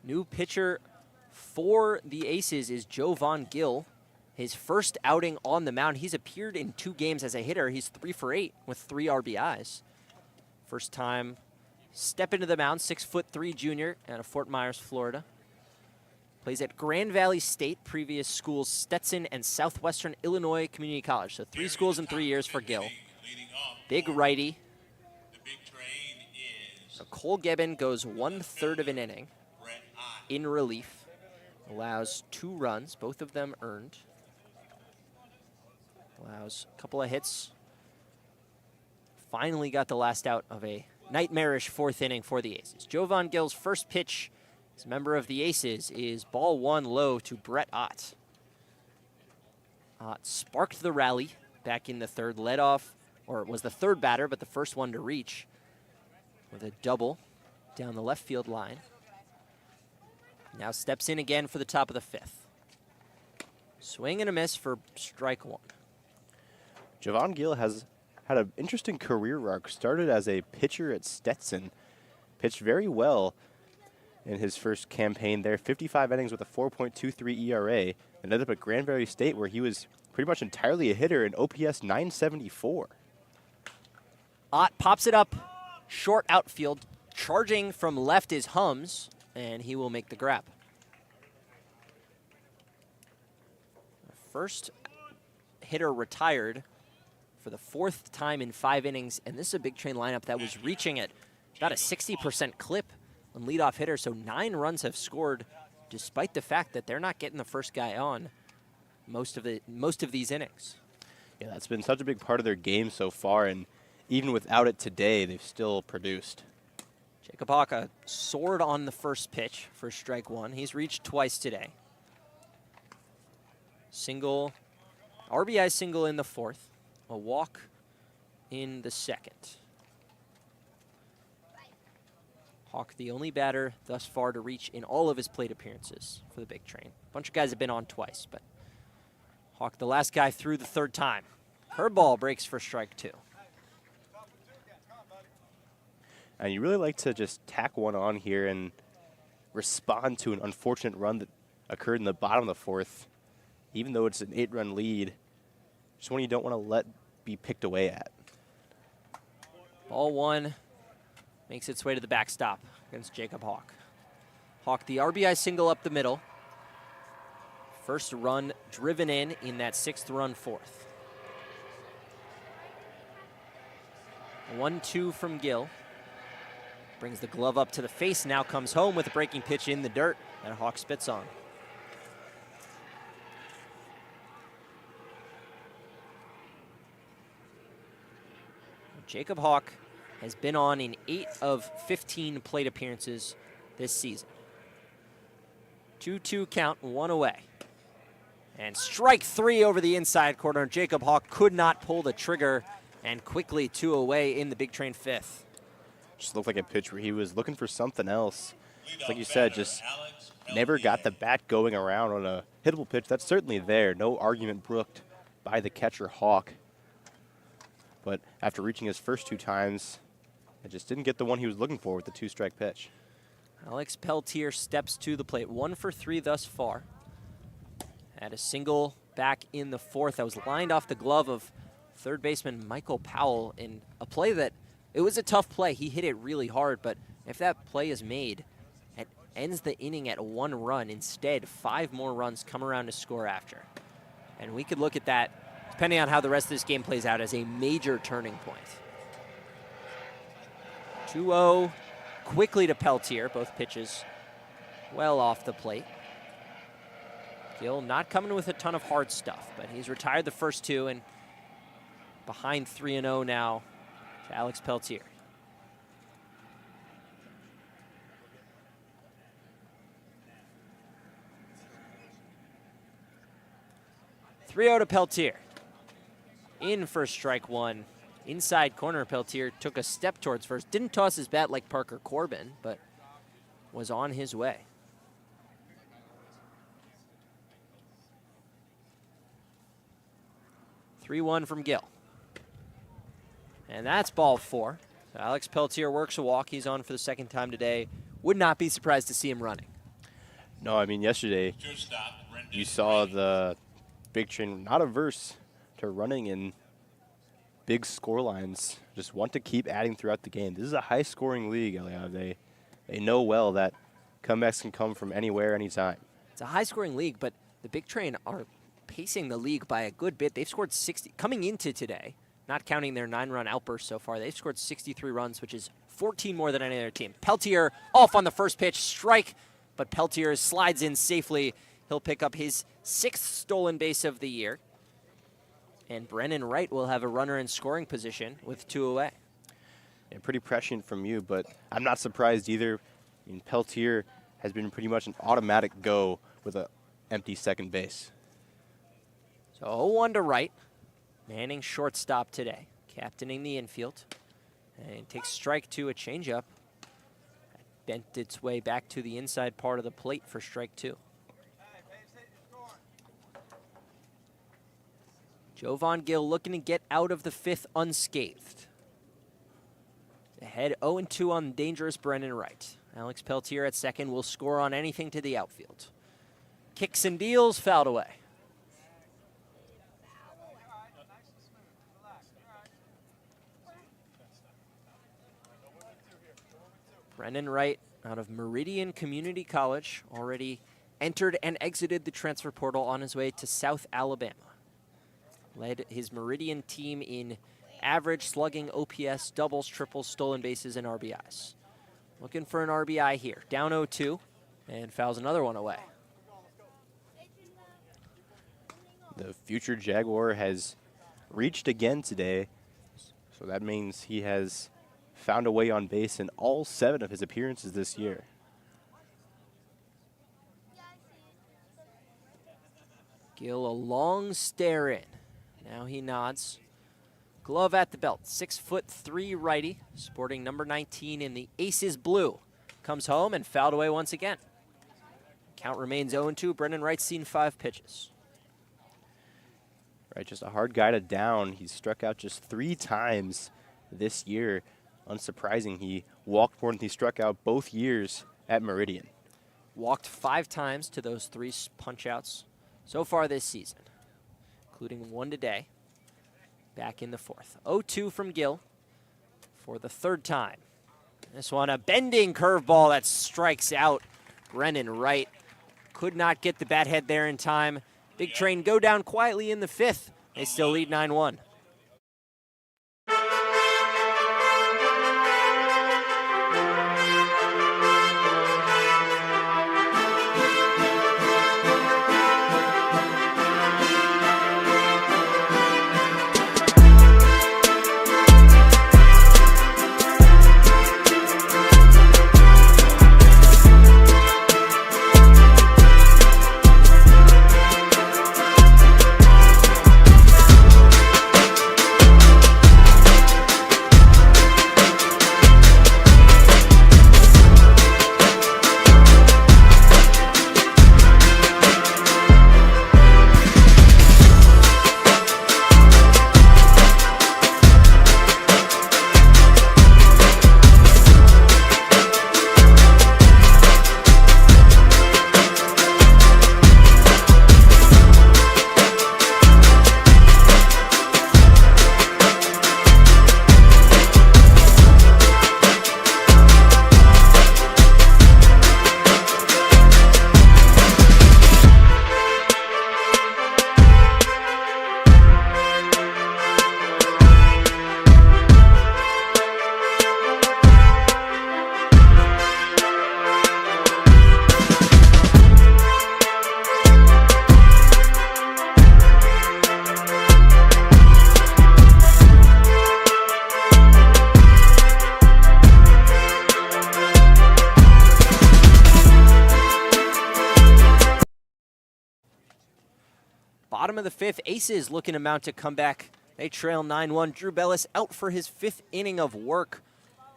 New pitcher for the Aces is Jovan Gill. His first outing on the mound. He's appeared in 2 games as a hitter. He's 3 for 8 with 3 RBIs. First time step into the mound, 6'3" junior out of Fort Myers, Florida. Plays at Grand Valley State, previous schools Stetson and Southwestern Illinois Community College. So 3 schools in 3 years for Gill. Big righty. So Cole Gibbon goes 1/3 of an inning in relief. Allows 2 runs, both of them earned. Allows a couple of hits. Finally got the last out of a nightmarish 4th inning for the Aces. Jovan Gill's first pitch This member of the Aces is ball one low to Brett Ott. Ott sparked the rally back in the third, led off, or was the third batter, but the first one to reach with a double down the left field line. Now steps in again for the top of the fifth. Swing and a miss for strike one. Javon Gill has had an interesting career arc. Started as a pitcher at Stetson. Pitched very well in his first campaign there. 55 innings with a 4.23 ERA. And ended up at Grand Valley State where he was pretty much entirely a hitter in OPS 974. Ott pops it up, short outfield. Charging from left is Hums, and he will make the grab. First hitter retired for the fourth time in 5 innings, and this is a Big Train lineup that was reaching at about a 60% clip on leadoff hitter, so 9 runs have scored despite the fact that they're not getting the first guy on most of these innings. Yeah, that's been such a big part of their game so far, and even without it today, they've still produced. Jacob Hawk soared on the first pitch for strike one. He's reached twice today. Single, RBI single in the fourth, a walk in the second. Hawk, the only batter thus far to reach in all of his plate appearances for the Big Train. A bunch of guys have been on twice, but Hawk, the last guy through the third time. Curveball breaks for strike two. And you really like to just tack one on here and respond to an unfortunate run that occurred in the bottom of the fourth, even though it's an 8-run lead. Just one you don't want to let be picked away at. Ball one makes its way to the backstop against Jacob Hawk. Hawk, the RBI single up the middle. First run driven in that 6th run fourth. 1-2 from Gill. Brings the glove up to the face, now comes home with a breaking pitch in the dirt that Hawk spits on. Jacob Hawk has been on in 8 of 15 plate appearances this season. 2-2 count, 1 away. And strike 3 over the inside corner. Jacob Hawk could not pull the trigger, and quickly 2 away in the Big Train 5th. Just looked like a pitch where he was looking for something else. Like you said, just never got the bat going around on a hittable pitch. That's certainly there. No argument brooked by the catcher Hawk. But after reaching his first 2 times, it just didn't get the one he was looking for with the 2-strike pitch. Alex Peltier steps to the plate. 1 for 3 thus far. Had a single back in the fourth that was lined off the glove of third baseman Michael Powell in a play that it was a tough play. He hit it really hard, but if that play is made, it ends the inning at 1 run. Instead, 5 more runs come around to score after. And we could look at that, depending on how the rest of this game plays out, as a major turning point. 2-0 quickly to Peltier, both pitches well off the plate. Gill not coming with a ton of hard stuff, but he's retired the first 2 and behind 3-0 now to Alex Peltier. To Peltier. In for strike 1. Inside corner, Peltier took a step towards first. Didn't toss his bat like Parker Corbin, but was on his way. (3-1) from Gill. And that's ball 4. So Alex Peltier works a walk. He's on for the second time today. Would not be surprised to see him running. No, I mean, yesterday you saw the Big Train not averse to running in big score lines. Just want to keep adding throughout the game. This is a high-scoring league, Elia. They know well that comebacks can come from anywhere, anytime. It's a high-scoring league, but the Big Train are pacing the league by a good bit. They've scored 60 coming into today. Not counting their 9-run outburst so far, they've scored 63 runs, which is 14 more than any other team. Peltier off on the first pitch, strike, but Peltier slides in safely. He'll pick up his 6th stolen base of the year. And Brennan Wright will have a runner in scoring position with 2 away. Yeah, pretty prescient from you, but I'm not surprised either. I mean, Peltier has been pretty much an automatic go with an empty second base. So 0-1 to right. Manning shortstop today, captaining the infield. And takes strike two, a changeup. Bent its way back to the inside part of the plate for strike two. Jovan Gill looking to get out of the fifth unscathed. Ahead 0-2 on dangerous Brennan Wright. Alex Peltier at second will score on anything to the outfield. Kicks and deals, fouled away. Brennan Wright out of Meridian Community College already entered and exited the transfer portal on his way to South Alabama. Led his Meridian team in average, slugging, OPS, doubles, triples, stolen bases, and RBIs. Looking for an RBI here. Down 0-2 and fouls another one away. The future Jaguar has reached again today, so that means he has found a way on base in all 7 of his appearances this year. Gill a long stare in. Now he nods. Glove at the belt. 6'3" righty, sporting number 19 in the Aces blue. Comes home and fouled away once again. Count remains 0-2. Brennan Wright's seen 5 pitches. Right, just a hard guy to down. He's struck out just 3 times this year. Unsurprising, he walked more than he struck out both years at Meridian. Walked 5 times to those 3 punch-outs so far this season, including 1 today, back in the 4th. 0-2 from Gill for the 3rd time. This one, a bending curveball that strikes out Brennan Wright. Could not get the bat head there in time. Big Train go down quietly in the 5th. They still lead 9-1. Bottom of the 5th, Aces looking to mount a comeback. They trail 9-1. Drew Bellis out for his 5th inning of work.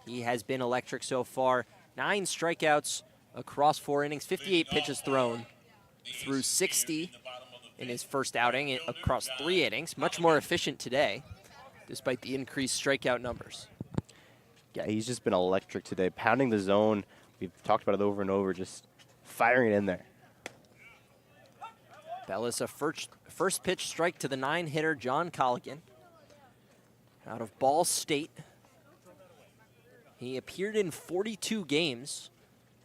He has been electric so far. 9 strikeouts across 4 innings, 58 pitches thrown, through 60 in his first outing across 3 innings. Much more efficient today, despite the increased strikeout numbers. Yeah, he's just been electric today, pounding the zone. We've talked about it over and over, just firing it in there. Bellis, a first pitch strike to the 9-hitter, John Colligan, out of Ball State. He appeared in 42 games,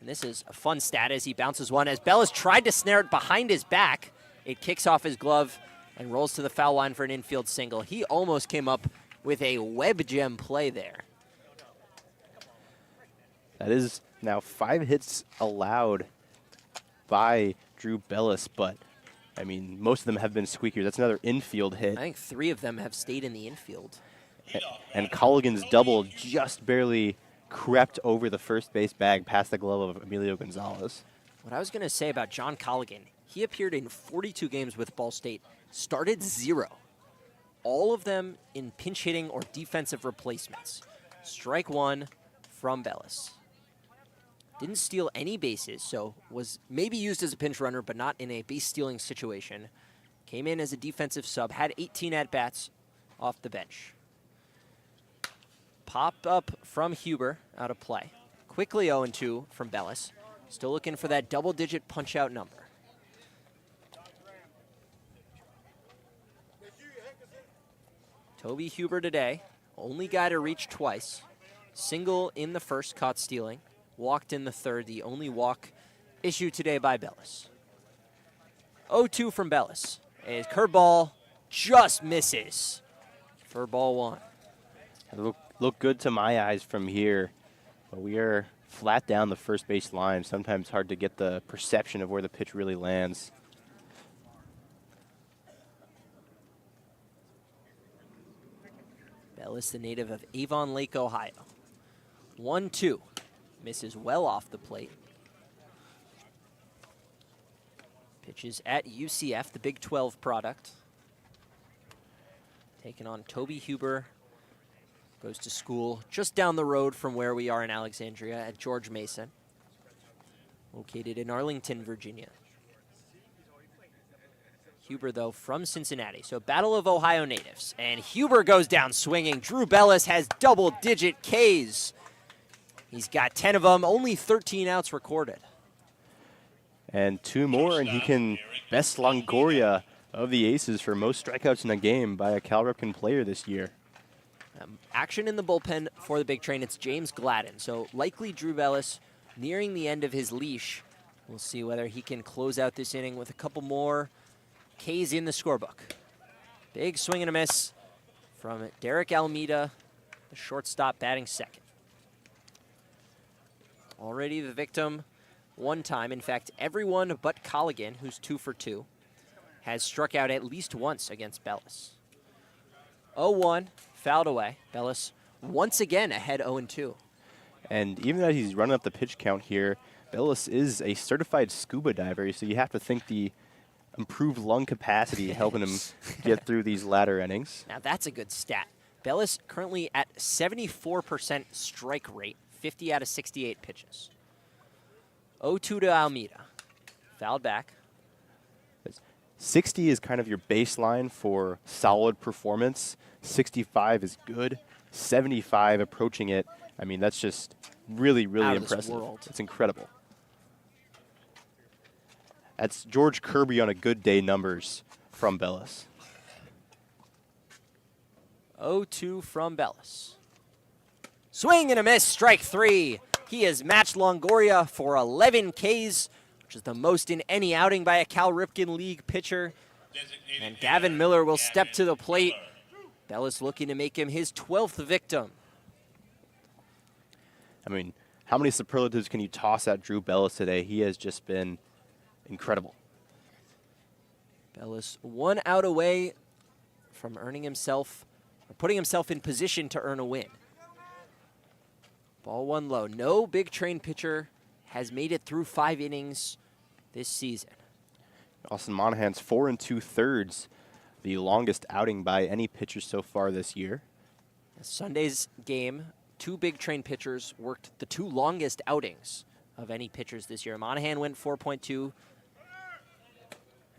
and this is a fun stat as he bounces one. As Bellis tried to snare it behind his back, it kicks off his glove and rolls to the foul line for an infield single. He almost came up with a web gem play there. That is now 5 hits allowed by Drew Bellis, but I mean, most of them have been squeakers. That's another infield hit. I think 3 of them have stayed in the infield. And Colligan's double just barely crept over the first base bag past the glove of Emilio Gonzalez. What I was going to say about John Colligan, he appeared in 42 games with Ball State, started 0. All of them in pinch hitting or defensive replacements. Strike 1 from Bellis. Didn't steal any bases, so was maybe used as a pinch runner, but not in a base stealing situation. Came in as a defensive sub, had 18 at-bats off the bench. Pop up from Huber out of play. Quickly 0-2 from Bellis. Still looking for that double-digit punch-out number. Toby Huber today, only guy to reach twice. Single in the first, caught stealing. Walked in the third, the only walk issued today by Bellis. 0-2 from Bellis. A curveball just misses for ball 1. It look good to my eyes from here, but we are flat down the first base line. Sometimes hard to get the perception of where the pitch really lands. Bellis, the native of Avon Lake, Ohio. 1-2. Misses well off the plate. Pitches at UCF, the Big 12 product. Taking on Toby Huber. Goes to school just down the road from where we are in Alexandria at George Mason. Located in Arlington, Virginia. Huber, though, from Cincinnati. So Battle of Ohio natives. And Huber goes down swinging. Drew Bellis has double-digit Ks. He's got 10 of them, only 13 outs recorded. And 2 more, and he can best Longoria of the Aces for most strikeouts in a game by a Cal Ripken player this year. Action in the bullpen for the big train. It's James Gladden. So likely Drew Bellis nearing the end of his leash. We'll see whether he can close out this inning with a couple more Ks in the scorebook. Big swing and a miss from Derek Almeida, the shortstop batting second. Already the victim one time. In fact, everyone but Colligan, who's 2 for 2, has struck out at least once against Bellis. 0-1, fouled away. Bellis once again ahead 0-2. And even as he's running up the pitch count here, Bellis is a certified scuba diver, so you have to think the improved lung capacity helping him get through these latter innings. Now that's a good stat. Bellis currently at 74% strike rate, 50 out of 68 pitches. 0-2 to Almeida. Fouled back. 60 is kind of your baseline for solid performance. 65 is good. 75 approaching it. I mean, that's just really, really Out of this impressive. world. It's incredible. That's George Kirby on a good day numbers from Bellis. 0-2 from Bellis. Swing and a miss, strike 3. He has matched Longoria for 11 Ks, which is the most in any outing by a Cal Ripken League pitcher. And Gavin Miller will step to the plate. Bellis looking to make him his 12th victim. I mean, how many superlatives can you toss at Drew Bellis today? He has just been incredible. Bellis 1 out away from earning himself, or putting himself in position to earn a win. Ball 1 low. No big train pitcher has made it through 5 innings this season. Austin Monahan's 4 2/3, the longest outing by any pitcher so far this year. Sunday's game, 2 big train pitchers worked the 2 longest outings of any pitchers this year. Monahan went 4.2.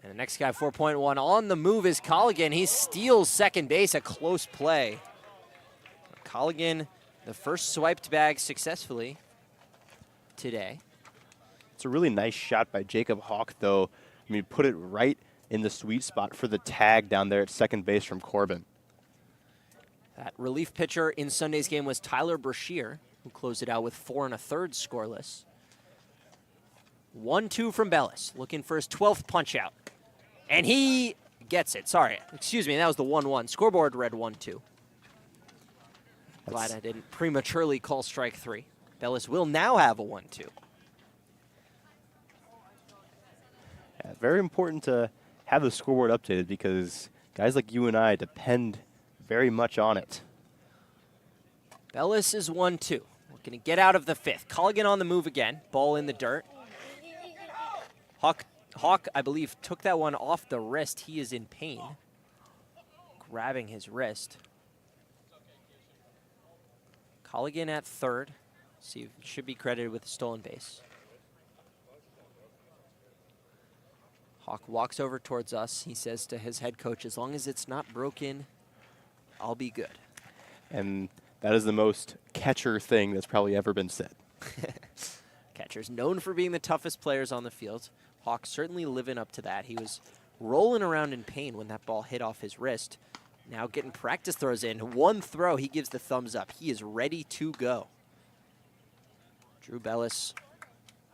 And the next guy, 4.1. On the move is Colligan. He steals second base, a close play. Colligan, the first swiped bag successfully today. It's a really nice shot by Jacob Hawk, though. I mean, put it right in the sweet spot for the tag down there at second base from Corbin. That relief pitcher in Sunday's game was Tyler Brashear, who closed it out with 4 1/3 scoreless. 1-2 from Bellis, looking for his 12th punch out. And he gets it. Sorry, excuse me, that was the 1-1. Scoreboard read 1-2. Glad I didn't prematurely call strike 3. Bellis will now have a 1-2. Yeah, very important to have the scoreboard updated because guys like you and I depend very much on it. Bellis is 1-2. Looking to get out of the 5th. Colligan on the move again. Ball in the dirt. Hawk, I believe, took that one off the wrist. He is in pain, grabbing his wrist. Colligan at third. See, should be credited with a stolen base. Hawk walks over towards us. He says to his head coach, as long as it's not broken, I'll be good. And that is the most catcher thing that's probably ever been said. Catchers known for being the toughest players on the field. Hawk certainly living up to that. He was rolling around in pain when that ball hit off his wrist. Now getting practice throws in. One throw, he gives the thumbs up. He is ready to go. Drew Bellis,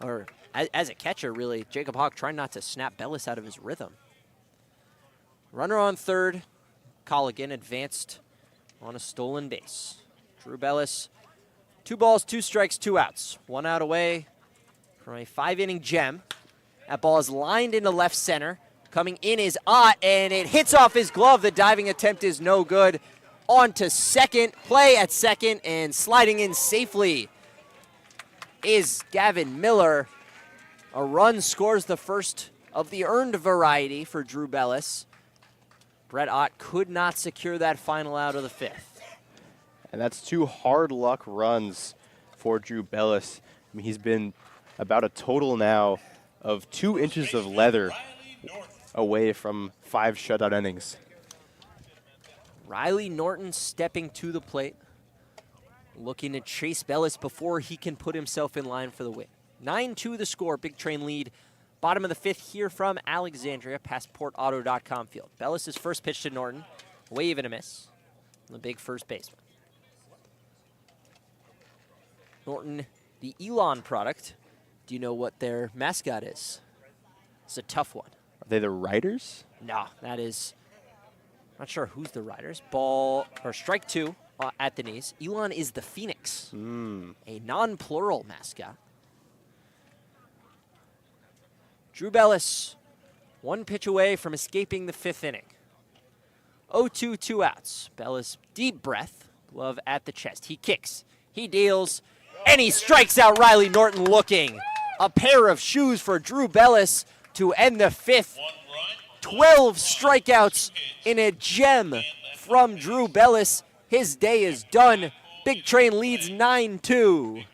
or as a catcher, really, Jacob Hawk trying not to snap Bellis out of his rhythm. Runner on third. Colligan advanced on a stolen base. Drew Bellis, 2 balls, 2 strikes, 2 outs. 1 out away from a 5-inning gem. That ball is lined into left center. Coming in is Ott, and it hits off his glove. The diving attempt is no good. On to second. Play at second, and sliding in safely is Gavin Miller. A run scores the first of the earned variety for Drew Bellis. Brett Ott could not secure that final out of the 5th. And that's 2 hard luck runs for Drew Bellis. I mean, he's been about a total now of 2 inches of leather away from 5 shutout innings. Riley Norton stepping to the plate, looking to chase Bellis before he can put himself in line for the win. 9-2 the score, Big Train lead. Bottom of the 5th here from Alexandria, PassportAuto.com field. Bellis' first pitch to Norton, wave and a miss. The big first baseman. Norton, the Elon product. Do you know what their mascot is? It's a tough one. Are they the Riders? No, that is, not sure who's the Riders. Ball, or strike 2 at the knees. Elon is the Phoenix, a non-plural mascot. Drew Bellis, 1 pitch away from escaping the 5th inning. 0-2, 2 outs. Bellis, deep breath, glove at the chest. He kicks, he deals, and he strikes out Riley Norton looking. A pair of shoes for Drew Bellis to end the 5th. 12 strikeouts in a gem from Drew Bellis. His day is done. Big Train leads 9-2.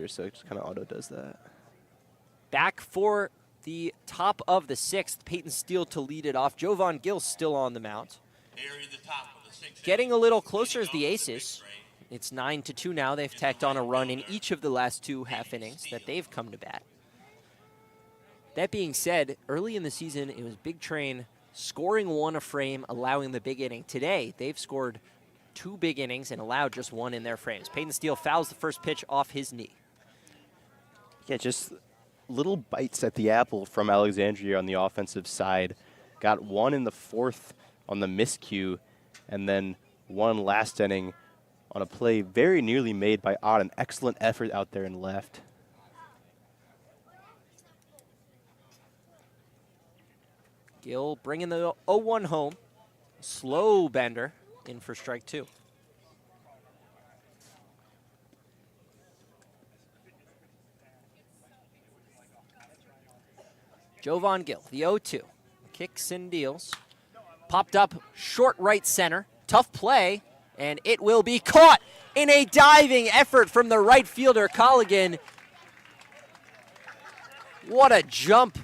So it just kind of auto does that. Back for the top of the 6th. Peyton Steele to lead it off. Jovan Gill still on the mound. Getting a little closer as the Aces. It's 9-2 now. They've tacked on a run in each of the last 2 half innings that they've come to bat. That being said, early in the season, it was Big Train scoring 1 a frame, allowing the big inning. Today, they've scored 2 big innings and allowed just 1 in their frames. Peyton Steele fouls the first pitch off his knee. Yeah, just little bites at the apple from Alexandria on the offensive side. Got 1 in the 4th on the miscue, and then 1 last inning on a play very nearly made by Ott. An excellent effort out there in left. Gill bringing the 0-1 home. Slow bender in for strike 2. Jovan Gill, the 0-2. Kicks and deals. Popped up short right center. Tough play, and it will be caught in a diving effort from the right fielder, Colligan. What a jump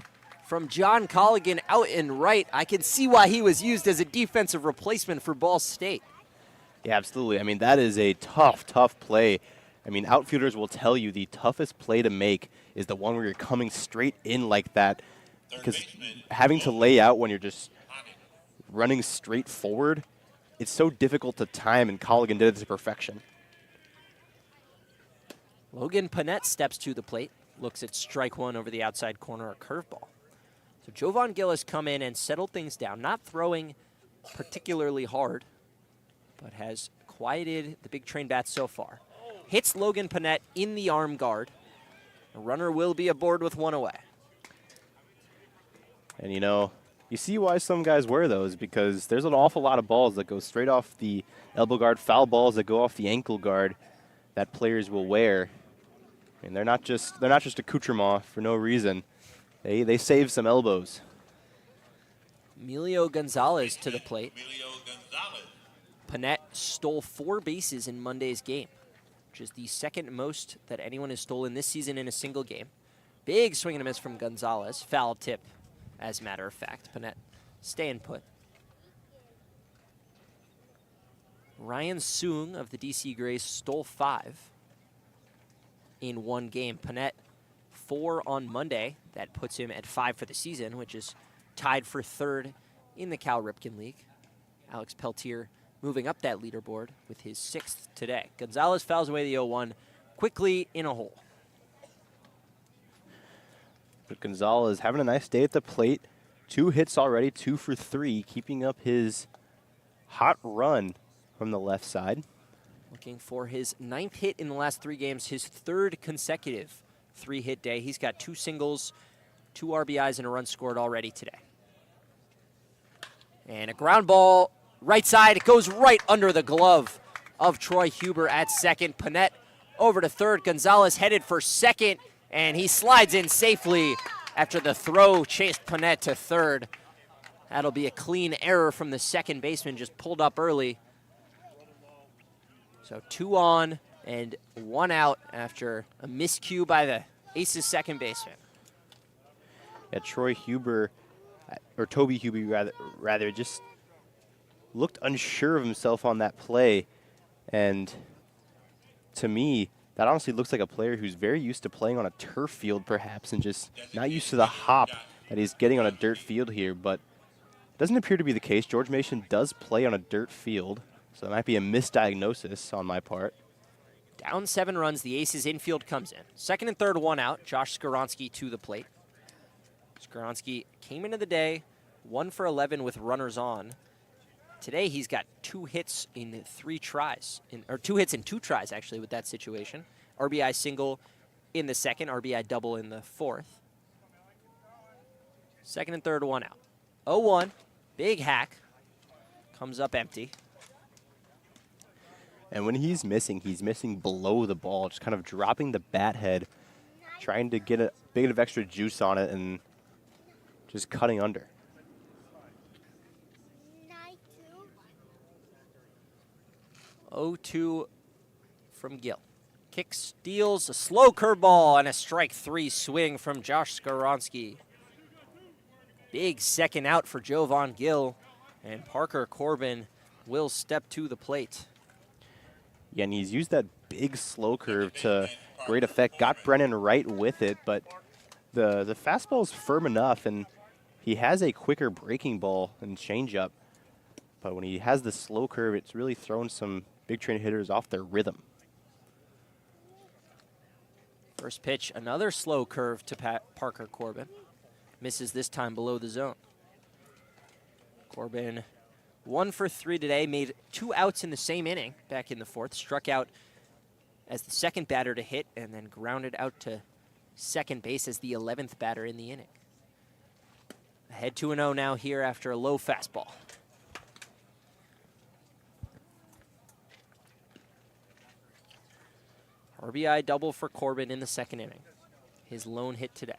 from John Colligan out and right. I can see why he was used as a defensive replacement for Ball State. Yeah, absolutely. I mean, that is a tough play. I mean, outfielders will tell you the toughest play to make is the one where you're coming straight in like that, because having to lay out when you're just running straight forward, it's so difficult to time, and Colligan did it to perfection. Logan Panett steps to the plate, looks at strike 1 over the outside corner, a curveball. So Jovan Gill has come in and settled things down, not throwing particularly hard, but has quieted the big train bats so far. Hits Logan Panett in the arm guard. A runner will be aboard with 1 away. And you know, you see why some guys wear those, because there's an awful lot of balls that go straight off the elbow guard, foul balls that go off the ankle guard that players will wear. And they're not just accoutrement for no reason. They save some elbows. Emilio Gonzalez to the plate. Emilio Gonzalez. Panett stole 4 bases in Monday's game, which is the second most that anyone has stolen this season in a single game. Big swing and a miss from Gonzalez. Foul tip, as a matter of fact. Panett staying put. Ryan Soong of the DC Grays stole 5 in 1 game. Panett 4 on Monday. That puts him at 5 for the season, which is tied for 3rd in the Cal Ripken League. Alex Peltier moving up that leaderboard with his 6th today. Gonzalez fouls away the 0-1 quickly in a hole. But Gonzalez having a nice day at the plate. 2 hits already, 2 for 3, keeping up his hot run from the left side. Looking for his 9th hit in the last 3 games, his 3rd consecutive 3-hit day. He's got 2 singles, 2 RBIs, and a run scored already today. And a ground ball right side. It goes right under the glove of Troy Huber at second. Panett over to third. Gonzalez headed for second, and he slides in safely after the throw chased Panett to third. That'll be a clean error from the second baseman, just pulled up early. So 2 on and 1 out after a miscue by the Aces second baseman. Yeah, Troy Huber, or Toby Huber rather, just looked unsure of himself on that play. And to me, that honestly looks like a player who's very used to playing on a turf field perhaps, and just not used to the hop that he's getting on a dirt field here. But it doesn't appear to be the case. George Mason does play on a dirt field, so that might be a misdiagnosis on my part. Down 7 runs, the Aces infield comes in. Second and third, 1 out. Josh Skoronsky to the plate. Skoronsky came into the day 1 for 11 with runners on. Today he's got 2 hits in 3 tries, or 2 hits in 2 tries actually with that situation. RBI single in the second, RBI double in the fourth. Second and third, 1 out. 0-1, big hack, comes up empty. And when he's missing below the ball, just kind of dropping the bat head, trying to get a bit of extra juice on it and just cutting under. 0-2 from Gill. Kicks, steals, a slow curveball, and a strike 3 swing from Josh Skoronsky. Big second out for Jovan Gill, and Parker Corbin will step to the plate. Yeah, and he's used that big slow curve to great effect. Got Brennan right with it, but the fastball is firm enough, and he has a quicker breaking ball and changeup. But when he has the slow curve, it's really thrown some big train hitters off their rhythm. First pitch, another slow curve to Parker Corbin. Misses this time below the zone. Corbin 1 for 3 today, made 2 outs in the same inning back in the fourth. Struck out as the second batter to hit and then grounded out to second base as the 11th batter in the inning. Ahead 2-0 now here after a low fastball. RBI double for Corbin in the second inning. His lone hit today.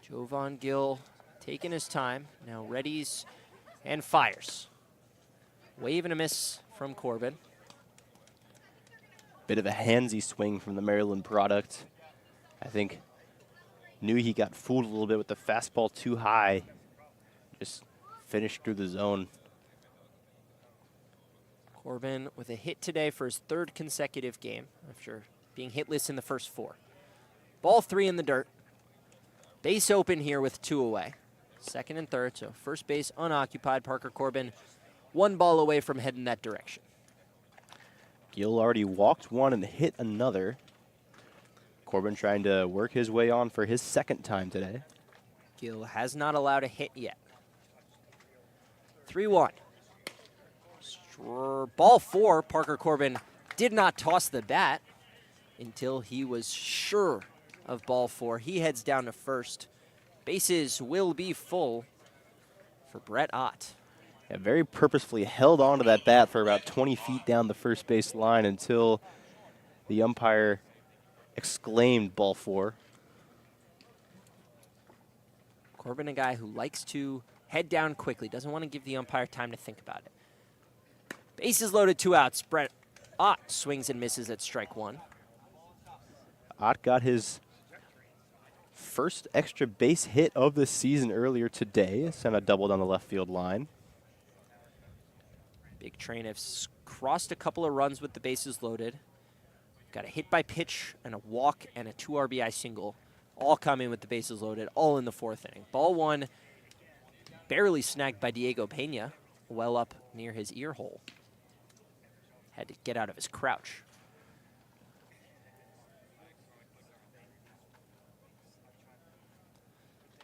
Jovan Gill taking his time. Now readies and fires. Wave and a miss from Corbin. Bit of a handsy swing from the Maryland product. I think knew he got fooled a little bit with the fastball too high. Just finished through the zone. Corbin with a hit today for his third consecutive game after being hitless in the first 4. Ball 3 in the dirt. Base open here with 2 away. Second and third, so first base unoccupied. Parker Corbin 1 ball away from heading that direction. Gill already walked 1 and hit another. Corbin trying to work his way on for his second time today. Gill has not allowed a hit yet. 3-1. Ball 4, Parker Corbin did not toss the bat until he was sure of ball 4. He heads down to first. Bases will be full for Brett Ott. Yeah, very purposefully held onto that bat for about 20 feet down the first base line until the umpire exclaimed ball 4. Corbin, a guy who likes to head down quickly, doesn't want to give the umpire time to think about it. Bases loaded, 2 outs. Brett Ott swings and misses at strike 1. Ott got his first extra base hit of the season earlier today. Sent a double down the left field line. Big Train has crossed a couple of runs with the bases loaded. Got a hit by pitch and a walk and a 2 RBI single. All coming with the bases loaded, all in the 4th inning. Ball 1 barely snagged by Diego Pena, well up near his ear hole. Had to get out of his crouch.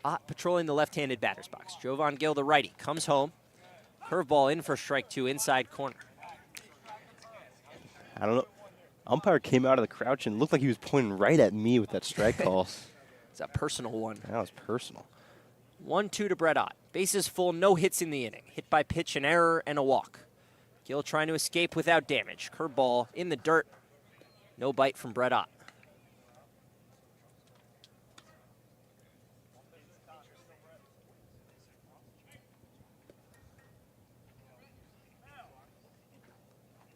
Ott patrolling the left-handed batter's box. Jovan Gill, the righty, comes home. Curveball in for strike 2, inside corner. I don't know. Umpire came out of the crouch and looked like he was pointing right at me with that strike call. It's a personal one. That was personal. 1-2 to Brett Ott. Bases full, no hits in the inning. Hit by pitch, an error, and a walk. Gill trying to escape without damage. Curveball in the dirt. No bite from Brett Ott.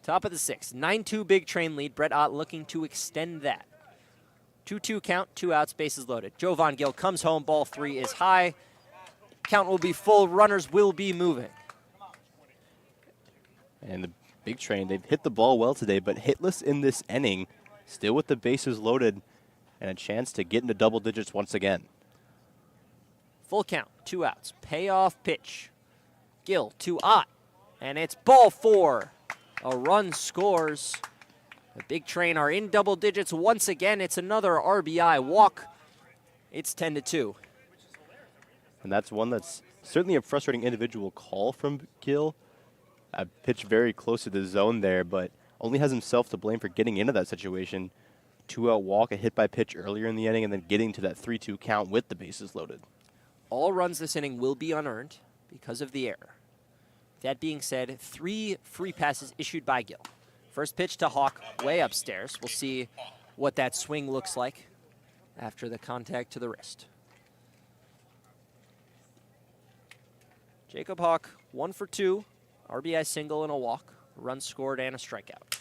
Top of the 6th. 9-2 Big Train lead. Brett Ott looking to extend that. 2-2 count, 2 outs, bases loaded. Jovan Gill comes home. Ball 3 is high. Count will be full. Runners will be moving. And the Big Train, they've hit the ball well today, but hitless in this inning, still with the bases loaded and a chance to get into double digits once again. Full count, 2 outs. Payoff pitch. Gill to Ott, and it's ball 4. A run scores. The Big Train are in double digits once again. It's another RBI walk. It's 10-2. And that's one that's certainly a frustrating individual call from Gill. A pitch very close to the zone there, but only has himself to blame for getting into that situation. 2-out walk, a hit by pitch earlier in the inning, and then getting to that 3-2 count with the bases loaded. All runs this inning will be unearned because of the error. That being said, 3 free passes issued by Gill. First pitch to Hawk, way upstairs. We'll see what that swing looks like after the contact to the wrist. Jacob Hawk, 1 for 2. RBI single and a walk. Run scored and a strikeout.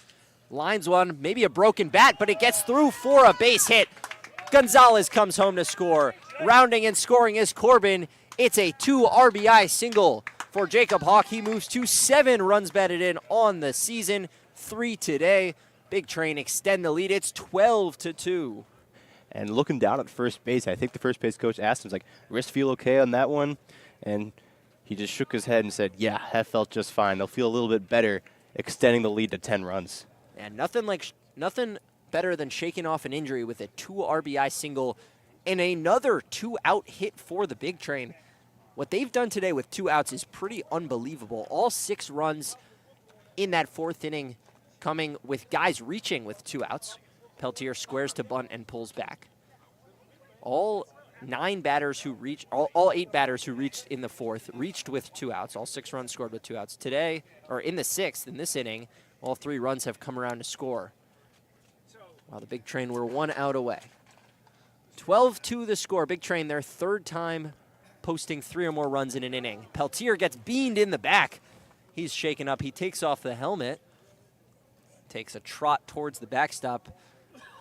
Lines one, maybe a broken bat, but it gets through for a base hit. Gonzalez comes home to score. Rounding and scoring is Corbin. It's a 2 RBI single for Jacob Hawk. He moves to 7 runs batted in on the season. 3 today. Big Train extend the lead. It's 12-2. And looking down at first base, I think the first base coach asked him, like, wrist feel okay on that one? And he just shook his head and said, yeah, that felt just fine. They'll feel a little bit better extending the lead to 10 runs. And nothing better than shaking off an injury with a 2 RBI single and another 2-out hit for the Big Train. What they've done today with 2 outs is pretty unbelievable. All 6 runs in that 4th inning coming with guys reaching with 2 outs. Peltier squares to bunt and pulls back. All 8 batters who reached in the fourth reached with 2 outs. All 6 runs scored with 2 outs. Today, or in the 6th, in this inning, all 3 runs have come around to score. While the Big Train were 1 out away. 12-2 the score. Big Train, their 3rd time posting 3 or more runs in an inning. Peltier gets beamed in the back. He's shaken up. He takes off the helmet. Takes a trot towards the backstop.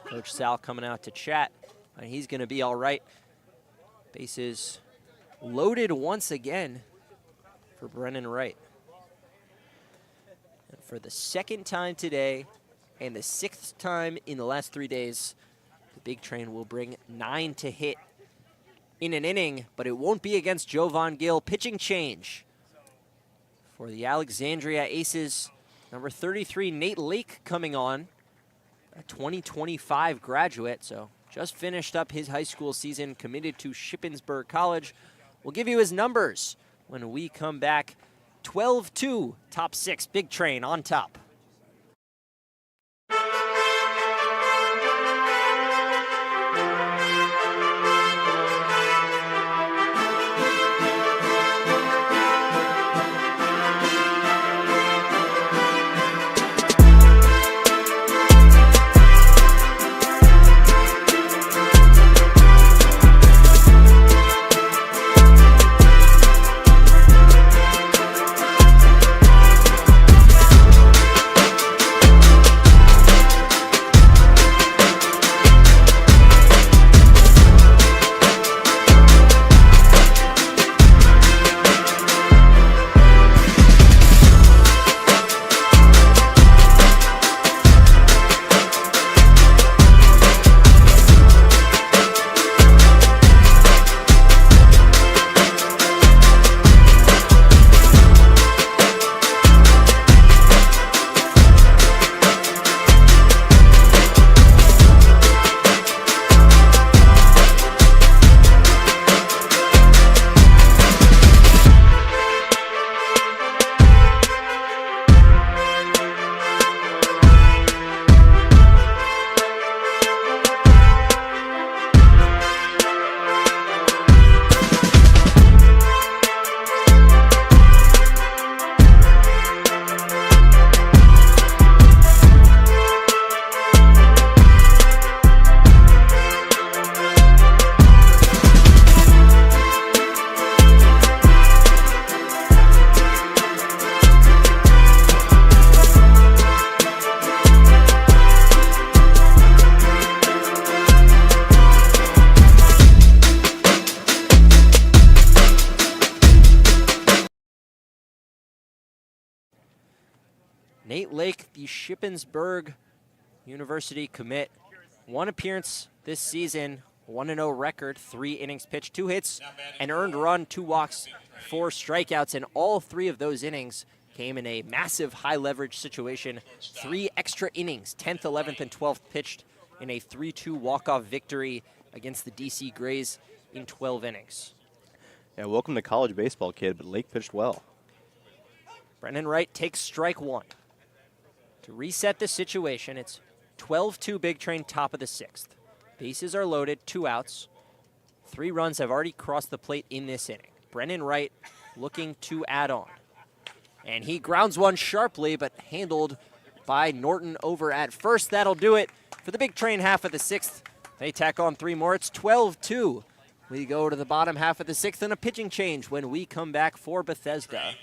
Coach Sal coming out to chat. And he's going to be all right. Bases loaded once again for Brennan Wright. And for the 2nd time today and the 6th time in the last 3 days, the Big Train will bring 9 to hit in an inning, but it won't be against Jovan Gill. Pitching change for the Alexandria Aces. Number 33, Nate Lake, coming on, a 2025 graduate, so just finished up his high school season, committed to Shippensburg College. We'll give you his numbers when we come back. 12-2, top 6, Big Train on top. Nate Lake, the Shippensburg University commit. 1 appearance this season, 1-0 record, 3 innings pitched, 2 hits, an earned run, 2 walks, 4 strikeouts, and all 3 of those innings came in a massive high leverage situation. 3 extra innings, 10th, 11th, and 12th pitched in a 3-2 walk-off victory against the DC Grays in 12 innings. Yeah, welcome to college baseball, kid, but Lake pitched well. Brennan Wright takes strike 1. To reset the situation, it's 12-2 Big Train, top of the 6th. Bases are loaded, 2 outs. 3 runs have already crossed the plate in this inning. Brennan Wright looking to add on. And he grounds one sharply, but handled by Norton over at first. That'll do it for the Big Train half of the 6th. They tack on 3 more. It's 12-2. We go to the bottom half of the 6th and a pitching change when we come back for Bethesda.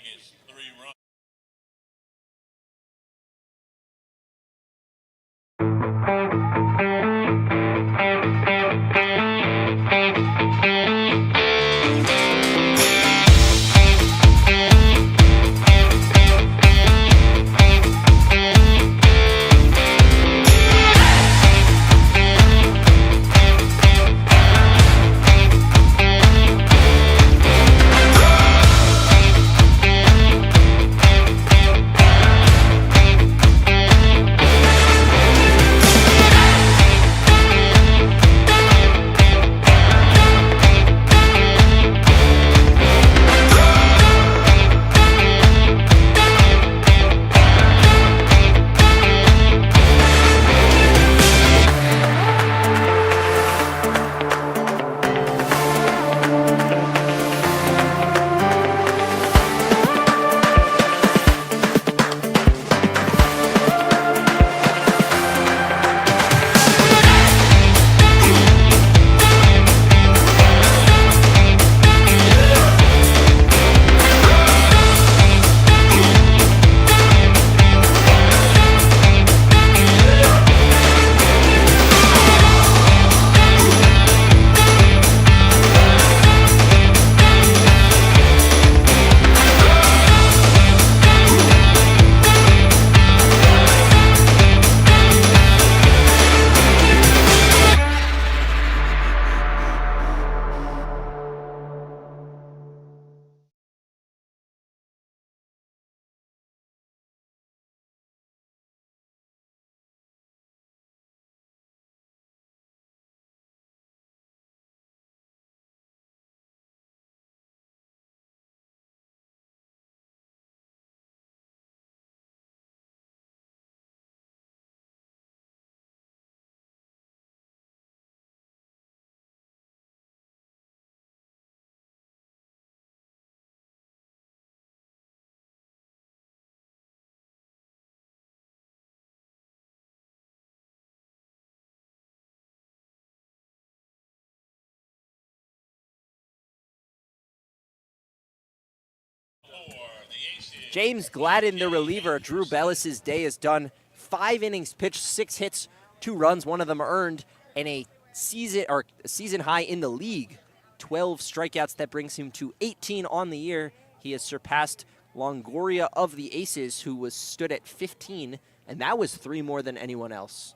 for the Aces. James Gladden, the reliever. Drew Bellis' day is done. 5 innings pitched, 6 hits, 2 runs, one of them earned, and a season high in the league. 12 strikeouts, that brings him to 18 on the year. He has surpassed Longoria of the Aces, who stood at 15, and that was 3 more than anyone else.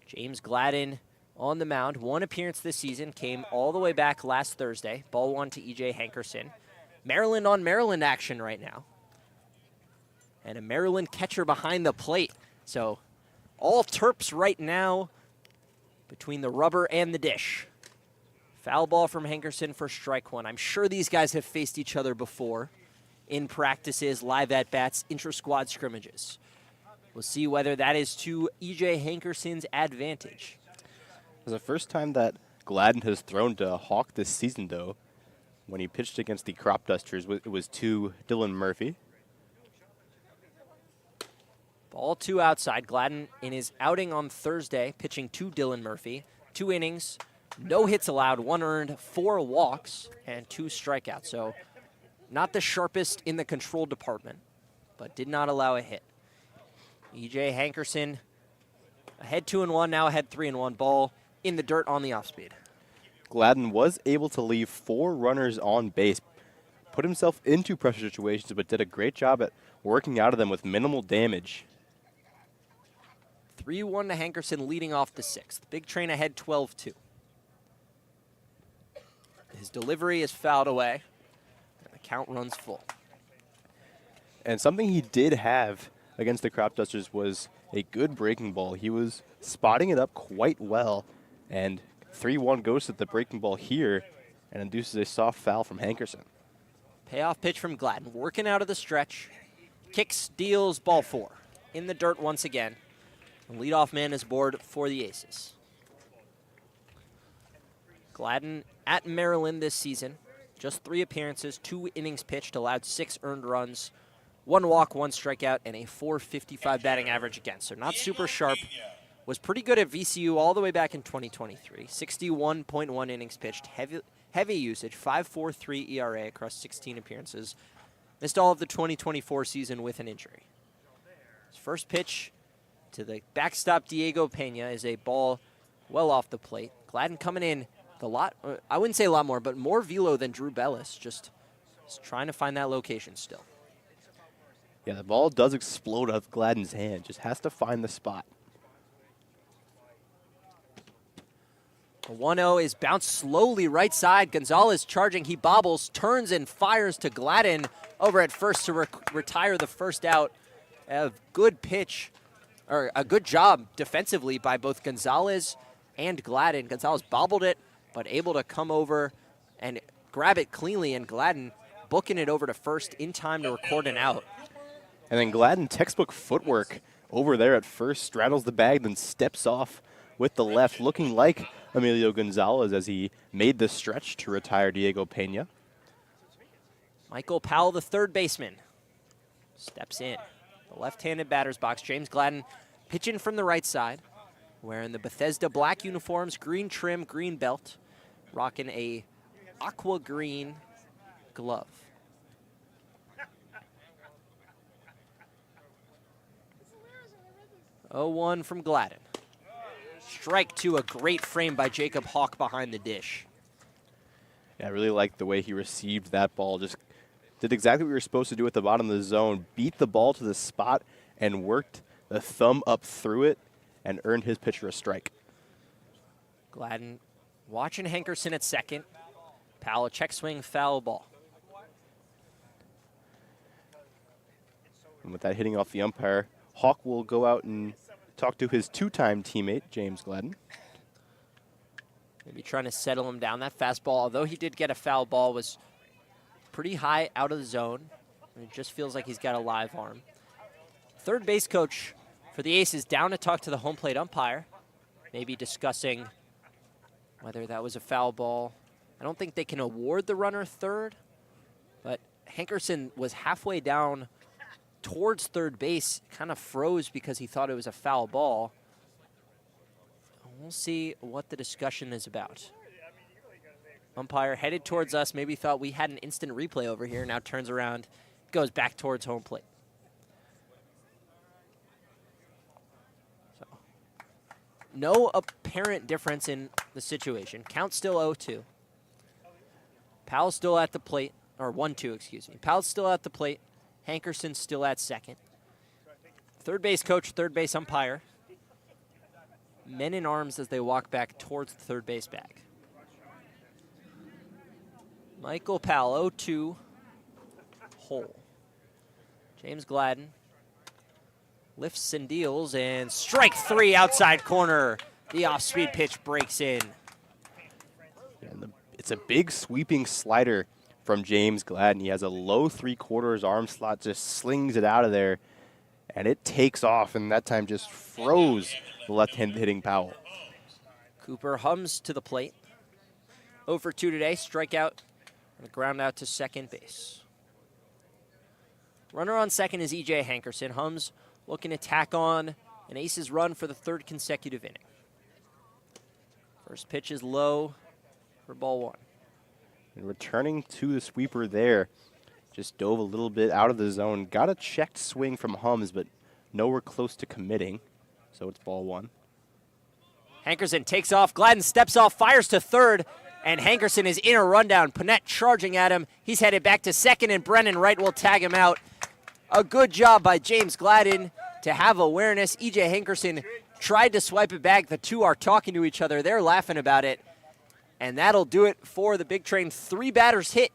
James Gladden on the mound. 1 appearance this season, came all the way back last Thursday. Ball 1 to E.J. Hankerson. Maryland on Maryland action right now. And a Maryland catcher behind the plate. So all Terps right now between the rubber and the dish. Foul ball from Hankerson for strike 1. I'm sure these guys have faced each other before in practices, live at-bats, intra-squad scrimmages. We'll see whether that is to E.J. Hankerson's advantage. It's the first time that Gladden has thrown to Hawk this season, though. When he pitched against the Crop Dusters, it was to Dylan Murphy. Ball 2 outside. Gladden in his outing on Thursday, pitching to Dylan Murphy. 2 innings, no hits allowed, 1 earned, 4 walks, and 2 strikeouts. So not the sharpest in the control department, but did not allow a hit. E.J. Hankerson ahead 2-1, now ahead 3-1. Ball in the dirt on the off speed. Gladden was able to leave 4 runners on base, put himself into pressure situations, but did a great job at working out of them with minimal damage. 3-1 to Hankerson, leading off the 6th. Big Train ahead 12-2. His delivery is fouled away, and the count runs full. And something he did have against the Crop Dusters was a good breaking ball. He was spotting it up quite well, and 3-1 goes to the breaking ball here and induces a soft foul from Hankerson. Payoff pitch from Gladden, working out of the stretch. Kicks, deals, ball 4. In the dirt once again. The leadoff man is aboard for the Aces. Gladden at Maryland this season. Just 3 appearances, 2 innings pitched, allowed 6 earned runs, 1 walk, 1 strikeout, and a .455 batting average against. So not super sharp. Was pretty good at VCU all the way back in 2023. 61.1 innings pitched, heavy usage, 5.43 ERA across 16 appearances. Missed all of the 2024 season with an injury. His first pitch to the backstop Diego Pena is a ball well off the plate. Gladden coming in a lot, I wouldn't say a lot more, but more velo than Drew Bellis. Just trying to find that location still. Yeah, the ball does explode out of Gladden's hand. Just has to find the spot. The 1-0 is bounced slowly right side. Gonzalez charging. He bobbles, turns, and fires to Gladden over at first to retire the first out. A good pitch, or a good job defensively by both Gonzalez and Gladden. Gonzalez bobbled it, but able to come over and grab it cleanly, and Gladden booking it over to first in time to record an out. And then Gladden, textbook footwork over there at first, straddles the bag, then steps off with the left, looking like Emilio Gonzalez as he made the stretch to retire Diego Pena. Michael Powell, the third baseman, steps in. The left-handed batter's box. James Gladden pitching from the right side, wearing the Bethesda black uniforms, green trim, green belt, rocking a aqua green glove. Oh, 1 from Gladden. Strike 2, a great frame by Jacob Hawk behind the dish. Yeah, I really liked the way he received that ball. Just did exactly what you were supposed to do at the bottom of the zone. Beat the ball to the spot and worked the thumb up through it and earned his pitcher a strike. Gladden watching Hankerson at second. Powell, check swing, foul ball. And with that hitting off the umpire, Hawk will go out and talk to his 2-time teammate, James Gladden. Maybe trying to settle him down. That fastball, although he did get a foul ball, was pretty high out of the zone. It just feels like he's got a live arm. Third base coach for the Aces down to talk to the home plate umpire, maybe discussing whether that was a foul ball. I don't think they can award the runner third, but Hankerson was halfway down towards third base, kind of froze because he thought it was a foul ball. We'll see what the discussion is about. Umpire headed towards us, maybe thought we had an instant replay over here, now turns around, goes back towards home plate. So, no apparent difference in the situation. Count still 0-2. Powell's still at the plate, or 1-2, excuse me. Powell's still at the plate. Hankerson's still at second. Third base coach, third base umpire. Men in arms as they walk back towards the third base bag. Michael Powell, 0-2, hole. James Gladden lifts and deals, and strike 3 outside corner. The off-speed pitch breaks in. And it's a big sweeping slider from James Gladden. He has a low 3/4 arm slot, just slings it out of there, and it takes off, and that time just froze the left-hand hitting Powell. Cooper hums to the plate. 0 for 2 today, strikeout, and a ground out to second base. Runner on second is E.J. Hankerson. Hums looking to tack on an Aces run for the third consecutive inning. First pitch is low for ball 1. And returning to the sweeper there, just dove a little bit out of the zone. Got a checked swing from Hums, but nowhere close to committing. So it's ball 1. Hankerson takes off. Gladden steps off, fires to third, and Hankerson is in a rundown. Panette charging at him. He's headed back to second, and Brennan Wright will tag him out. A good job by James Gladden to have awareness. E.J. Hankerson tried to swipe it back. The two are talking to each other. They're laughing about it. And that'll do it for the Big Train. 3 batters hit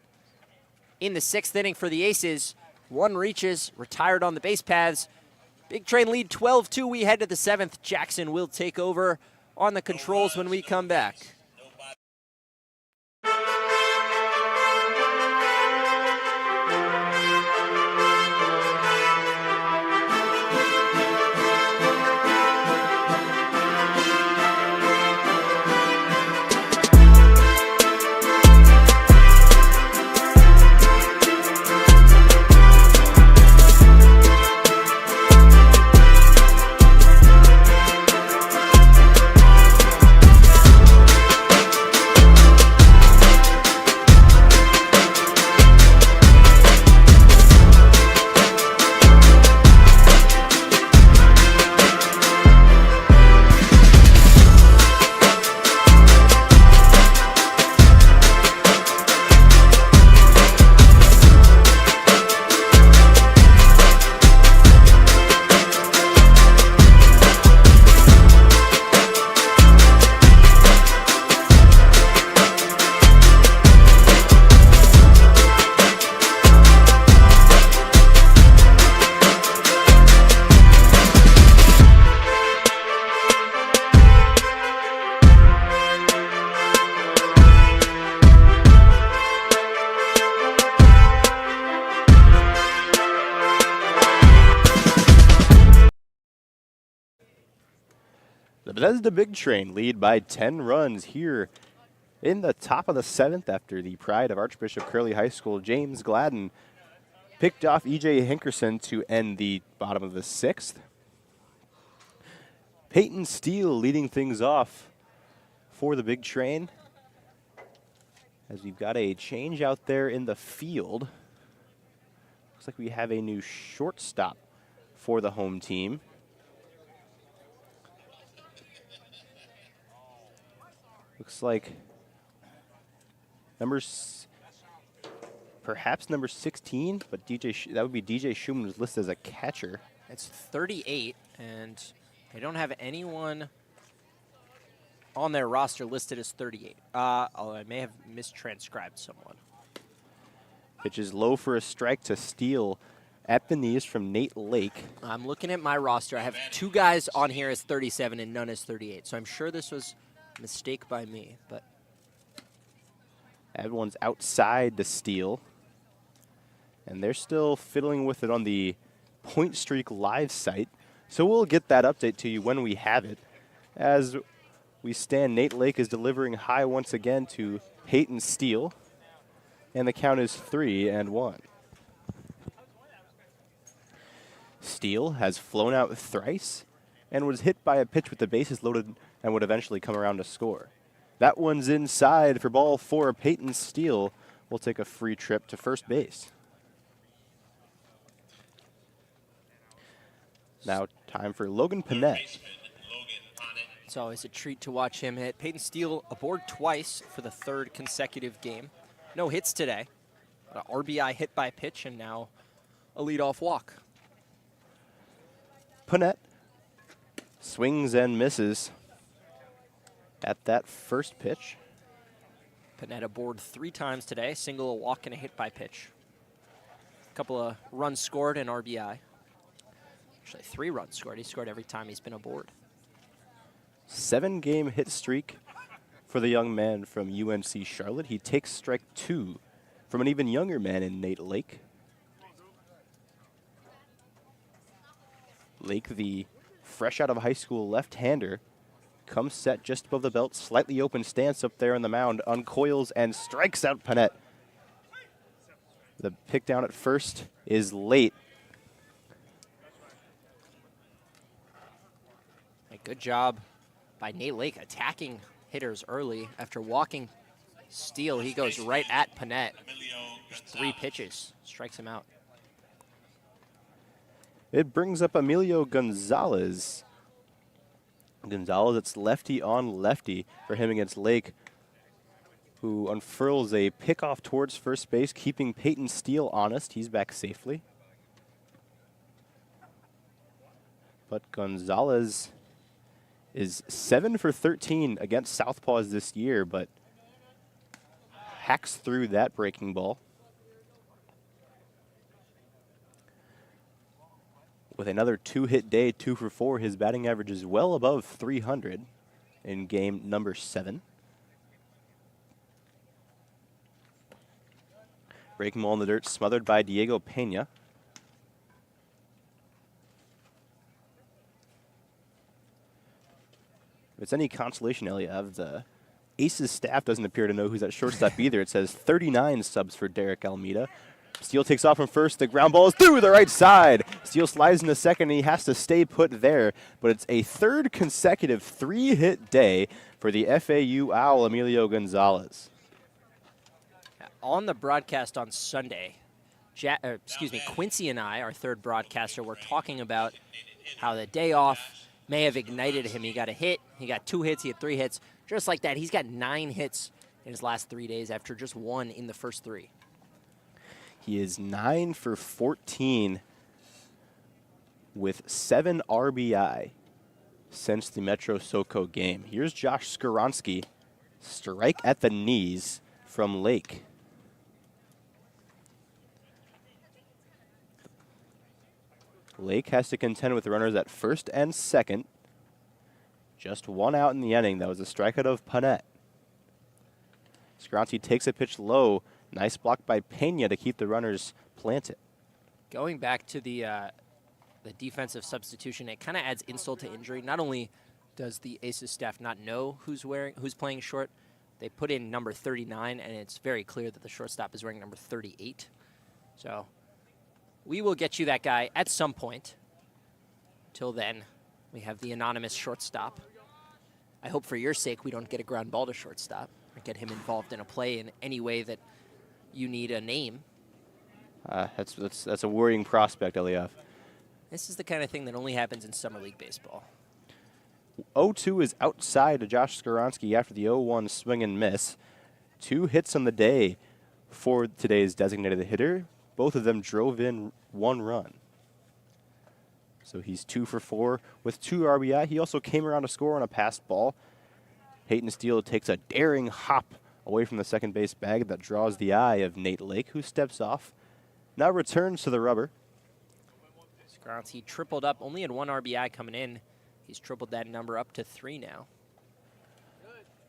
in the 6th inning for the Aces. 1 reaches, retired on the base paths. Big Train lead 12-2. We head to the 7th. Jackson will take over on the controls when we come back. The Bethesda Big Train lead by 10 runs here in the top of the 7th after the pride of Archbishop Curley High School, James Gladden, picked off E.J. Hankerson to end the bottom of the 6th. Peyton Steele leading things off for the Big Train, as we've got a change out there in the field. Looks like we have a new shortstop for the home team. Looks like perhaps number 16, but that would be DJ Schumann, who's listed as a catcher. It's 38, and they don't have anyone on their roster listed as 38. Although I may have mistranscribed someone. Pitch is low for a strike to Steele at the knees from Nate Lake. I'm looking at my roster. I have 2 guys on here as 37 and none as 38, so I'm sure this was a mistake by me, but everyone's outside to Steele, and they're still fiddling with it on the Point Streak live site, so we'll get that update to you when we have it. As we stand, Nate Lake is delivering high once again to Peyton Steele, and the count is 3-1. Steele has flown out thrice and was hit by a pitch with the bases loaded and would eventually come around to score. That one's inside for ball 4. Peyton Steele will take a free trip to first base. Now time for Logan Panett. It's always a treat to watch him hit. Peyton Steele aboard twice for the 3rd consecutive game. No hits today. An RBI hit by pitch and now a leadoff walk. Panett swings and misses at that first pitch. Panett aboard 3 times today. Single, a walk, and a hit by pitch. A couple of runs scored and RBI. Actually, 3 runs scored. He scored every time he's been aboard. 7-game hit streak for the young man from UNC Charlotte. He takes strike 2 from an even younger man in Nate Lake. Lake, the fresh out of high school left-hander, comes set just above the belt, slightly open stance up there on the mound, uncoils and strikes out Panett. The pick down at first is late. A good job by Nate Lake attacking hitters early. After walking Steele, he goes right at Panett. 3 pitches, strikes him out. It brings up Emilio Gonzalez. Gonzalez, it's lefty on lefty for him against Lake, who unfurls a pickoff towards first base, keeping Peyton Steele honest. He's back safely. But Gonzalez is 7 for 13 against Southpaws this year, but hacks through that breaking ball. With another 2-hit day, 2 for 4, his batting average is well above 300 in game number 7. Breaking ball in the dirt, smothered by Diego Pena. If it's any consolation, Eliav, the Aces staff doesn't appear to know who's at shortstop either. It says 39 subs for Derek Almeida. Steele takes off from first. The ground ball is through the right side. Steele slides into second, and he has to stay put there. But it's a 3rd consecutive 3-hit day for the FAU Owl, Emilio Gonzalez. On the broadcast on Sunday, Quincy and I, our 3rd broadcaster, were talking about how the day off may have ignited him. He got a hit, he got 2 hits, he had 3 hits. Just like that, he's got 9 hits in his last 3 days after just 1 in the first 3. He is 9 for 14 with 7 RBI since the Metro SoCo game. Here's Josh Skoronsky, strike at the knees from Lake. Lake has to contend with the runners at first and second. Just 1 out in the inning. That was a strikeout of Panett. Skoronsky takes a pitch low. Nice block by Pena to keep the runners planted. Going back to the defensive substitution, it kind of adds insult to injury. Not only does the Aces staff not know who's playing short, they put in number 39, and it's very clear that the shortstop is wearing number 38. So we will get you that guy at some point. Till then, we have the anonymous shortstop. I hope for your sake we don't get a ground ball to shortstop or get him involved in a play in any way that you need a name. That's a worrying prospect, Eliav. This is the kind of thing that only happens in Summer League baseball. 0-2 is outside to Josh Skoronsky after the 0-1 swing and miss. 2 hits on the day for today's designated hitter. Both of them drove in 1 run. So he's 2 for 4 with 2 RBI. He also came around to score on a passed ball. Peyton Steele takes a daring hop away from the second base bag that draws the eye of Nate Lake, who steps off. Now returns to the rubber. Skoronsky tripled up, only had 1 RBI coming in. He's tripled that number up to 3 now.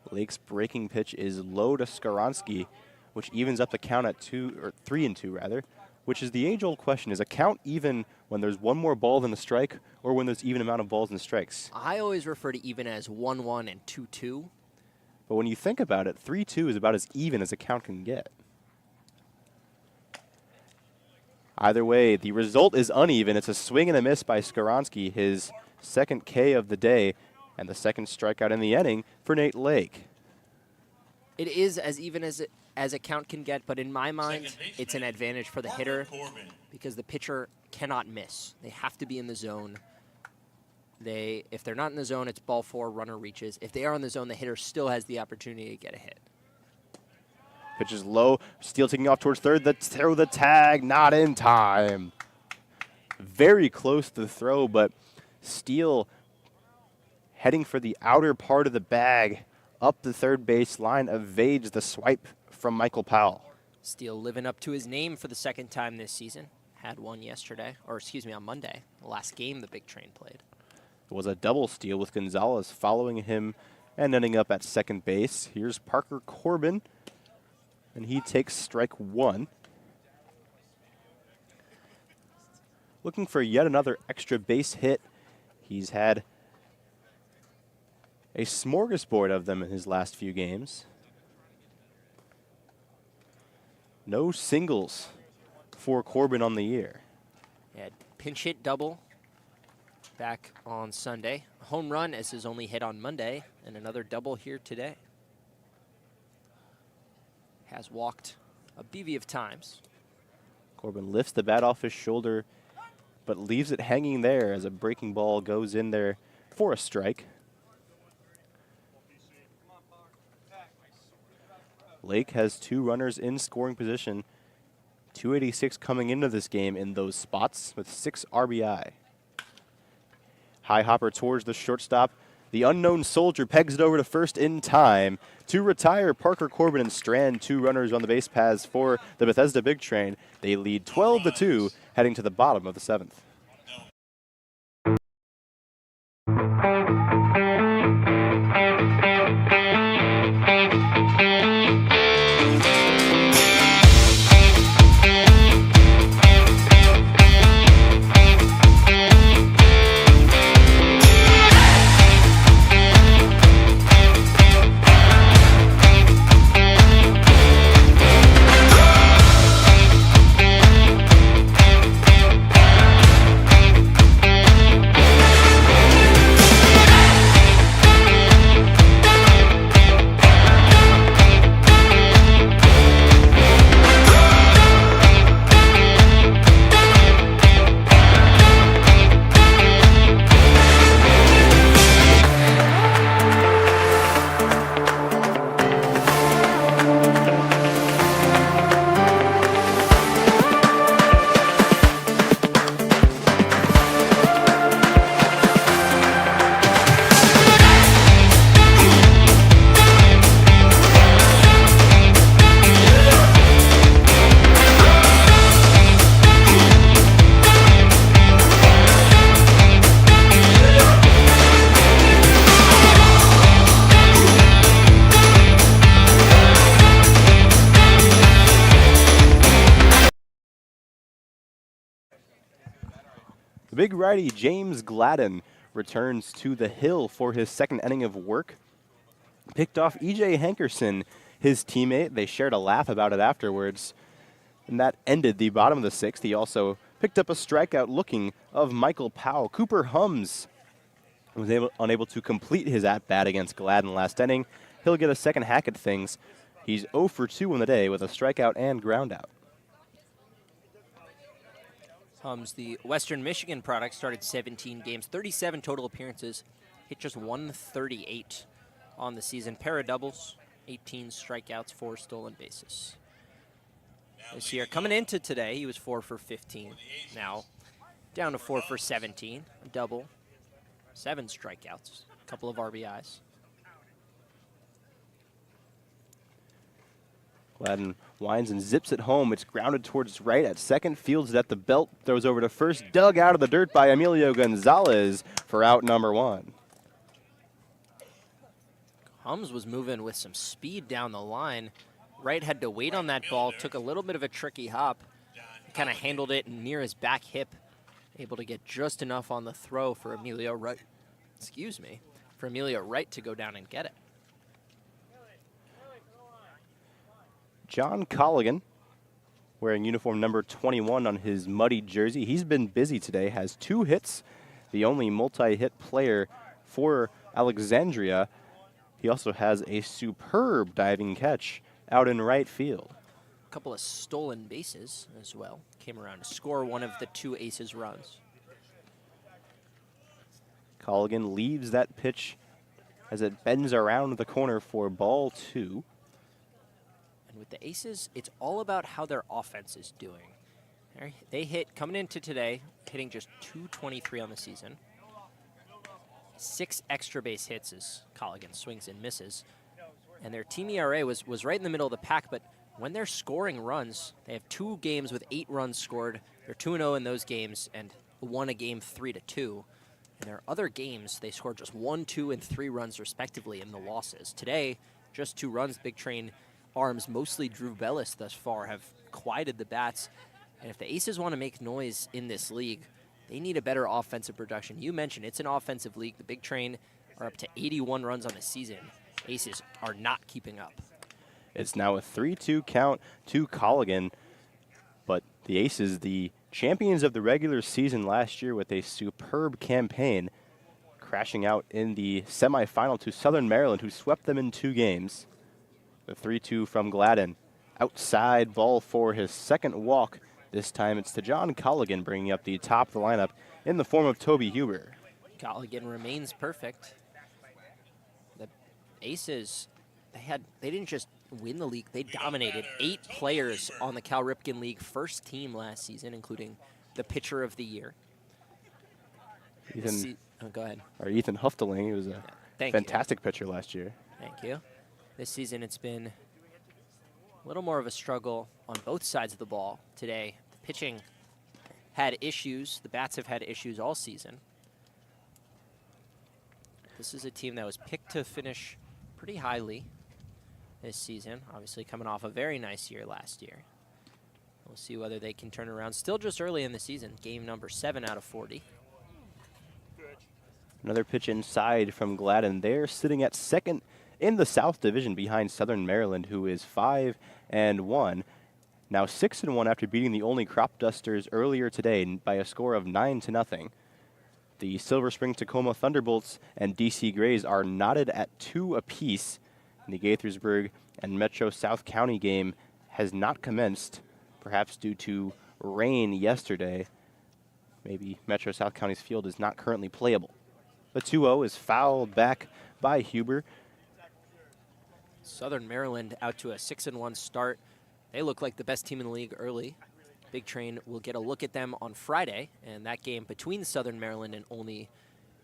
Lake's breaking pitch is low to Skoronsky, which evens up the count at 3-2 rather, which is the age-old question. Is a count even when there's 1 more ball than a strike, or when there's even amount of balls and strikes? I always refer to even as 1-1 and 2-2. But when you think about it, 3-2 is about as even as a count can get. Either way, the result is uneven. It's a swing and a miss by Skoronsky, his 2nd K of the day, and the 2nd strikeout in the inning for Nate Lake. It is as even as a count can get, but in my mind, it's an advantage for the hitter because the pitcher cannot miss. They have to be in the zone. If they're not in the zone, it's ball 4, runner reaches. If they are in the zone, the hitter still has the opportunity to get a hit. Pitch is low. Steele taking off towards third. Throw the tag, not in time. Very close to the throw, but Steele heading for the outer part of the bag up the third base line, evades the swipe from Michael Powell. Steele living up to his name for the second time this season. Had one yesterday, or excuse me, on Monday, the last game the Big Train played. It was a double steal with Gonzalez following him and ending up at second base. Here's Parker Corbin, and he takes strike 1. Looking for yet another extra base hit. He's had a smorgasbord of them in his last few games. No singles for Corbin on the year. Yeah, pinch hit double back on Sunday. A home run as his only hit on Monday, and another double here today. Has walked a bevy of times. Corbin lifts the bat off his shoulder, but leaves it hanging there as a breaking ball goes in there for a strike. Lake has 2 runners in scoring position. 286 coming into this game in those spots with 6 RBI. High hopper towards the shortstop. The unknown soldier pegs it over to first in time. To retire, Parker Corbin and Strand, 2 runners on the base paths for the Bethesda Big Train. They lead 12-2 heading to the bottom of the 7th. The big righty James Gladden returns to the hill for his second inning of work. Picked off E.J. Hankerson, his teammate. They shared a laugh about it afterwards. And that ended the bottom of the 6th. He also picked up a strikeout looking of Michael Powell. Cooper Hums was unable to complete his at-bat against Gladden last inning. He'll get a second hack at things. He's 0 for 2 on the day with a strikeout and groundout. Hums, the Western Michigan product, started 17 games, 37 total appearances, hit just 138 on the season. Pair of doubles, 18 strikeouts, 4 stolen bases. This year, coming into today, he was 4 for 15. Now, down to 4 for 17, a double, 7 strikeouts, a couple of RBIs. Gladden winds and zips it home. It's grounded towards right at second. Fields it at the belt. Throws over to first. Dug out of the dirt by Emilio Gonzalez for out number 1. Hums was moving with some speed down the line. Wright had to wait on that ball. Took a little bit of a tricky hop. Kind of handled it near his back hip. Able to get just enough on the throw for Emilio Wright. Excuse me. For Emilio Wright to go down and get it. John Colligan, wearing uniform number 21 on his muddy jersey. He's been busy today, has 2 hits, the only multi-hit player for Alexandria. He also has a superb diving catch out in right field. A couple of stolen bases as well. Came around to score one of the two Aces runs. Colligan leaves that pitch as it bends around the corner for ball 2. And with the Aces, it's all about how their offense is doing. They hit, coming into today, hitting just .223 on the season. 6 extra base hits as Colligan swings and misses. And their team ERA was right in the middle of the pack, but when they're scoring runs, they have 2 games with 8 runs scored. They're 2-0 in those games and won a game 3-2. In their other games, they scored just 1, 2, and 3 runs respectively in the losses. Today, just 2 runs. Big Train arms, mostly Drew Bellis thus far, have quieted the bats. And if the Aces want to make noise in this league, they need a better offensive production. You mentioned it's an offensive league. The Big Train are up to 81 runs on the season. Aces are not keeping up. It's now a 3-2 count to Colligan, but the Aces, the champions of the regular season last year with a superb campaign, crashing out in the semifinal to Southern Maryland, who swept them in 2 games. The 3-2 from Gladden. Outside ball for his second walk. This time it's to John Colligan, bringing up the top of the lineup in the form of Toby Huber. Colligan remains perfect. The Aces, they didn't just win the league, they dominated 8 players on the Cal Ripken League first team last season, including the pitcher of the year. Go ahead. Ethan Hufteling, he was a fantastic pitcher last year. Thank you. This season it's been a little more of a struggle on both sides of the ball today. The pitching had issues. The bats have had issues all season. This is a team that was picked to finish pretty highly this season, obviously coming off a very nice year last year. We'll see whether they can turn around. Still just early in the season, game number 7 out of 40. Another pitch inside from Gladden. They're sitting at second in the South Division behind Southern Maryland, who is 5-1. Now 6-1 after beating the only Crop Dusters earlier today by a score of 9-0. The Silver Spring Tacoma Thunderbolts and DC Grays are knotted at 2 apiece. The Gaithersburg and Metro South County game has not commenced, perhaps due to rain yesterday. Maybe Metro South County's field is not currently playable. The 2-0 is fouled back by Huber. Southern Maryland out to a 6-1 start. They look like the best team in the league early. Big Train will get a look at them on Friday, and that game between Southern Maryland and Olney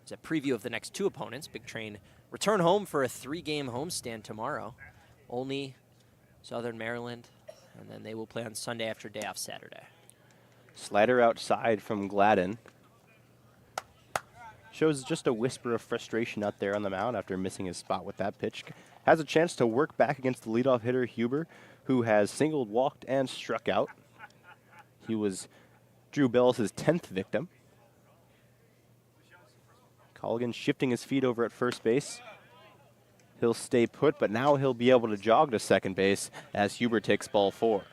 is a preview of the next 2 opponents. Big Train return home for a 3-game homestand tomorrow. Olney, Southern Maryland, and then they will play on Sunday after day off Saturday. Slider outside from Gladden. Shows just a whisper of frustration out there on the mound after missing his spot with that pitch. Has a chance to work back against the leadoff hitter, Huber, who has singled, walked, and struck out. He was Drew Bellis' 10th victim. Colligan shifting his feet over at first base. He'll stay put, but now he'll be able to jog to second base as Huber takes ball 4.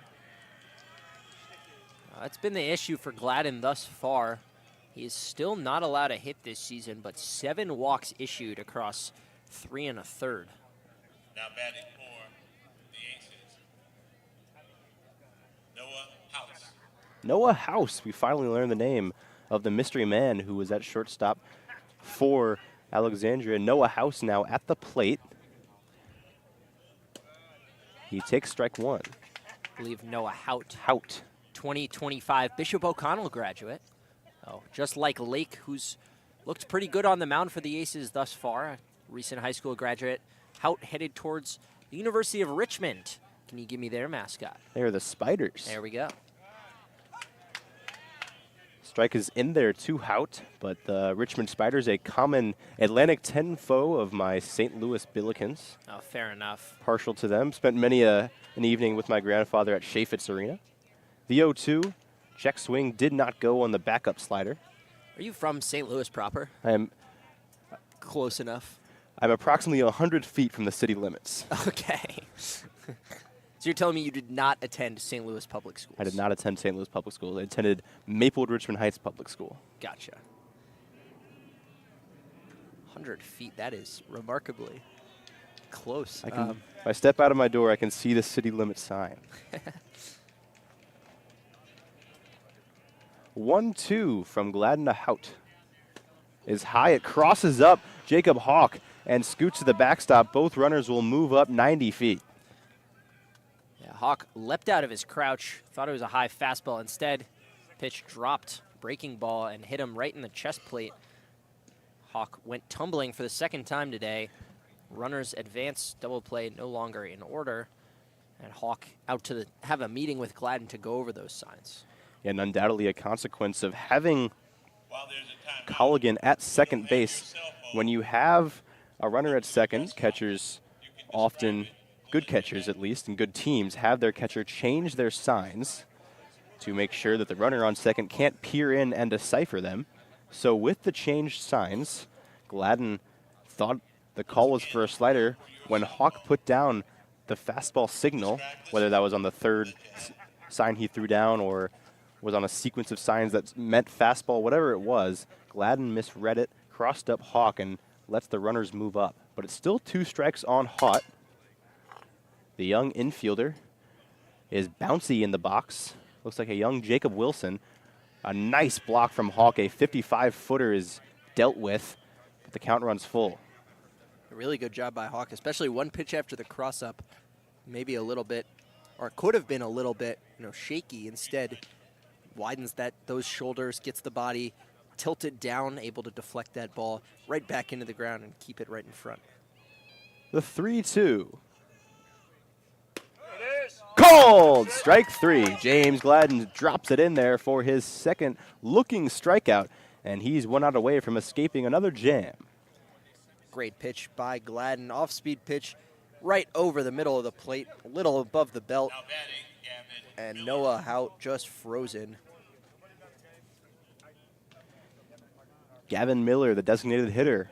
That's been the issue for Gladden thus far. He is still not allowed a hit this season, but 7 walks issued across 3 1/3. Now batting for the Aces, Noah House. Noah House. We finally learned the name of the mystery man who was at shortstop for Alexandria. Noah House now at the plate. He takes strike 1. I believe Noah Hout. Hout. 2025 Bishop O'Connell graduate. Oh, just like Lake, who's looked pretty good on the mound for the Aces thus far. A recent high school graduate. Hout headed towards the University of Richmond. Can you give me their mascot? They're the Spiders. There we go. Strike is in there to Hout, but the Richmond Spiders, a common Atlantic 10 foe of my St. Louis Billikens. Oh, fair enough. Partial to them. Spent many an evening with my grandfather at Chaffetz Arena. The 0-2, check swing, did not go on the backup slider. Are you from St. Louis proper? I am. Close enough. I'm approximately 100 feet from the city limits. Okay. So you're telling me you did not attend St. Louis Public Schools? I did not attend St. Louis Public Schools. I attended Maplewood Richmond Heights Public School. Gotcha. 100 feet, that is remarkably close. If I step out of my door, I can see the city limit sign. 1-2 from Gladden to Hout. Is high, it crosses up Jacob Hawk and scoots to the backstop. Both runners will move up 90 feet. Yeah, Hawk leapt out of his crouch, thought it was a high fastball. Instead, pitch dropped, breaking ball, and hit him right in the chest plate. Hawk went tumbling for the second time today. Runners advance, double play no longer in order. And Hawk out to have a meeting with Gladden to go over those signs. And undoubtedly a consequence of having Colligan at second base. When you have a runner at second, catchers often, good catchers at least, and good teams have their catcher change their signs to make sure that the runner on second can't peer in and decipher them. So with the changed signs, Gladden thought the call was for a slider. When Hawk put down the fastball signal, whether that was on the third sign he threw down or was on a sequence of signs that meant fastball, whatever it was, Gladden misread it, crossed up Hawk, and lets the runners move up. But it's still 2 strikes on Hawk. The young infielder is bouncy in the box. Looks like a young Jacob Wilson. A nice block from Hawk. A 55-footer is dealt with, but the count runs full. A really good job by Hawk, especially one pitch after the cross-up. Maybe a little bit, or could have been a little bit, shaky. Instead, widens those shoulders, gets the body tilted down, able to deflect that ball right back into the ground and keep it right in front. The 3-2. Called! Strike 3. James Gladden drops it in there for his second looking strikeout, and he's 1 out away from escaping another jam. Great pitch by Gladden. Off-speed pitch right over the middle of the plate, a little above the belt. And Noah Hout just frozen. Gavin Miller, the designated hitter.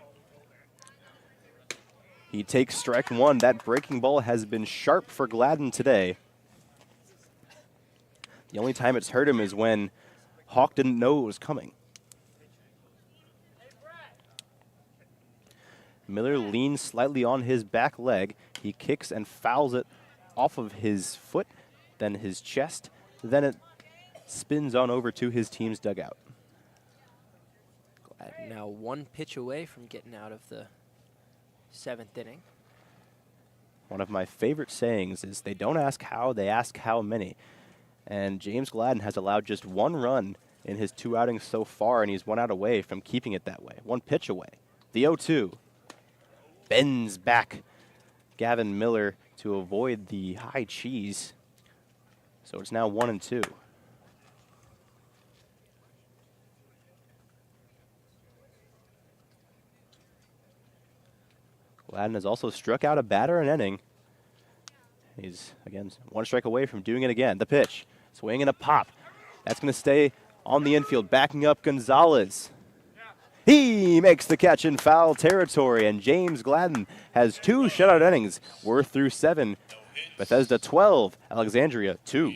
He takes strike 1. That breaking ball has been sharp for Gladden today. The only time it's hurt him is when Hawk didn't know it was coming. Miller leans slightly on his back leg. He kicks and fouls it off of his foot, then his chest. Then it spins on over to his team's dugout. Gladden now 1 pitch away from getting out of the 7th inning. One of my favorite sayings is they don't ask how, they ask how many. And James Gladden has allowed just 1 run in his 2 outings so far, and he's 1 out away from keeping it that way. 1 pitch away. The 0-2. Bends back Gavin Miller to avoid the high cheese. So it's now 1-2. Gladden has also struck out a batter an inning. He's, again, 1 strike away from doing it again. The pitch, swing and a pop. That's going to stay on the infield, backing up Gonzalez. He makes the catch in foul territory, and James Gladden has 2 shutout innings. We're through 7. Bethesda 12, Alexandria 2.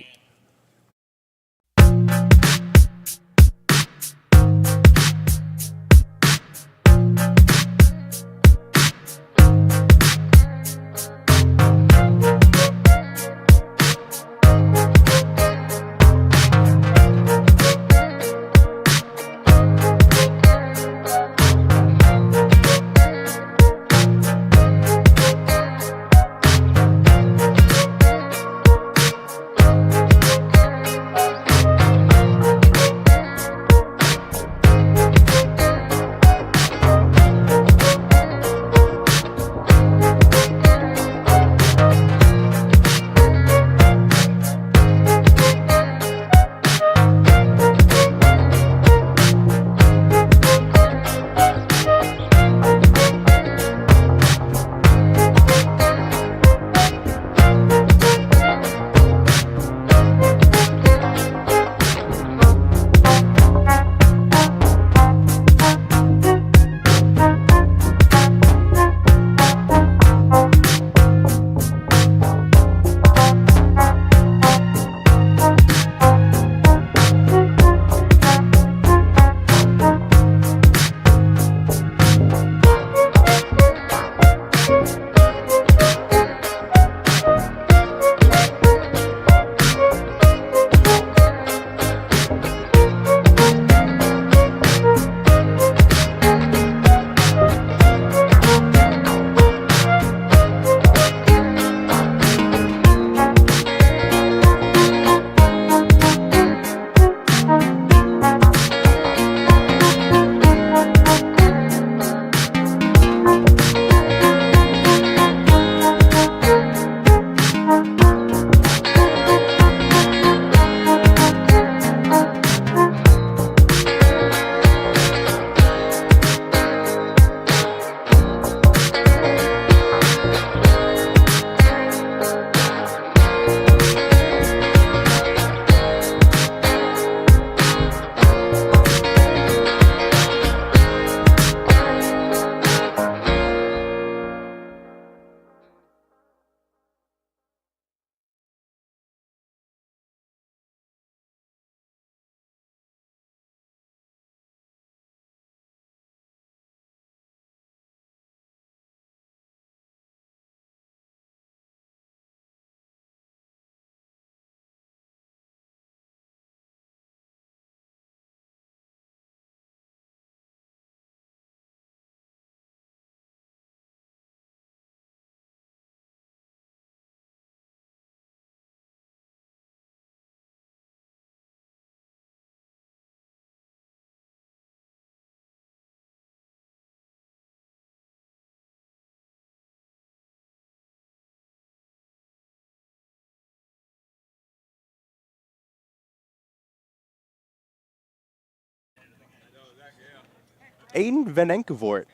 Aiden Van Enkevoort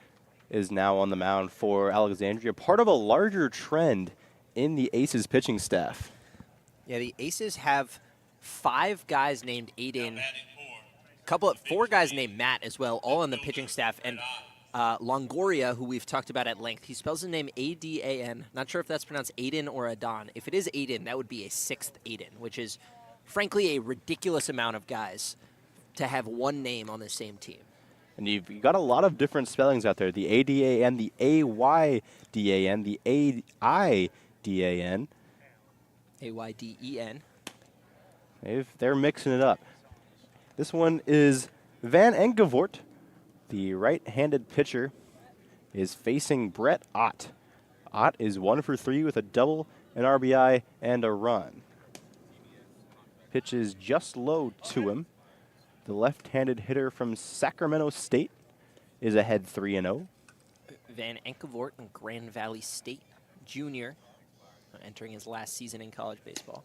is now on the mound for Alexandria, part of a larger trend in the Aces pitching staff. Yeah, the Aces have 5 guys named Aiden, four guys named Matt as well, all on the pitching staff. And Longoria, who we've talked about at length, he spells his name A-D-A-N. Not sure if that's pronounced Aiden or Adon. If it is Aiden, that would be a 6th Aiden, which is frankly a ridiculous amount of guys to have one name on the same team. And you've got a lot of different spellings out there. The A-D-A-N, the A-Y-D-A-N, the A-I-D-A-N. A-Y-D-E-N. They're mixing it up. This one is Van Enkevoort, the right-handed pitcher, is facing Brett Ott. Ott is 1 for 3 with a double, an RBI, and a run. Pitch is just low to him. The left-handed hitter from Sacramento State is ahead 3-0. Van Enkevoort in Grand Valley State Junior, entering his last season in college baseball.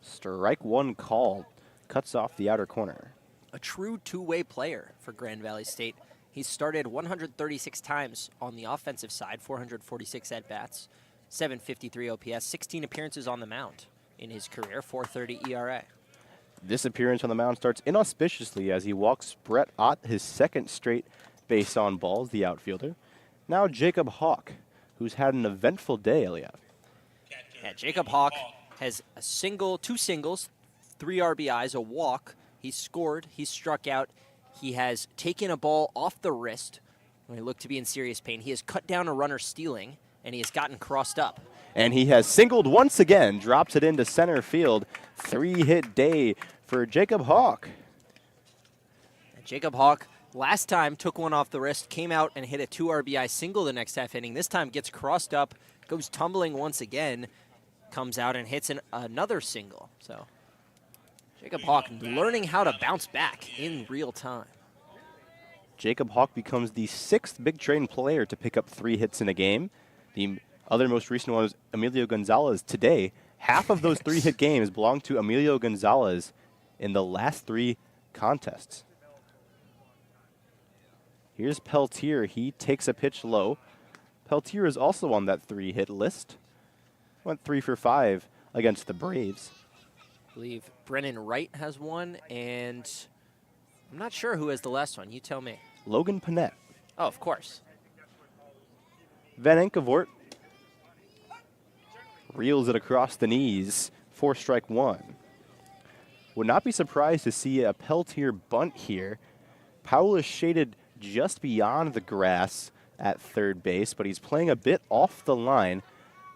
Strike one called. Cuts off the outer corner. A true two-way player for Grand Valley State. He's started 136 times on the offensive side, 446 at-bats, 753 OPS, 16 appearances on the mound in his career, 4.30 ERA. This appearance on the mound starts inauspiciously as he walks Brett Ott, his 2nd straight base on balls, the outfielder. Now Jacob Hawk, who's had an eventful day, Eliab. Yeah, Jacob Hawk has two singles, 3 RBIs, a walk. He's scored, he's struck out. He has taken a ball off the wrist when he looked to be in serious pain. He has cut down a runner stealing, and he has gotten crossed up. And he has singled once again, drops it into center field. 3-hit day for Jacob Hawk. And Jacob Hawk last time took one off the wrist, came out and hit a 2 RBI single the next half inning. This time gets crossed up, goes tumbling once again, comes out and hits another single. So Jacob Hawk learning how to bounce back in real time. Jacob Hawk becomes the 6th Big Train player to pick up 3 hits in a game. The other most recent one was Emilio Gonzalez today. Half of those 3-hit games belong to Emilio Gonzalez in the last 3 contests. Here's Peltier. He takes a pitch low. Peltier is also on that 3-hit list. Went 3 for 5 against the Braves. I believe Brennan Wright has one, and I'm not sure who has the last one. You tell me. Logan Panett. Oh, of course. Van Enkevoort reels it across the knees for strike one. Would not be surprised to see a Peltier bunt here. Powell is shaded just beyond the grass at third base, but he's playing a bit off the line.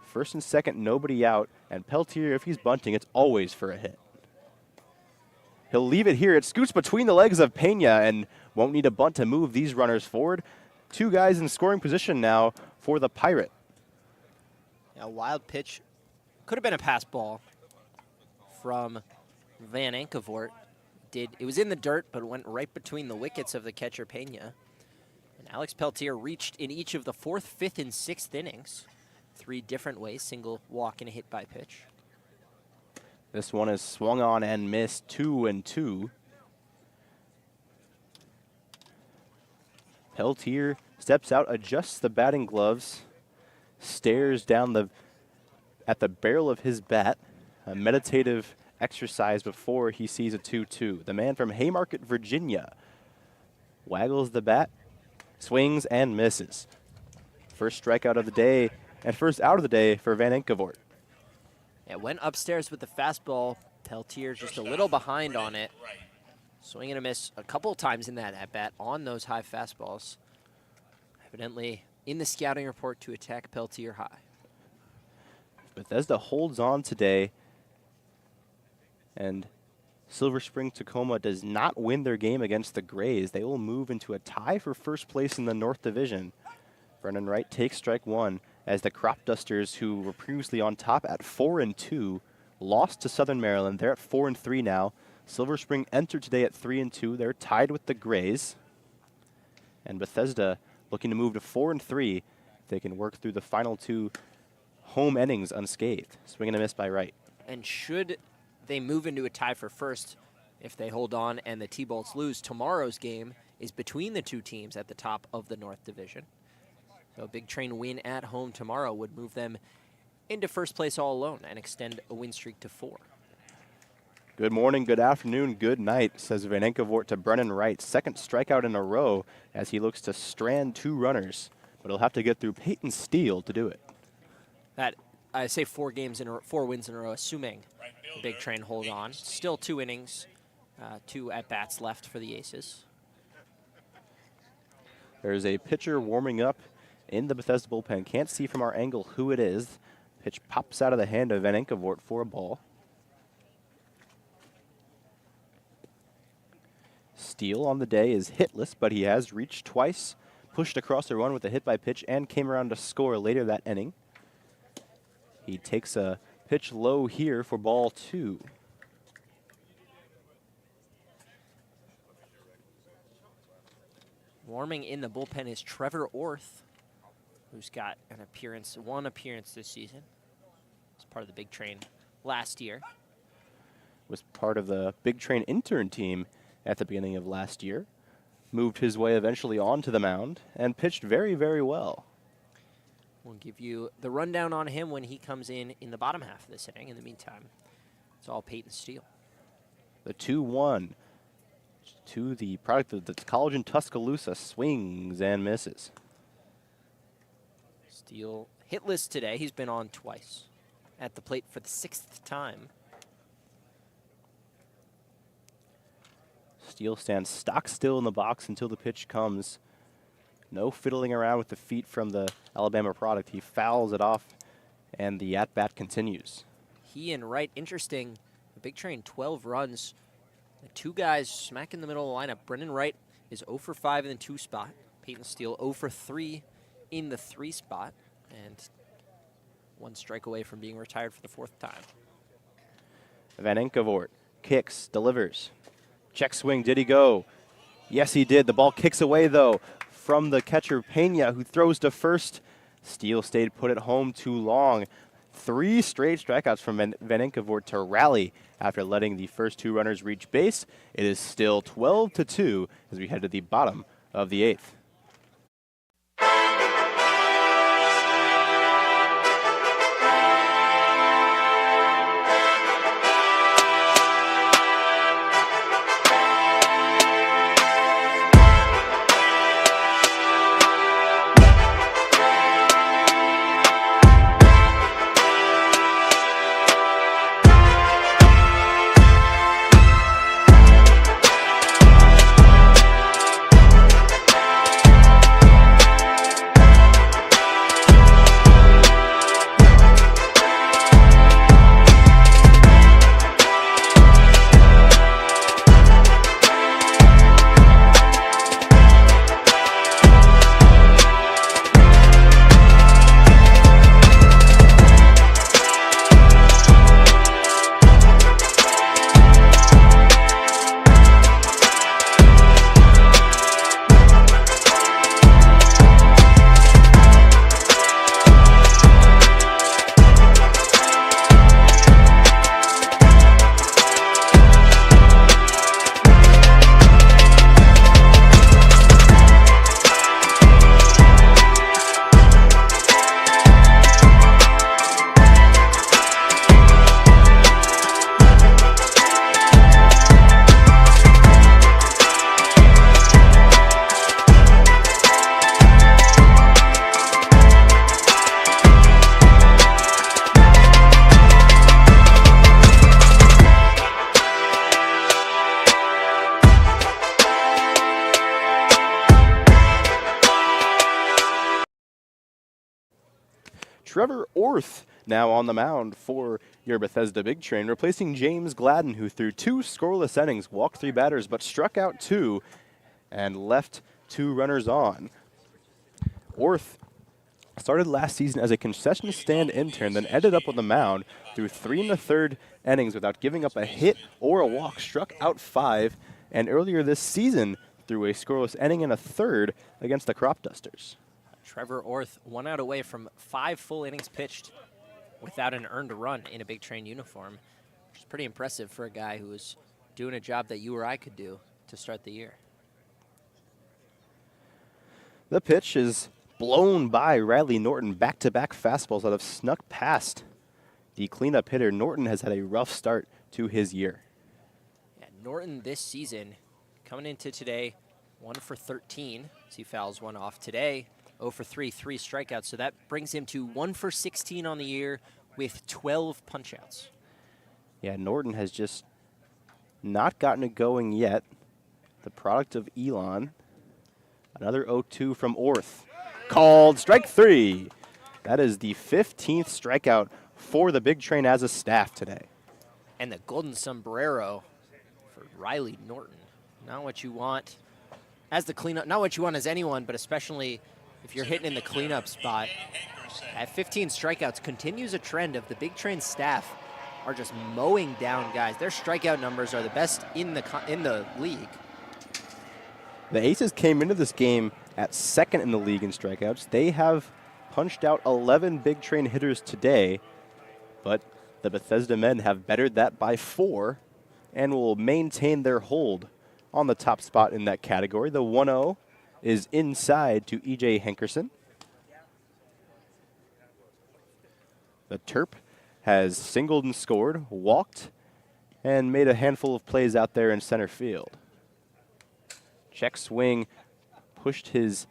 First and second, nobody out, and Peltier, if he's bunting, it's always for a hit. He'll leave it here. It scoots between the legs of Pena and won't need a bunt to move these runners forward. 2 guys in scoring position now for the Pirate. A wild pitch. Could have been a pass ball from Van Enkevoort. It was in the dirt, but went right between the wickets of the catcher Pena. And Alex Peltier reached in each of the 4th, 5th, and 6th innings. 3 different ways, single, walk, and a hit by pitch. This one is swung on and missed, 2-2. Peltier steps out, adjusts the batting gloves, stares down at the barrel of his bat, a meditative exercise before he sees a 2-2. The man from Haymarket, Virginia, waggles the bat, swings and misses. First strikeout of the day and first out of the day for Van Enkevoort. It went upstairs with the fastball. Peltier just a little behind on it. Swing and a miss a couple times in that at-bat on those high fastballs. Evidently in the scouting report to attack Peltier high. Bethesda holds on today, and Silver Spring Tacoma does not win their game against the Grays. They will move into a tie for first place in the North Division. Brennan Wright takes strike one as the Crop Dusters, who were previously on top at 4-2, lost to Southern Maryland. They're at 4-3 now. Silver Spring entered today at 3-2. They're tied with the Grays. And Bethesda looking to move to 4-3. They can work through the final 2 home innings unscathed. Swing and a miss by Wright. And should they move into a tie for first, if they hold on and the T-Bolts lose, tomorrow's game is between the two teams at the top of the North Division. So a Big Train win at home tomorrow would move them into first place all alone and extend a win streak to 4. Good morning, good afternoon, good night, says Vanenkavort to Brennan Wright. Second strikeout in a row as he looks to strand 2 runners, but he'll have to get through Peyton Steele to do it. That, I say 4 wins in a row, assuming the Big Train hold on. Still 2 innings, 2 at-bats left for the Aces. There's a pitcher warming up in the Bethesda bullpen. Can't see from our angle who it is. Pitch pops out of the hand of Vanenkavort for a ball. Steele on the day is hitless, but he has reached twice, pushed across a run with a hit by pitch, and came around to score later that inning. He takes a pitch low here for ball 2. Warming in the bullpen is Trevor Orth, who's got one appearance this season. He's part of the Big Train last year. Was part of the Big Train intern team at the beginning of last year. Moved his way eventually onto the mound and pitched very, very well. We'll give you the rundown on him when he comes in the bottom half of this inning. In the meantime, it's all Peyton Steele. The 2-1 to the product of the college in Tuscaloosa, swings and misses. Steele hitless today. He's been on twice at the plate for the 6th time. Steele stands stock still in the box until the pitch comes. No fiddling around with the feet from the Alabama product. He fouls it off, and the at-bat continues. He and Wright, interesting. The Big Train, 12 runs. The 2 guys smack in the middle of the lineup. Brennan Wright is 0 for 5 in the 2 spot. Peyton Steele 0 for 3 in the 3 spot. And 1 strike away from being retired for the 4th time. Vanenkavort kicks, delivers. Check swing, did he go? Yes, he did. The ball kicks away, though, from the catcher, Pena, who throws to first. Steele stayed put at home too long. 3 straight strikeouts from Vanenkavort to rally after letting the first 2 runners reach base. It is still 12-2 as we head to the bottom of the 8th. Trevor Orth now on the mound for your Bethesda Big Train, replacing James Gladden, who threw 2 scoreless innings, walked 3 batters, but struck out 2 and left 2 runners on. Orth started last season as a concession stand intern, then ended up on the mound through 3 1/3 innings without giving up a hit or a walk, struck out 5, and earlier this season threw a scoreless inning and a third against the Crop Dusters. Trevor Orth 1 out away from 5 full innings pitched without an earned run in a Big Train uniform, which is pretty impressive for a guy who was doing a job that you or I could do to start the year. The pitch is blown by Riley Norton. Back-to-back fastballs that have snuck past the cleanup hitter. Norton has had a rough start to his year. Yeah, Norton this season, coming into today, 1 for 13 as he fouls one off today. 0 for 3, 3 strikeouts. So that brings him to 1 for 16 on the year with 12 punchouts. Yeah, Norton has just not gotten it going yet. The product of Elon. Another 0-2 from Orth. Called strike 3. That is the 15th strikeout for the Big Train as a staff today. And the golden sombrero for Riley Norton. Not what you want as the cleanup, not what you want as anyone, but especially if you're hitting in the cleanup spot. At 15 strikeouts continues a trend of the Big Train staff are just mowing down guys. Their strikeout numbers are the best in the league. The Aces came into this game at second in the league in strikeouts. They have punched out 11 Big Train hitters today, but the Bethesda men have bettered that by 4 and will maintain their hold on the top spot in that category. The 1-0 is inside to E.J. Hankerson. The Terp has singled and scored, walked, and made a handful of plays out there in center field. Check swing pushed his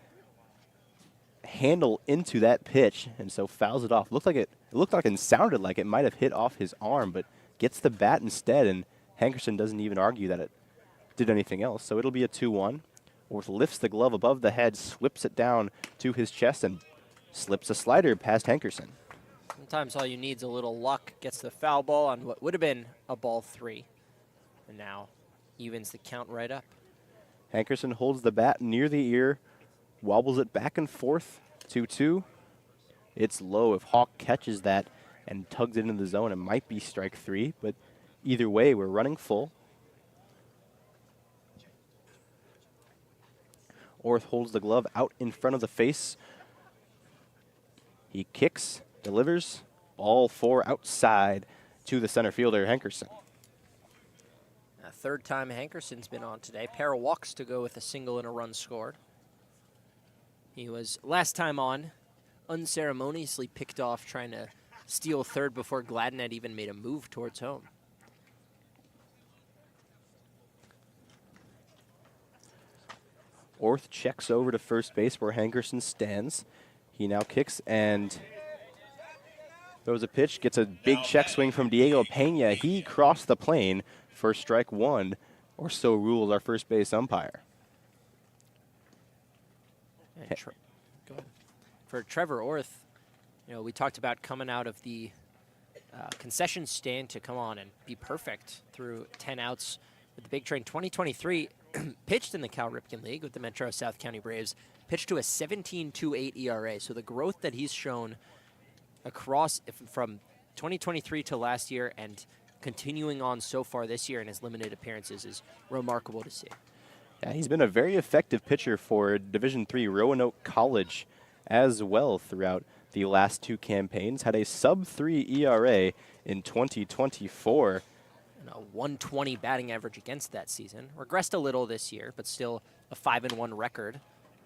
handle into that pitch, and so fouls it off. It looked like and sounded like it might have hit off his arm, but gets the bat instead, and Hankerson doesn't even argue that it did anything else. So it'll be a 2-1. Orth lifts the glove above the head, slips it down to his chest, and slips a slider past Hankerson. Sometimes all you need is a little luck. Gets the foul ball on what would have been a ball 3. And now evens the count right up. Hankerson holds the bat near the ear, wobbles it back and forth, 2-2. It's low. If Hawk catches that and tugs it into the zone, it might be strike 3, but either way, we're running full. Orth holds the glove out in front of the face. He kicks, delivers, all 4 outside to the center fielder, Hankerson. Third time Hankerson's been on today. Pair of walks to go with a single and a run scored. He was, last time on, unceremoniously picked off trying to steal third before Gladden had even made a move towards home. Orth checks over to first base where Hankerson stands. He now kicks and throws a pitch, gets a big check swing from Diego Pena. He crossed the plane for strike 1, or so rules our first base umpire. And go ahead. For Trevor Orth, we talked about coming out of the concession stand to come on and be perfect through 10 outs with the Big Train. 2023 pitched in the Cal Ripken League with the Metro South County Braves, pitched to a 17.28 ERA. So the growth that he's shown across from 2023 to last year and continuing on so far this year in his limited appearances is remarkable to see. Yeah, he's been a very effective pitcher for Division III Roanoke College as well throughout the last 2 campaigns. Had a sub-3 ERA in 2024. And a 120 batting average against that season. Regressed a little this year, but still a 5-1 record,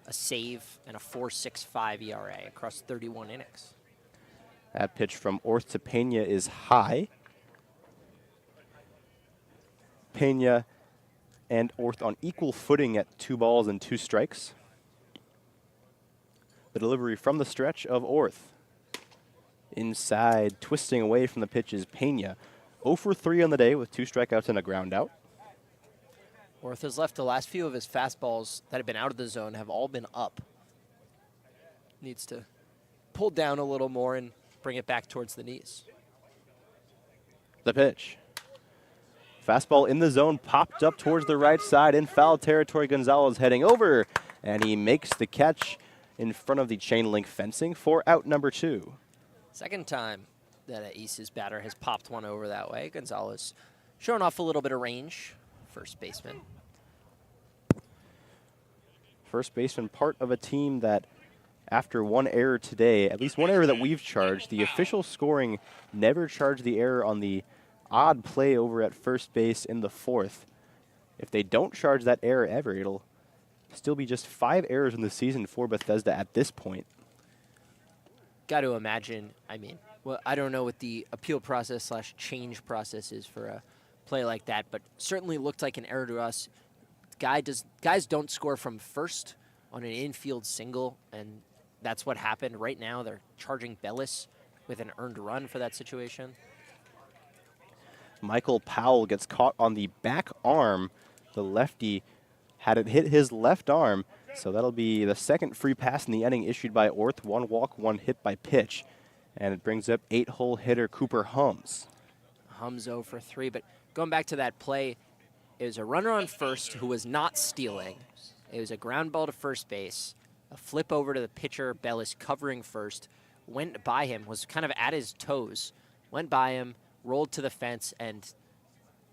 a save, and a 4.65 ERA across 31 innings. That pitch from Orth to Pena is high. Pena and Orth on equal footing at 2 balls and 2 strikes. The delivery from the stretch of Orth. Inside, twisting away from the pitch is Pena. 0 for 3 on the day with 2 strikeouts and a ground out. Orth has left the last few of his fastballs that have been out of the zone have all been up. Needs to pull down a little more and bring it back towards the knees. The pitch. Fastball in the zone, popped up towards the right side in foul territory. Gonzalez heading over, and he makes the catch in front of the chain link fencing for out number 2. Second time that an Aces batter has popped one over that way. Gonzalez showing off a little bit of range. First baseman. First baseman, part of a team that after one error today, at least one error that we've charged, the official scoring never charged the error on the odd play over at first base in the 4th. If they don't charge that error ever, it'll still be just 5 errors in the season for Bethesda at this point. Got to imagine, I mean, well, I don't know what the appeal process / change process is for a play like that, but certainly looked like an error to us. Guys don't score from first on an infield single, and that's what happened. Right now, they're charging Bellis with an earned run for that situation. Michael Powell gets caught on the back arm. The lefty had it hit his left arm, so that'll be the second free pass in the inning issued by Orth. 1 walk, 1 hit by pitch. And it brings up 8-hole hitter Cooper Hums. Hums 0 for 3, but going back to that play, it was a runner on first who was not stealing. It was a ground ball to first base, a flip over to the pitcher, Bellis covering first, went by him, was kind of at his toes, went by him, rolled to the fence, and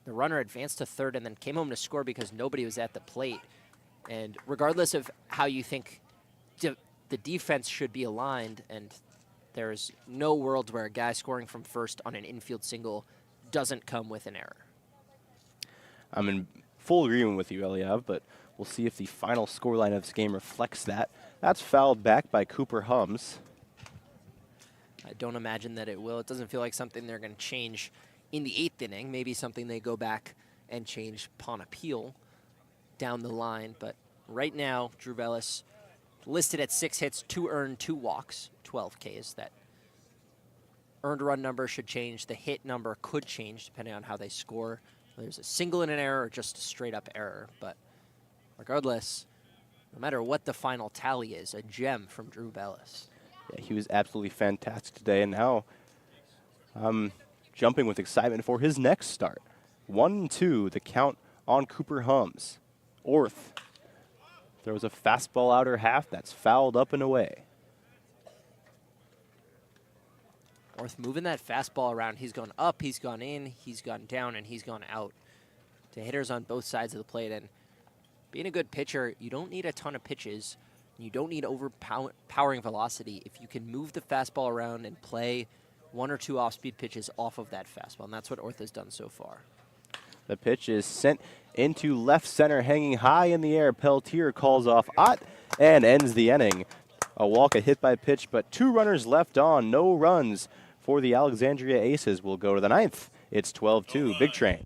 the runner advanced to third and then came home to score because nobody was at the plate. And regardless of how you think the defense should be aligned, and there's no world where a guy scoring from first on an infield single doesn't come with an error. I'm in full agreement with you, Eliav, but we'll see if the final scoreline of this game reflects that. That's fouled back by Cooper Hums. I don't imagine that it will. It doesn't feel like something they're going to change in the 8th inning. Maybe something they go back and change upon appeal down the line. But right now, Drew Bellis listed at 6 hits, 2 earned, 2 walks, 12 Ks. That earned run number should change. The hit number could change depending on how they score. There's a single in an error or just a straight up error. But regardless, no matter what the final tally is, a gem from Drew Bellis. Yeah, he was absolutely fantastic today, and now I'm jumping with excitement for his next start. 1-2, the count on Cooper Hums. Orth throws a fastball outer half that's fouled up and away. Orth moving that fastball around. He's gone up, he's gone in, he's gone down, and he's gone out to hitters on both sides of the plate. And being a good pitcher, you don't need a ton of pitches. You don't need overpowering velocity if you can move the fastball around and play 1 or 2 off-speed pitches off of that fastball, and that's what Orth has done so far. The pitch is sent into left center, hanging high in the air. Peltier calls off Ott and ends the inning. A walk, a hit by pitch, but 2 runners left on, no runs for the Alexandria Aces. Will go to the 9th. It's 12-2, Big Train.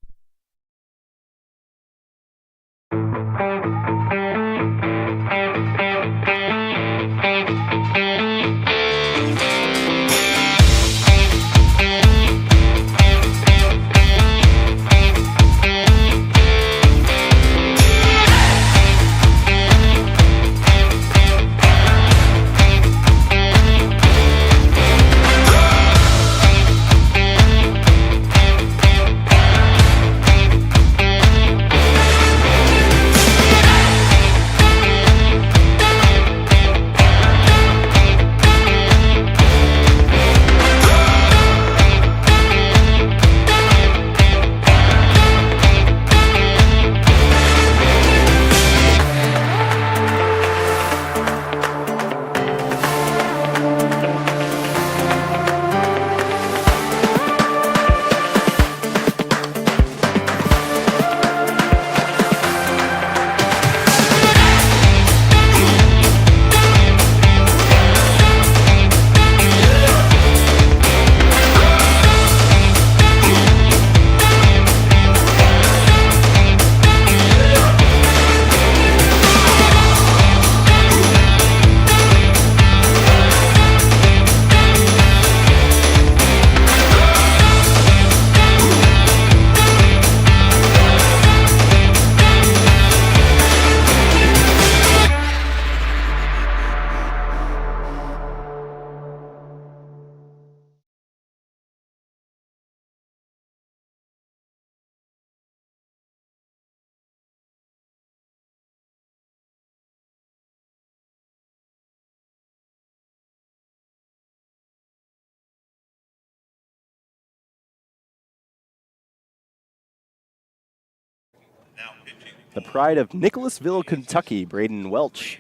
The pride of Nicholasville, Kentucky, Braden Welch.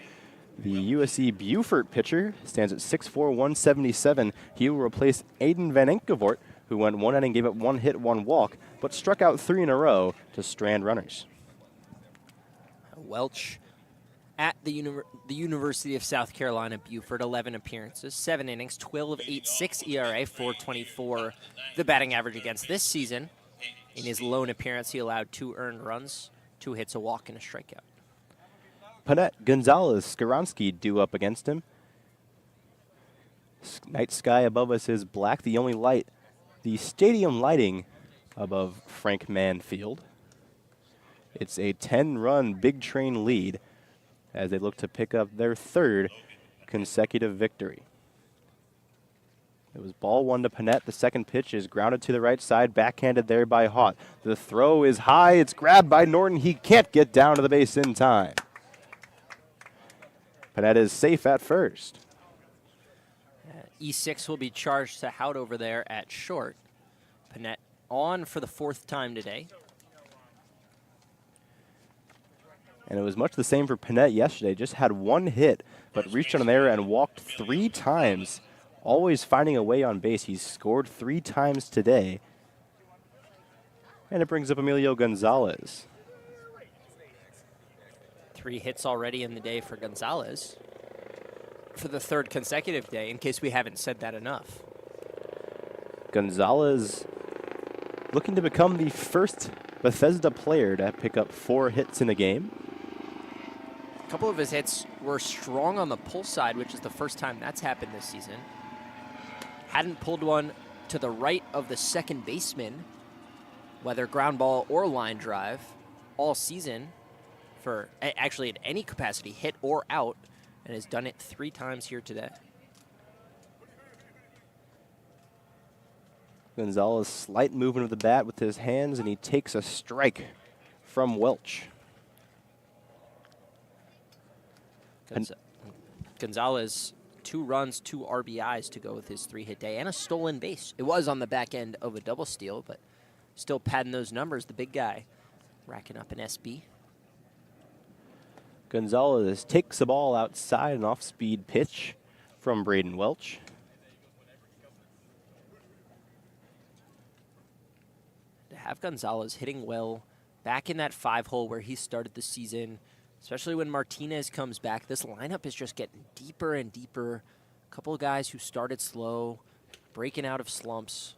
The USC Beaufort pitcher stands at 6'4", 177. He will replace Aiden Van Enkevort, who went 1 inning, gave up 1 hit, 1 walk, but struck out 3 in a row to strand runners. Welch At the University of South Carolina, Buford, 11 appearances, 7 innings, 12.86 ERA, 4.24 the batting average against this season. In his lone appearance, he allowed 2 earned runs, 2 hits, a walk, and a strikeout. Panette, Gonzalez, Skaronski due up against him. Night sky above us is black, the only light, the stadium lighting above Frank Mann Field. It's a 10-run Big Train lead as they look to pick up their 3rd consecutive victory. It was ball 1 to Panette. The second pitch is grounded to the right side, backhanded there by Haught. The throw is high. It's grabbed by Norton. He can't get down to the base in time. Panette is safe at first. E6 will be charged to Hout over there at short. Panette on for the 4th time today. And it was much the same for Panette yesterday. Just had 1 hit, but reached on there and walked 3 times, always finding a way on base. He's scored 3 times today. And it brings up Emilio Gonzalez. 3 hits already in the day for Gonzalez for the 3rd consecutive day, in case we haven't said that enough. Gonzalez looking to become the first Bethesda player to pick up 4 hits in a game. A couple of his hits were strong on the pull side, which is the first time that's happened this season. Hadn't pulled one to the right of the second baseman, whether ground ball or line drive, all season for actually in any capacity, hit or out, and has done it 3 times here today. Gonzalez, slight movement of the bat with his hands, and he takes a strike from Welch. Gonzalez, 2 runs, 2 RBIs to go with his 3-hit day, and a stolen base. It was on the back end of a double steal, but still padding those numbers, the big guy racking up an SB. Gonzalez takes the ball outside, an off-speed pitch from Braden Welch. To have Gonzalez hitting well back in that 5-hole where he started the season, especially when Martinez comes back, this lineup is just getting deeper and deeper. A couple of guys who started slow, breaking out of slumps.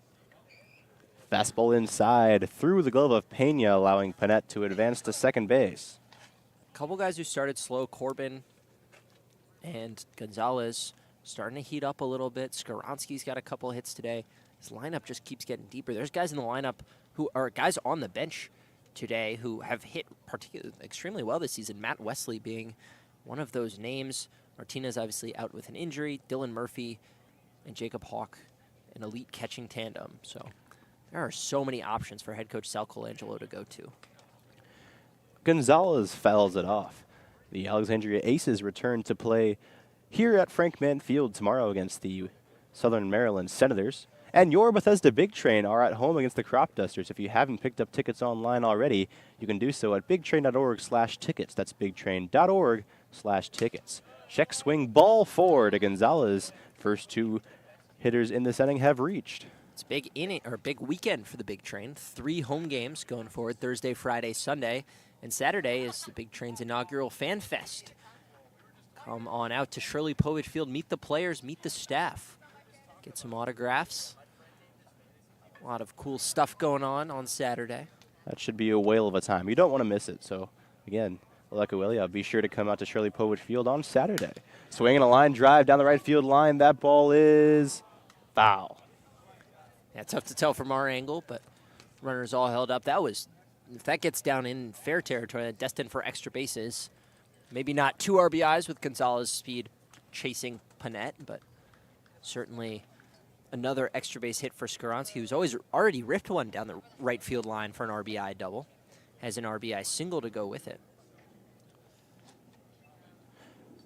Fastball inside, through the glove of Pena, allowing Panette to advance to second base. A couple guys who started slow, Corbin and Gonzalez, starting to heat up a little bit. Skaronski's got a couple hits today. This lineup just keeps getting deeper. There's guys in the lineup who are guys on the bench today who have hit extremely well this season. Matt Wesley being one of those names. Martinez obviously out with an injury. Dylan Murphy and Jacob Hawk, an elite catching tandem. So there are so many options for head coach Sal Colangelo to go to. Gonzalez fouls it off. The Alexandria Aces return to play here at Frank Mann Field tomorrow against the Southern Maryland Senators. And your Bethesda Big Train are at home against the Crop Dusters. If you haven't picked up tickets online already, you can do so at bigtrain.org/tickets. That's bigtrain.org/tickets. Check swing ball 4 to Gonzalez. First 2 hitters in this inning have reached. It's big inning or big weekend for the Big Train. 3 home games going forward: Thursday, Friday, Sunday, and Saturday is the Big Train's inaugural Fan Fest. Come on out to Shirley Povich Field, meet the players, meet the staff, get some autographs. A lot of cool stuff going on Saturday. That should be a whale of a time. You don't want to miss it. So, again, Alekuelia, be sure to come out to Shirley Povich Field on Saturday. Swinging a line drive down the right field line. That ball is foul. Yeah, tough to tell from our angle, but runners all held up. That was, if that gets down in fair territory, destined for extra bases. Maybe not 2 RBIs with Gonzalez speed chasing Panette, but certainly another extra base hit for Skaronski, who's already ripped one down the right field line for an RBI double. Has an RBI single to go with it.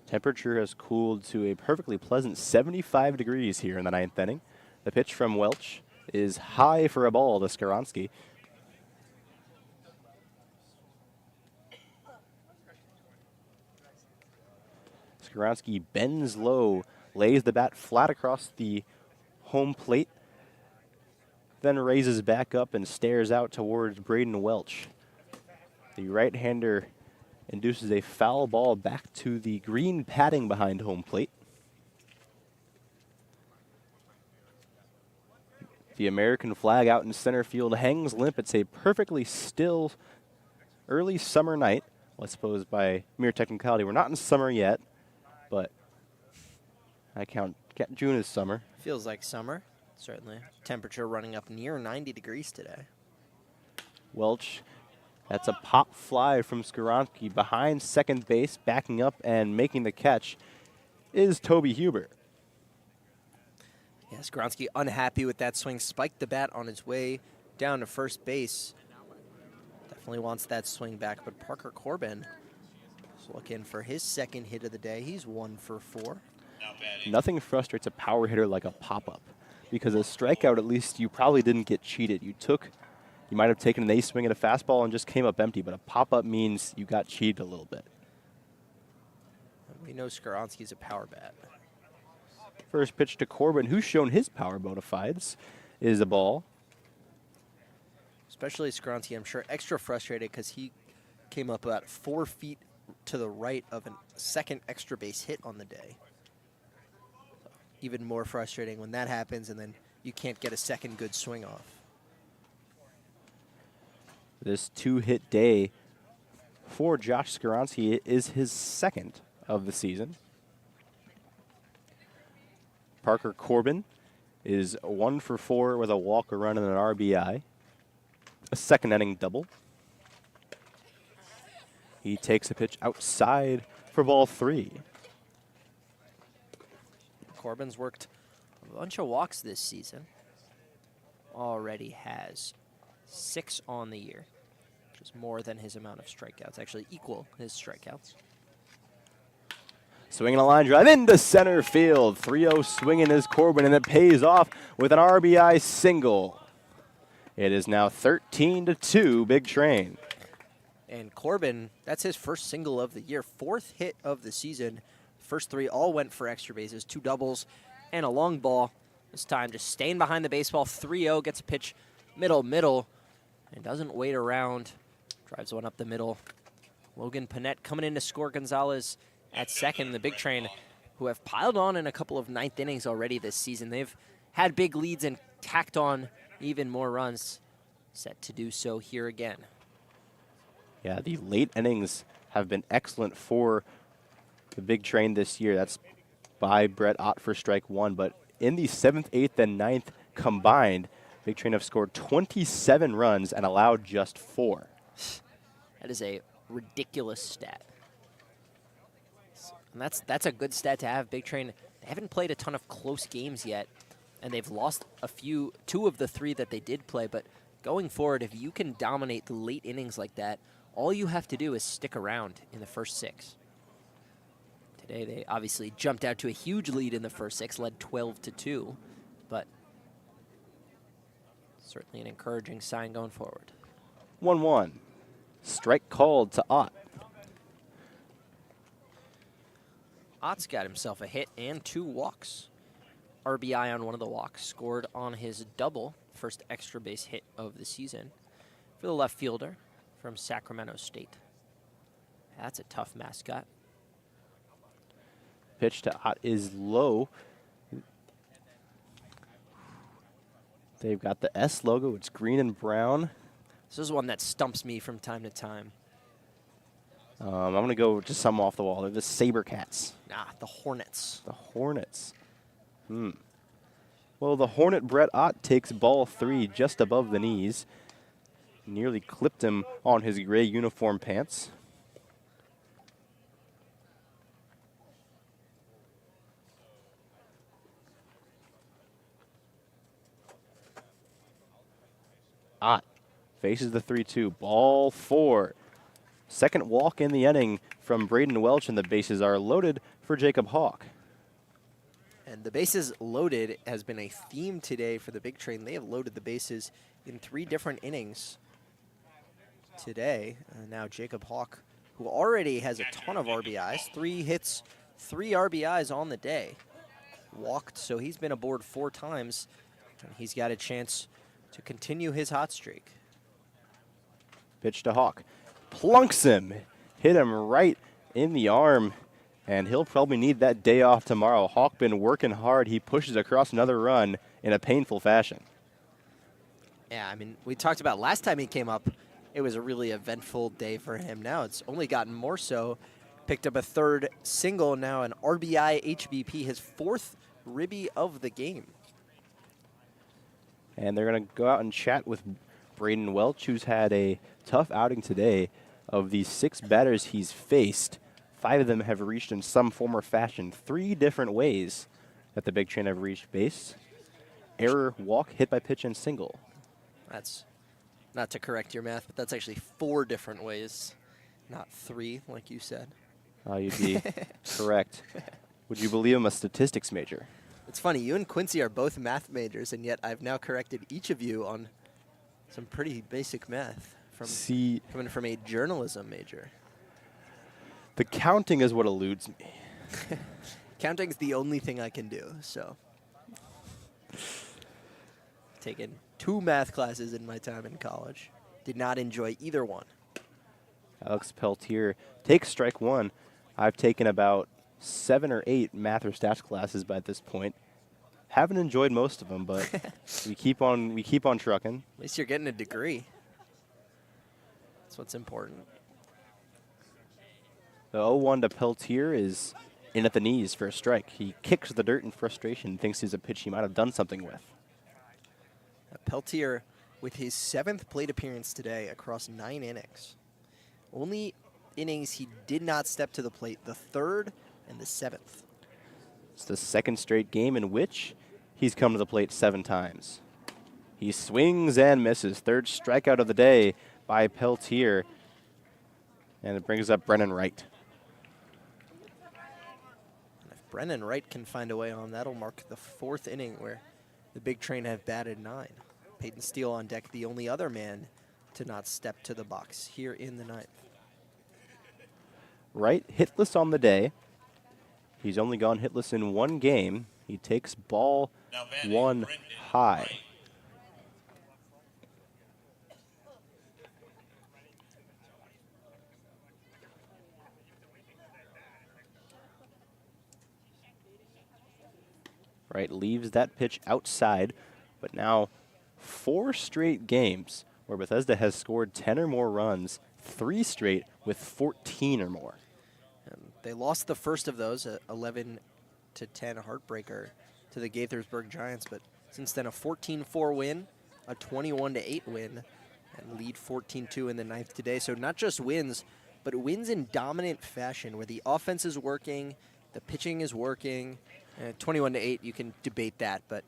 Temperature has cooled to a perfectly pleasant 75 degrees here in the 9th inning. The pitch from Welch is high for a ball to Skaronski. Skaronski bends low, lays the bat flat across the home plate, then raises back up and stares out towards Braden Welch. The right-hander induces a foul ball back to the green padding behind home plate. The American flag out in center field hangs limp. It's a perfectly still early summer night. Well, I suppose by mere technicality, we're not in summer yet, but I count June as summer. Feels like summer, certainly. Temperature running up near 90 degrees today. Welch, that's a pop fly from Skoronsky behind second base, backing up and making the catch is Toby Huber. Yeah, Skoronsky unhappy with that swing, spiked the bat on his way down to first base. Definitely wants that swing back, but Parker Corbin is looking for his second hit of the day. He's 1 for 4. Nothing frustrates a power hitter like a pop-up, because a strikeout, at least you probably didn't get cheated. You might have taken an ace swing at a fastball and just came up empty, but a pop-up means you got cheated a little bit. We know Skoronsky's a power bat. First pitch to Corbin, who's shown his power bona fides, is a ball. Especially Skoronsky, I'm sure, extra frustrated because he came up about 4 feet to the right of a second extra base hit on the day. Even more frustrating when that happens and then you can't get a second good swing off. This 2-hit day for Josh Skoronsky is his second of the season. Parker Corbin is 1 for 4 with a walk, a run, and an RBI. A second inning double. He takes a pitch outside for ball 3. Corbin's worked a bunch of walks this season. Already has 6 on the year, which is more than his amount of strikeouts, actually equal his strikeouts. Swinging a line drive into center field. 3-0 swinging is Corbin, and it pays off with an RBI single. It is now 13-2 Big Train. And Corbin, that's his first single of the year, 4th hit of the season. First 3 all went for extra bases, 2 doubles and a long ball. This time just staying behind the baseball. 3-0, gets a pitch middle, and doesn't wait around. Drives one up the middle. Logan Panette coming in to score Gonzalez at second. The Big Train, who have piled on in a couple of 9th innings already this season. They've had big leads and tacked on even more runs. Set to do so here again. Yeah, the late innings have been excellent for the Big Train this year. That's by Brett Ott for strike 1. But in the 7th, 8th, and 9th combined, Big Train have scored 27 runs and allowed just 4. That is a ridiculous stat. And that's a good stat to have. Big Train, they haven't played a ton of close games yet, and they've lost 2 of the 3 that they did play. But going forward, if you can dominate the late innings like that, all you have to do is stick around in the first 6. Today, they obviously jumped out to a huge lead in the first 6, led 12-2, but certainly an encouraging sign going forward. 1-1. Strike called to Ott. Ott's got himself a hit and 2 walks. RBI on one of the walks, scored on his double, first extra base hit of the season for the left fielder from Sacramento State. That's a tough mascot. Pitch to Ott is low. They've got the S logo. It's green and brown. This is one that stumps me from time to time. I'm going to go just some off the wall. They're the Sabercats. Nah, the Hornets. The Hornets. Well, the Hornet Brett Ott takes ball 3 just above the knees. Nearly clipped him on his gray uniform pants. Ott faces the 3-2. Ball 4. Second walk in the inning from Braden Welch, and the bases are loaded for Jacob Hawk. And the bases loaded has been a theme today for the Big Train. They have loaded the bases in 3 different innings today. And now Jacob Hawk, who already has a ton of RBIs, 3 hits, 3 RBIs on the day, walked, so he's been aboard 4 times, and he's got a chance to continue his hot streak. Pitch to Hawk. Plunks him. hit him right in the arm, and he'll probably need that day off tomorrow. Hawk been working hard. He pushes across another run in a painful fashion. Yeah, I mean, we talked about last time he came up, it was a really eventful day for him. Now it's only gotten more so. Picked up a third single, now an RBI HBP, his fourth ribby of the game. And they're going to go out and chat with Braden Welch, who's had a tough outing today. Of the 6 batters he's faced, 5 of them have reached in some form or fashion 3 different ways that the Big Train have reached base. Error, walk, hit by pitch, and single. That's not to correct your math, but that's actually 4 different ways, not 3, like you said. You'd be correct. Would you believe I'm a statistics major? It's funny, you and Quincy are both math majors, and yet I've now corrected each of you on some pretty basic math coming from a journalism major. The counting is what eludes me. Counting's the only thing I can do, so. Taken 2 math classes in my time in college. Did not enjoy either one. Alex Peltier takes strike 1. I've taken about 7 or 8 math or stats classes by this point. Haven't enjoyed most of them, but we keep on trucking. At least you're getting a degree. That's what's important. The 0-1 to Peltier is in at the knees for a strike. He kicks the dirt in frustration and thinks he's a pitch he might have done something with. Peltier with his 7th plate appearance today across 9 innings. Only innings he did not step to the plate, the 3rd and the 7th. It's the 2nd straight game in which he's come to the plate 7 times. He swings and misses. 3rd strikeout of the day by Peltier. And it brings up Brennan Wright. And if Brennan Wright can find a way on, that'll mark the 4th inning where the Big Train have batted 9. Peyton Steele on deck, the only other man to not step to the box here in the 9th. Wright hitless on the day. He's only gone hitless in 1 game. He takes ball 1 high. Wright leaves that pitch outside, but now 4 straight games where Bethesda has scored 10 or more runs, 3 straight with 14 or more. And they lost the first of those, a 11-10 heartbreaker to the Gaithersburg Giants, but since then a 14-4 win, a 21-8 win, and lead 14-2 in the 9th today. So not just wins, but wins in dominant fashion where the offense is working, the pitching is working. 21-8, you can debate that, but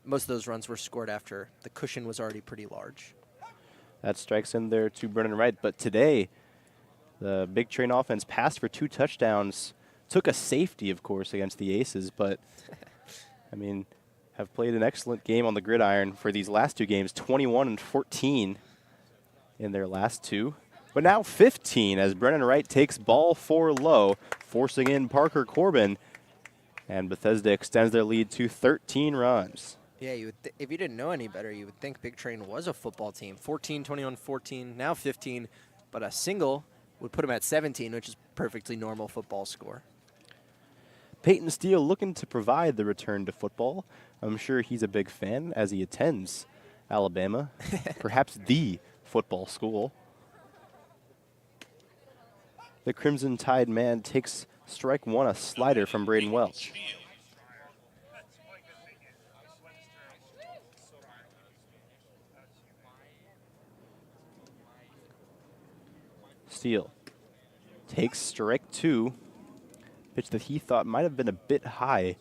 most of those runs were scored after the cushion was already pretty large. That strikes in there to Brennan Wright, but today the Big Train offense passed for 2 touchdowns, took a safety, of course, against the Aces, but, I mean, have played an excellent game on the gridiron for these last 2 games, 21 and 14 in their last 2. But now 15 as Brennan Wright takes ball 4 low, forcing in Parker Corbin. And Bethesda extends their lead to 13 runs. Yeah, if you didn't know any better, you would think Big Train was a football team. 14, 21, 14, now 15. But a single would put him at 17, which is perfectly normal football score. Peyton Steele looking to provide the return to football. I'm sure he's a big fan as he attends Alabama, perhaps the football school. The Crimson Tide man takes strike 1, a slider from Braden Welch. Steele takes strike 2, pitch that he thought might have been a bit high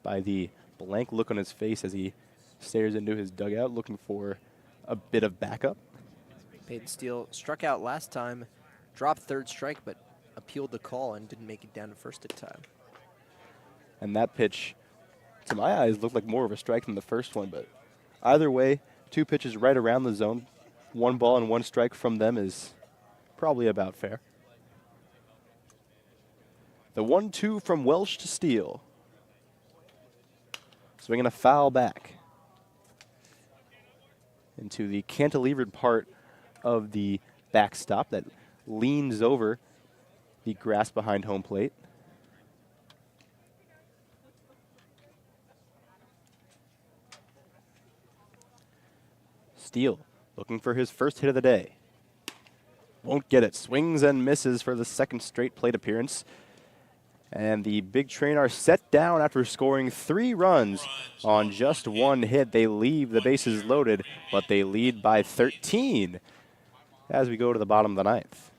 by the blank look on his face as he stares into his dugout looking for a bit of backup. Peyton Steele struck out last time, dropped 3rd strike, but appealed the call and didn't make it down to first in time. And that pitch, to my eyes, looked like more of a strike than the first one, but either way, 2 pitches right around the zone, 1 ball and 1 strike from them is probably about fair. The 1-2 from Welch to Steele. Swinging a foul back into the cantilevered part of the backstop that leans over the grass behind home plate. Steele looking for his first hit of the day. Won't get it. Swings and misses for the second straight plate appearance. And the Big Train are set down after scoring 3 runs on just 1 hit. They leave the bases loaded, but they lead by 13 as we go to the bottom of the 9th.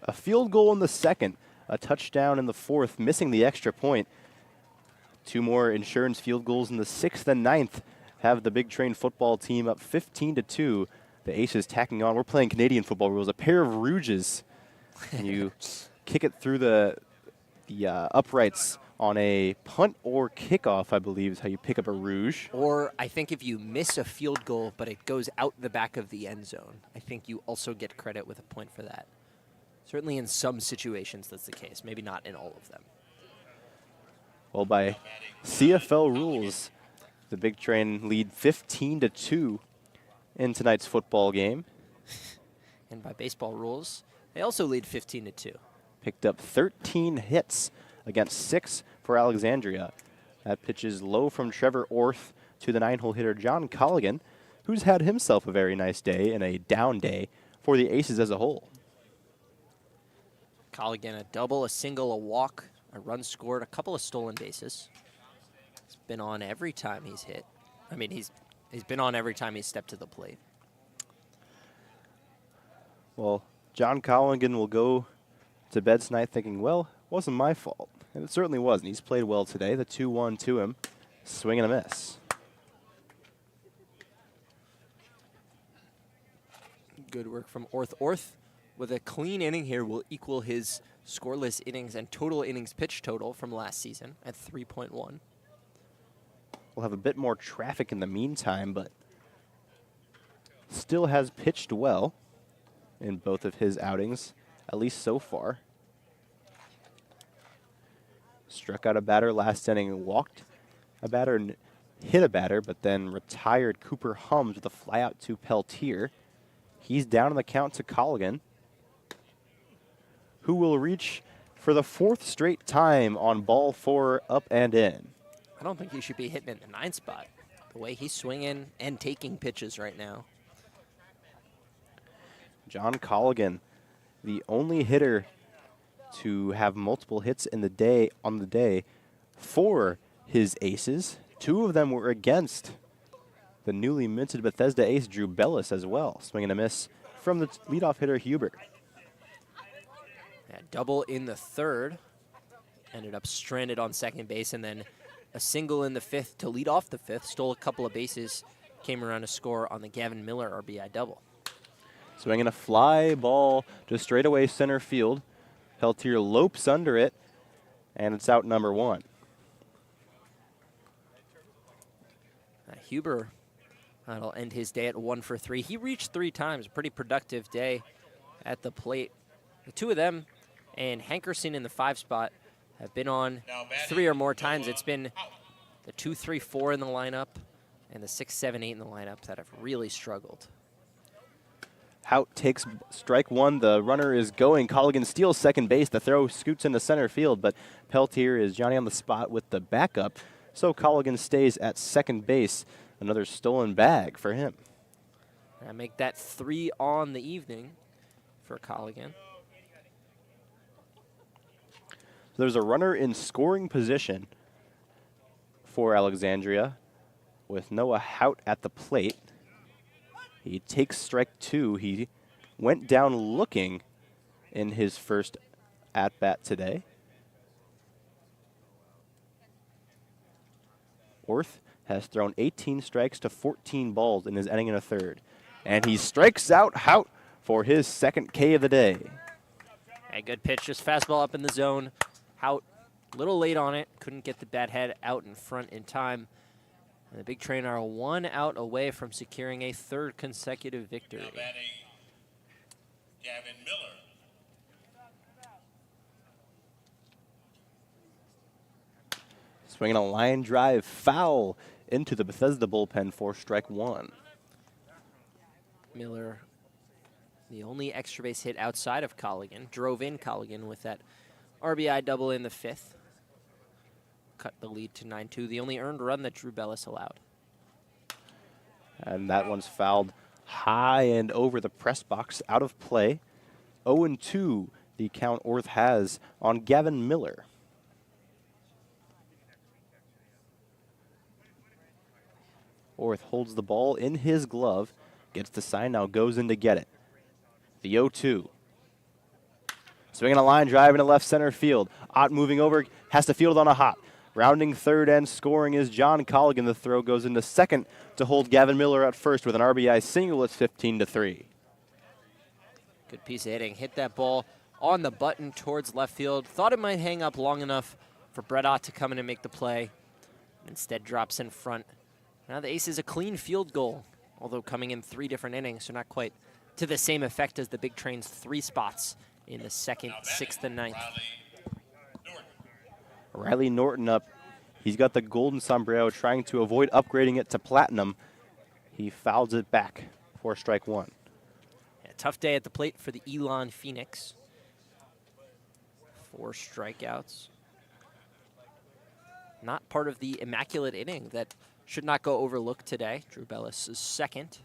A field goal in the second, a touchdown in the fourth, missing the extra point. 2 more insurance field goals in the 6th and 9th have the Big Train football team up 15-2. The Aces tacking on. We're playing Canadian football rules. A pair of rouges. And you kick it through the uprights on a punt or kickoff, I believe, is how you pick up a rouge. Or I think if you miss a field goal, but it goes out the back of the end zone, I think you also get credit with a point for that. Certainly in some situations that's the case, maybe not in all of them. Well, by CFL rules, the Big Train lead 15-2 in tonight's football game. And by baseball rules, they also lead 15-2. Picked up 13 hits against 6 for Alexandria. That pitch is low from Trevor Orth to the 9-hole hitter John Colligan, who's had himself a very nice day and a down day for the Aces as a whole. Colligan, a double, a single, a walk, a run scored, a couple of stolen bases. He's been on every time he's hit. I mean, he's been on every time he's stepped to the plate. Well, John Colligan will go to bed tonight thinking, well, it wasn't my fault. And it certainly wasn't. He's played well today. The 2-1 to him. Swing and a miss. Good work from Orth. Orth, with a clean inning here, will equal his scoreless innings and total innings pitch total from last season at 3.1. We'll have a bit more traffic in the meantime, but still has pitched well in both of his outings, at least so far. Struck out a batter last inning, walked a batter and hit a batter, but then retired Cooper Hums with a flyout to Peltier. He's down on the count to Colligan, who will reach for the 4th straight time on ball 4 up and in. I don't think he should be hitting in the 9th spot. The way he's swinging and taking pitches right now. John Colligan, the only hitter to have multiple hits in the day for his Aces. 2 of them were against the newly minted Bethesda ace, Drew Bellis, as well. Swing and a miss from the leadoff hitter, Huber. Yeah, double in the 3rd. Ended up stranded on second base, and then a single in the 5th to lead off the 5th. Stole a couple of bases, came around to score on the Gavin Miller RBI double. Swinging a fly ball to straightaway center field. Peltier lopes under it, and it's out number 1. Huber, that'll end his day at 1 for 3. He reached 3 times, a pretty productive day at the plate. The 2 of them and Hankerson in the 5 spot have been on 3 or more times. It's been the 2-3-4 in the lineup and the 6-7-8 in the lineup that have really struggled. Hout takes strike one. The runner is going. Colligan steals second base. The throw scoots into center field, but Peltier is Johnny on the spot with the backup. So Colligan stays at second base. Another stolen bag for him. And make that 3 on the evening for Colligan. There's a runner in scoring position for Alexandria with Noah Hout at the plate. He takes strike 2. He went down looking in his first at-bat today. Orth has thrown 18 strikes to 14 balls in his inning and a third. And he strikes out Hout for his second K of the day. A good pitch, just fastball up in the zone. Hout, a little late on it, couldn't get the bat head out in front in time. And the Big Train are 1 out away from securing a 3rd consecutive victory. Now batting, Gavin Miller. Swinging a line drive foul into the Bethesda bullpen for strike 1. Miller, the only extra base hit outside of Colligan, drove in Colligan with that RBI double in the 5th. Cut the lead to 9-2, the only earned run that Drew Bellis allowed. And that one's fouled high and over the press box, out of play. 0-2 the count Orth has on Gavin Miller. Orth holds the ball in his glove, gets the sign, now goes in to get it. The 0-2. Swinging a line drive into left center field. Ott moving over, has to field on a hop. Rounding third and scoring is John Colligan. The throw goes into second to hold Gavin Miller at first with an RBI single. It's 15-3. Good piece of hitting. Hit that ball on the button towards left field. Thought it might hang up long enough for Brett Ott to come in and make the play. Instead drops in front. Now the Aces a clean field goal, although coming in 3 different innings, so not quite to the same effect as the Big Train's 3 spots in the 2nd, 6th, and 9th. Riley Norton up. He's got the golden sombrero, trying to avoid upgrading it to platinum. He fouls it back for strike 1. A tough day at the plate for the Elon Phoenix. 4 strikeouts. Not part of the immaculate inning that should not go overlooked today. Drew Bellis' second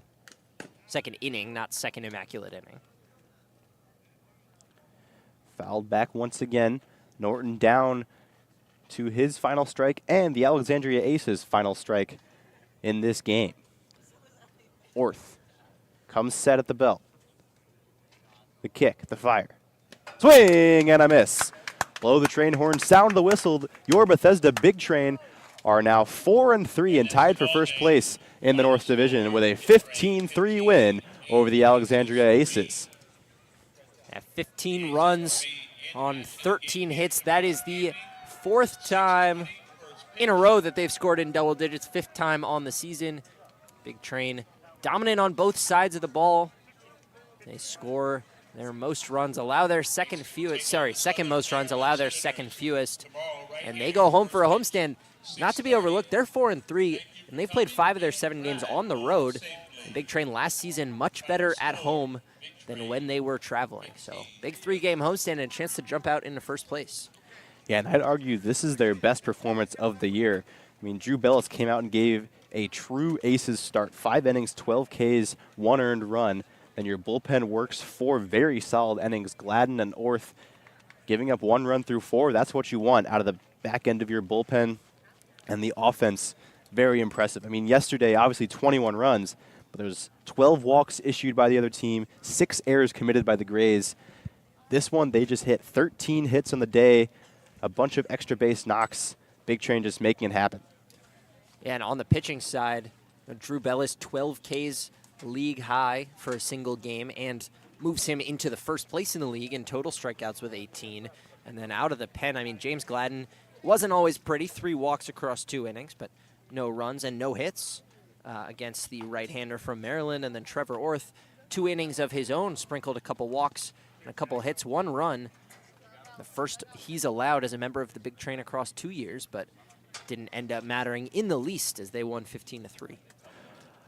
inning, not second immaculate inning. Fouled back once again. Norton down to his final strike and the Alexandria Aces' final strike in this game. Orth comes set at the belt. The kick, the fire. Swing and a miss. Blow the train horn, sound the whistle. Your Bethesda Big Train are now 4-3 and tied for first place in the North Division with a 15-3 win over the Alexandria Aces. At 15 runs on 13 hits. That is the 4th time in a row that they've scored in double digits, 5th time on the season. Big Train dominant on both sides of the ball. They score their most runs, allow their second most runs, allow their second fewest. And they go home for a homestand. Not to be overlooked, they're 4-3, and they've played 5 of their 7 games on the road. And Big Train last season much better at home than when they were traveling. So big 3-game homestand and a chance to jump out into first place. Yeah, and I'd argue this is their best performance of the year. I mean, Drew Bellis came out and gave a true Aces start. 5 innings, 12 Ks, 1 earned run. Then your bullpen works 4 very solid innings. Gladden and Orth giving up 1 run through 4. That's what you want out of the back end of your bullpen. And the offense, very impressive. I mean, yesterday, obviously 21 runs, but there's 12 walks issued by the other team, 6 errors committed by the Grays. This one, they just hit 13 hits on the day, a bunch of extra base knocks. Big Train just making it happen. Yeah, and on the pitching side, Drew Bellis, 12 Ks, league high for a single game, and moves him into the first place in the league in total strikeouts with 18. And then out of the pen, I mean, James Gladden wasn't always pretty. 3 walks across 2 innings, but no runs and no hits against the right-hander from Maryland. And then Trevor Orth, 2 innings of his own, sprinkled a couple walks and a couple hits, 1 run. The first he's allowed as a member of the Big Train across 2 years, but didn't end up mattering in the least as they won 15-3.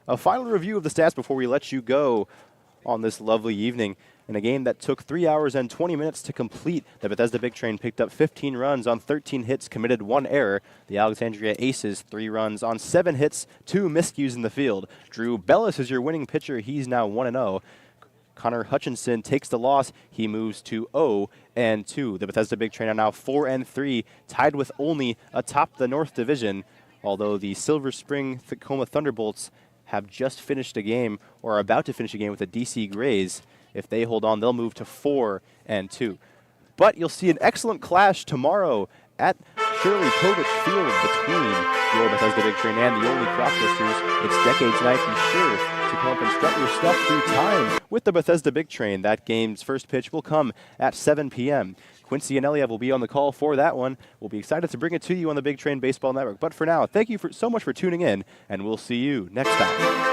A final review of the stats before we let you go on this lovely evening. In a game that took 3 hours and 20 minutes to complete, the Bethesda Big Train picked up 15 runs on 13 hits, committed 1 error. The Alexandria Aces, 3 runs on 7 hits, 2 miscues in the field. Drew Bellis is your winning pitcher. He's now 1-0. Connor Hutchinson takes the loss. He moves to 0-2. The Bethesda Big Train are now 4-3, tied with only atop the North Division, although the Silver Spring Tacoma Thunderbolts have just finished a game, or are about to finish a game with the DC Grays. If they hold on, they'll move to 4-2. But you'll see an excellent clash tomorrow at Shirley Povich Field between your Bethesda Big Train and the only crop listers. It's Decades Night. Be sure to come up and strut your stuff through time with the Bethesda Big Train. That game's first pitch will come at 7 p.m. Quincy and Eliev will be on the call for that one. We'll be excited to bring it to you on the Big Train Baseball Network. But for now, thank you so much for tuning in, and we'll see you next time.